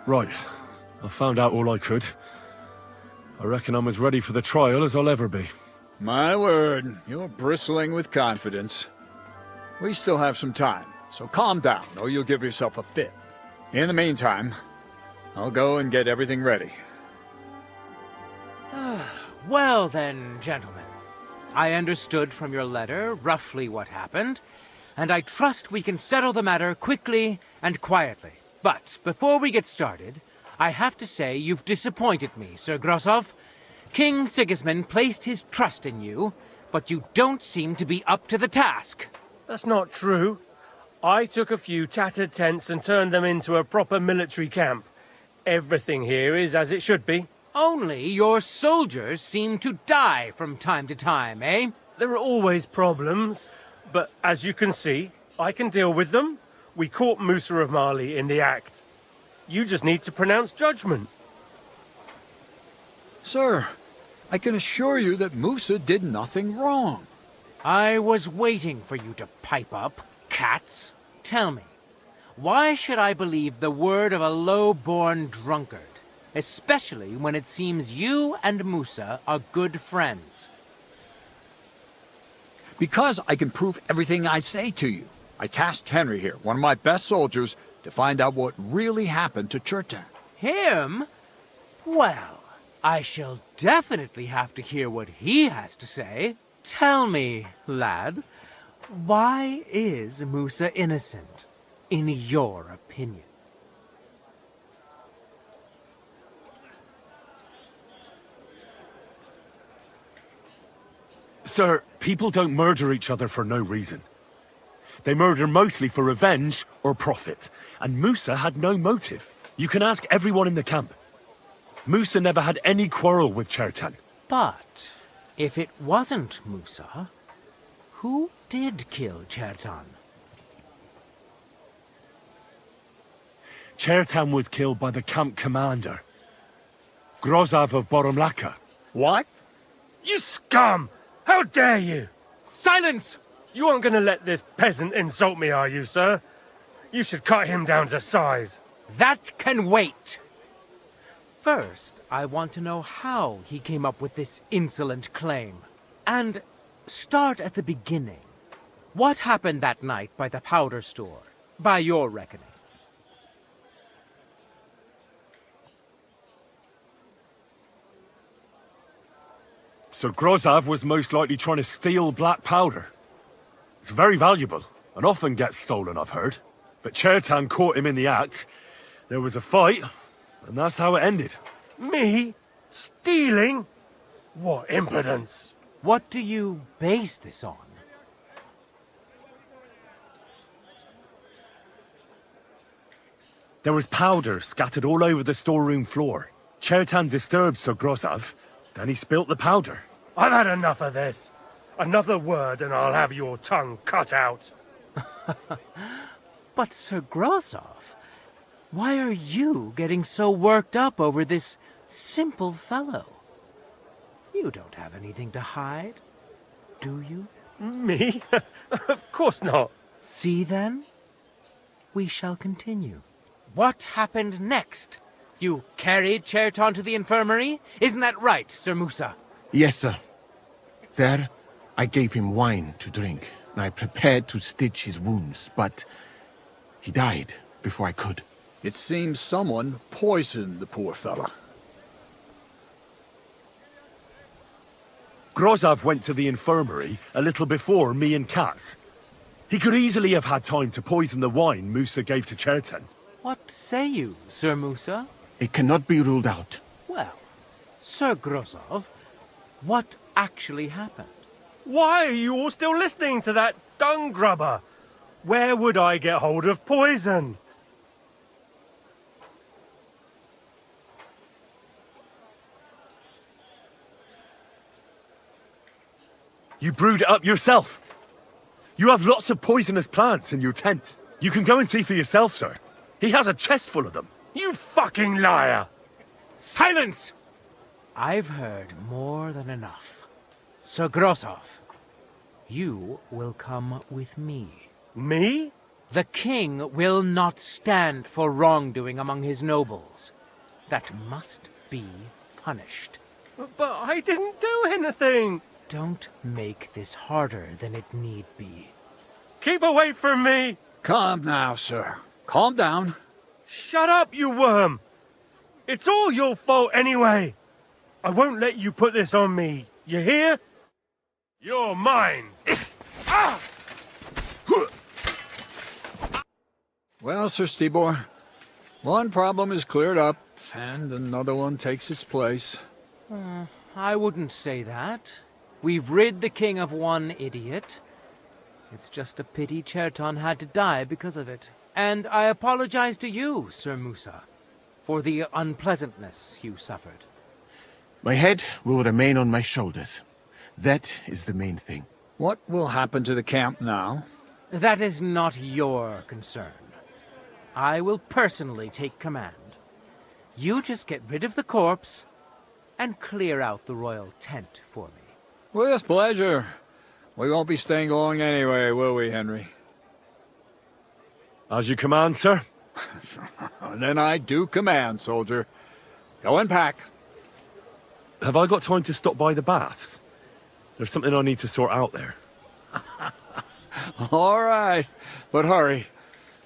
Right. I found out all I could. I reckon I'm as ready for the trial as I'll ever be. My word, you're bristling with confidence. We still have some time, so calm down, or you'll give yourself a fit. In the meantime, I'll go and get everything ready. Well then, gentlemen. I understood from your letter roughly what happened, and I trust we can settle the matter quickly and quietly. But before we get started, I have to say you've disappointed me, Sir Grosov. King Sigismund placed his trust in you, but you don't seem to be up to the task. That's not true. I took a few tattered tents and turned them into a proper military camp. Everything here is as it should be. Only your soldiers seem to die from time to time, eh? There are always problems, but as you can see, I can deal with them. We caught Musa of Mali in the act. You just need to pronounce judgment. Sir, I can assure you that Musa did nothing wrong. I was waiting for you to pipe up, cats. Tell me, why should I believe the word of a low-born drunkard? Especially when it seems you and Musa are good friends. Because I can prove everything I say to you. I tasked Henry here, one of my best soldiers, to find out what really happened to Chertan. Him? Well, I shall definitely have to hear what he has to say. Tell me, lad, why is Musa innocent, in your opinion? Sir, people don't murder each other for no reason. They murder mostly for revenge or profit, and Musa had no motive. You can ask everyone in the camp. Musa never had any quarrel with Chertan. But if it wasn't Musa, who did kill Chertan? Chertan was killed by the camp commander, Grozav of Boromlaka. What? You scum! How dare you! Silence! You aren't going to let this peasant insult me, are you, sir? You should cut him down to size. That can wait. First, I want to know how he came up with this insolent claim. And start at the beginning. What happened that night by the powder store, by your reckoning? So Grozav was most likely trying to steal black powder. It's very valuable, and often gets stolen, I've heard. But Chertan caught him in the act. There was a fight, and that's how it ended. Me? Stealing? What impudence! What do you base this on? There was powder scattered all over the storeroom floor. Chertan disturbed Sir Grozav, then he spilt the powder. I've had enough of this. Another word and I'll have your tongue cut out. But Sir Grosov, why are you getting so worked up over this simple fellow? You don't have anything to hide, do you? Me? Of course not. See then? We shall continue. What happened next? You carried Chertan to the infirmary? Isn't that right, Sir Musa? Yes, sir. There, I gave him wine to drink, and I prepared to stitch his wounds, but he died before I could. It seems someone poisoned the poor fella. Grozav went to the infirmary a little before me and Katz. He could easily have had time to poison the wine Musa gave to Chertan. What say you, Sir Musa? It cannot be ruled out. Well, Sir Grosov, what actually happened? Why are you all still listening to that dung grubber? Where would I get hold of poison? You brewed it up yourself. You have lots of poisonous plants in your tent. You can go and see for yourself, sir. He has a chest full of them. You fucking liar! Silence! I've heard more than enough. Sir Grosov, you will come with me. Me? The king will not stand for wrongdoing among his nobles. That must be punished. But I didn't do anything! Don't make this harder than it need be. Keep away from me! Calm now, sir. Calm down. Shut up, you worm! It's all your fault anyway! I won't let you put this on me, you hear? You're mine! Ah! Well, Sir Stibor, one problem is cleared up, and another one takes its place. I wouldn't say that. We've rid the king of one idiot. It's just a pity Cherton had to die because of it. And I apologize to you, Sir Musa, for the unpleasantness you suffered. My head will remain on my shoulders. That is the main thing. What will happen to the camp now? That is not your concern. I will personally take command. You just get rid of the corpse and clear out the royal tent for me. With pleasure. We won't be staying long anyway, will we, Henry? As you command, sir. Then I do command, soldier. Go and pack. Have I got time to stop by the baths? There's something I need to sort out there. All right, but hurry.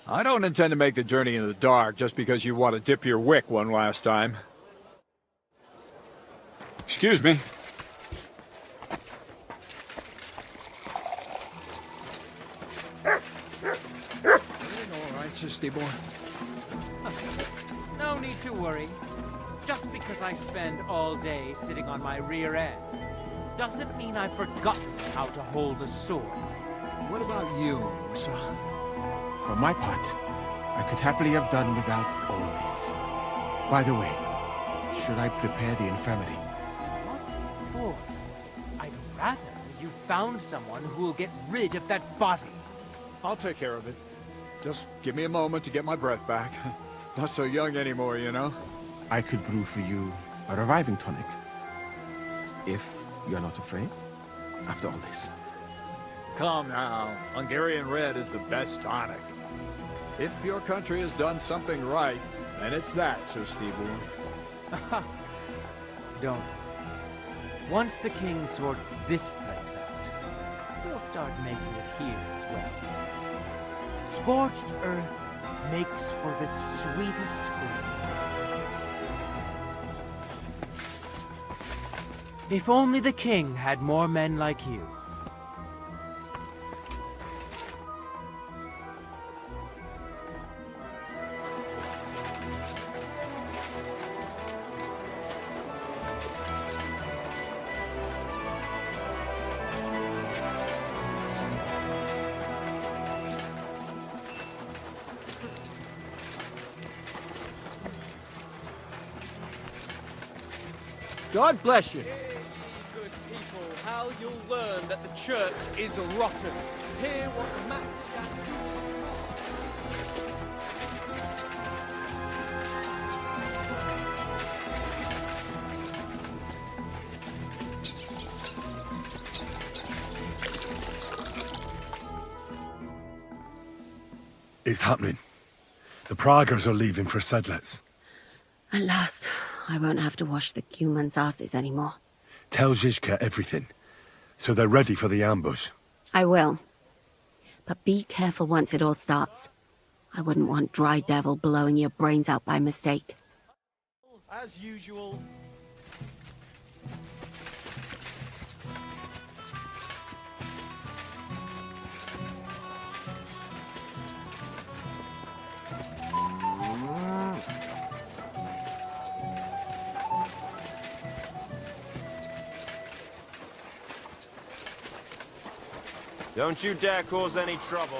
I don't intend to make the journey in the dark just because you want to dip your wick one last time. Excuse me. Everything all right, Sir Stibor? No need to worry. Just because I spend all day sitting on my rear end doesn't mean I've forgotten how to hold a sword. What about you, Musa? For my part, I could happily have done without all this. By the way, should I prepare the infirmary? For? I'd rather you found someone who will get rid of that body. I'll take care of it. Just give me a moment to get my breath back. Not so young anymore, you know? I could brew for you a reviving tonic. If you're not afraid, after all this. Calm now. Hungarian Red is the best tonic. If your country has done something right, then it's that, Sir Stibor. Don't. Once the king sorts this place out, we'll start making it here as well. Scorched earth makes for the sweetest greens. If only the king had more men like you. God bless you. Good people, how you'll learn that the church is rotten. Hear what Matt... It's happening. The Praggers are leaving for Sedlets. At last, I won't have to wash the Cuman's asses anymore. Tell Zizka everything, so they're ready for the ambush. I will. But be careful once it all starts. I wouldn't want Dry Devil blowing your brains out by mistake. As usual. Don't you dare cause any trouble.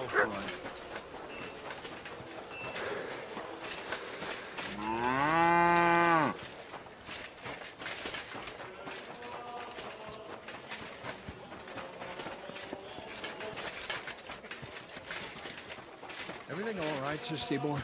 Everything all right, Sir Stibor?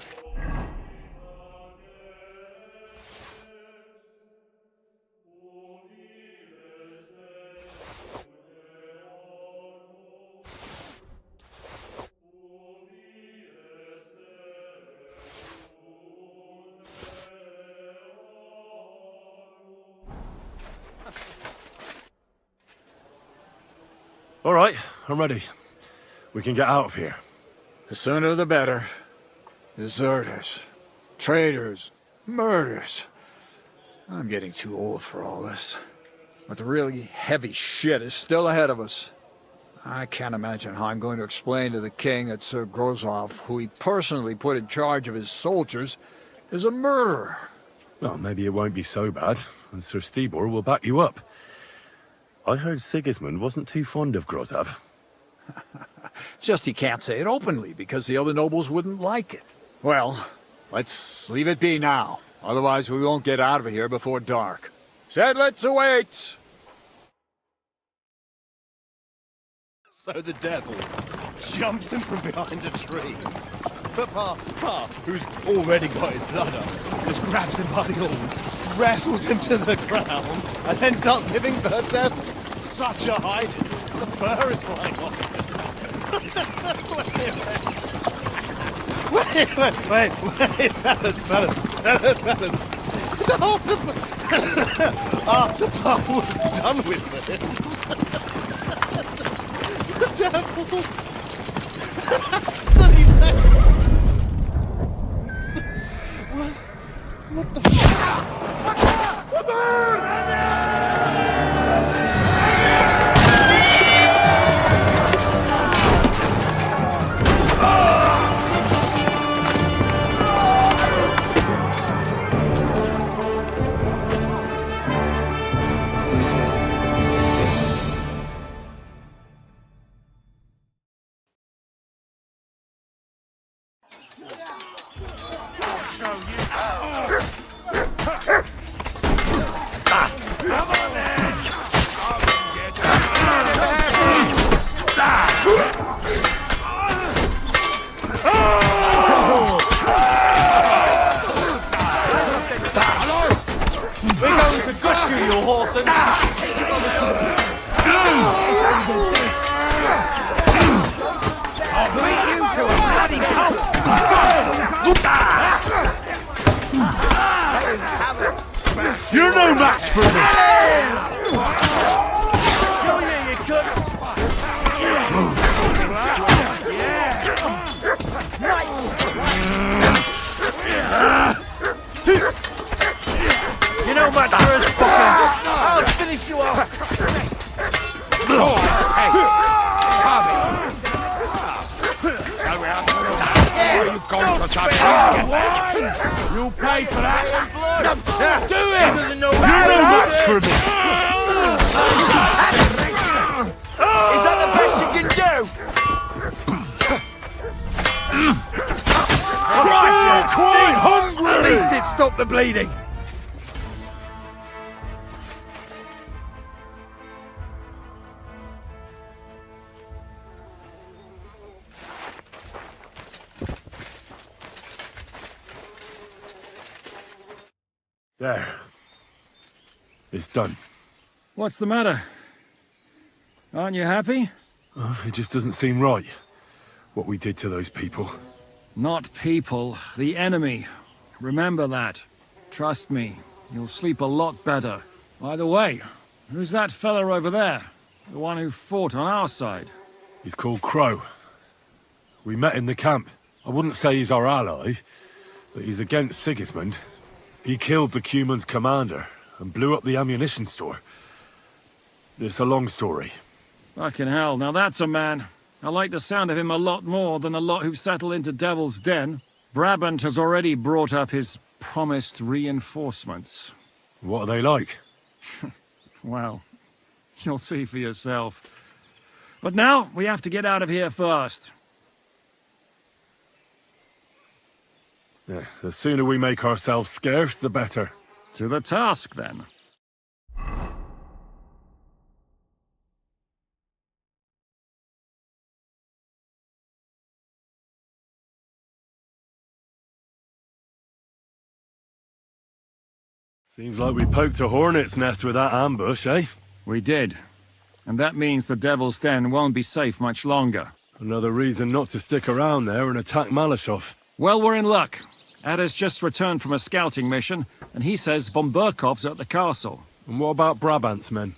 All right, I'm ready. We can get out of here. The sooner the better. Deserters, traitors, murders. I'm getting too old for all this. But the really heavy shit is still ahead of us. I can't imagine how I'm going to explain to the king that Sir Grozov, who he personally put in charge of his soldiers, is a murderer. Well, maybe it won't be so bad, and Sir Stibor will back you up. I heard Sigismund wasn't too fond of Grozov. Just he can't say it openly, because the other nobles wouldn't like it. Well, let's leave it be now. Otherwise we won't get out of here before dark. Sedlets await! So the devil jumps in from behind a tree. But Pa, who's already got his blood up, just grabs him by the arm, wrestles him to the ground, and then starts giving the devil such a hiding. The fur is flying off. Wait, fellas. After Pa was done with it, the devil. So he says, what the You're no match for me! You know my first fucker! I'll finish you off! Hey! Where are you going to You pay for that! Do it! You're no match for me! Is that the best you can do? I'm quite hungry! At least it stopped the bleeding! There. It's done. What's the matter? Aren't you happy? It just doesn't seem right, what we did to those people. Not people, the enemy. Remember that. Trust me, you'll sleep a lot better. By the way, who's that fella over there? The one who fought on our side? He's called Crow. We met in the camp. I wouldn't say he's our ally, but he's against Sigismund. He killed the Cuman's commander and blew up the ammunition store. It's a long story. Fucking hell, now that's a man. I like the sound of him a lot more than a lot who've settled into Devil's Den. Brabant has already brought up his promised reinforcements. What are they like? Well, you'll see for yourself. But now, we have to get out of here first. Yeah, the sooner we make ourselves scarce, the better. To the task, then. Seems like we poked a hornet's nest with that ambush, eh? We did. And that means the Devil's Den won't be safe much longer. Another reason not to stick around there and attack Malashov. Well, we're in luck. Ada's just returned from a scouting mission, and he says von Burkov's at the castle. And what about Brabant's men?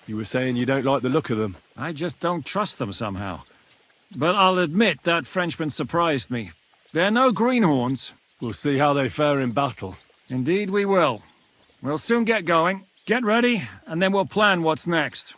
You were saying you don't like the look of them. I just don't trust them somehow. But I'll admit that Frenchman surprised me. They're no greenhorns. We'll see how they fare in battle. Indeed we will. We'll soon get going. Get ready, and then we'll plan what's next.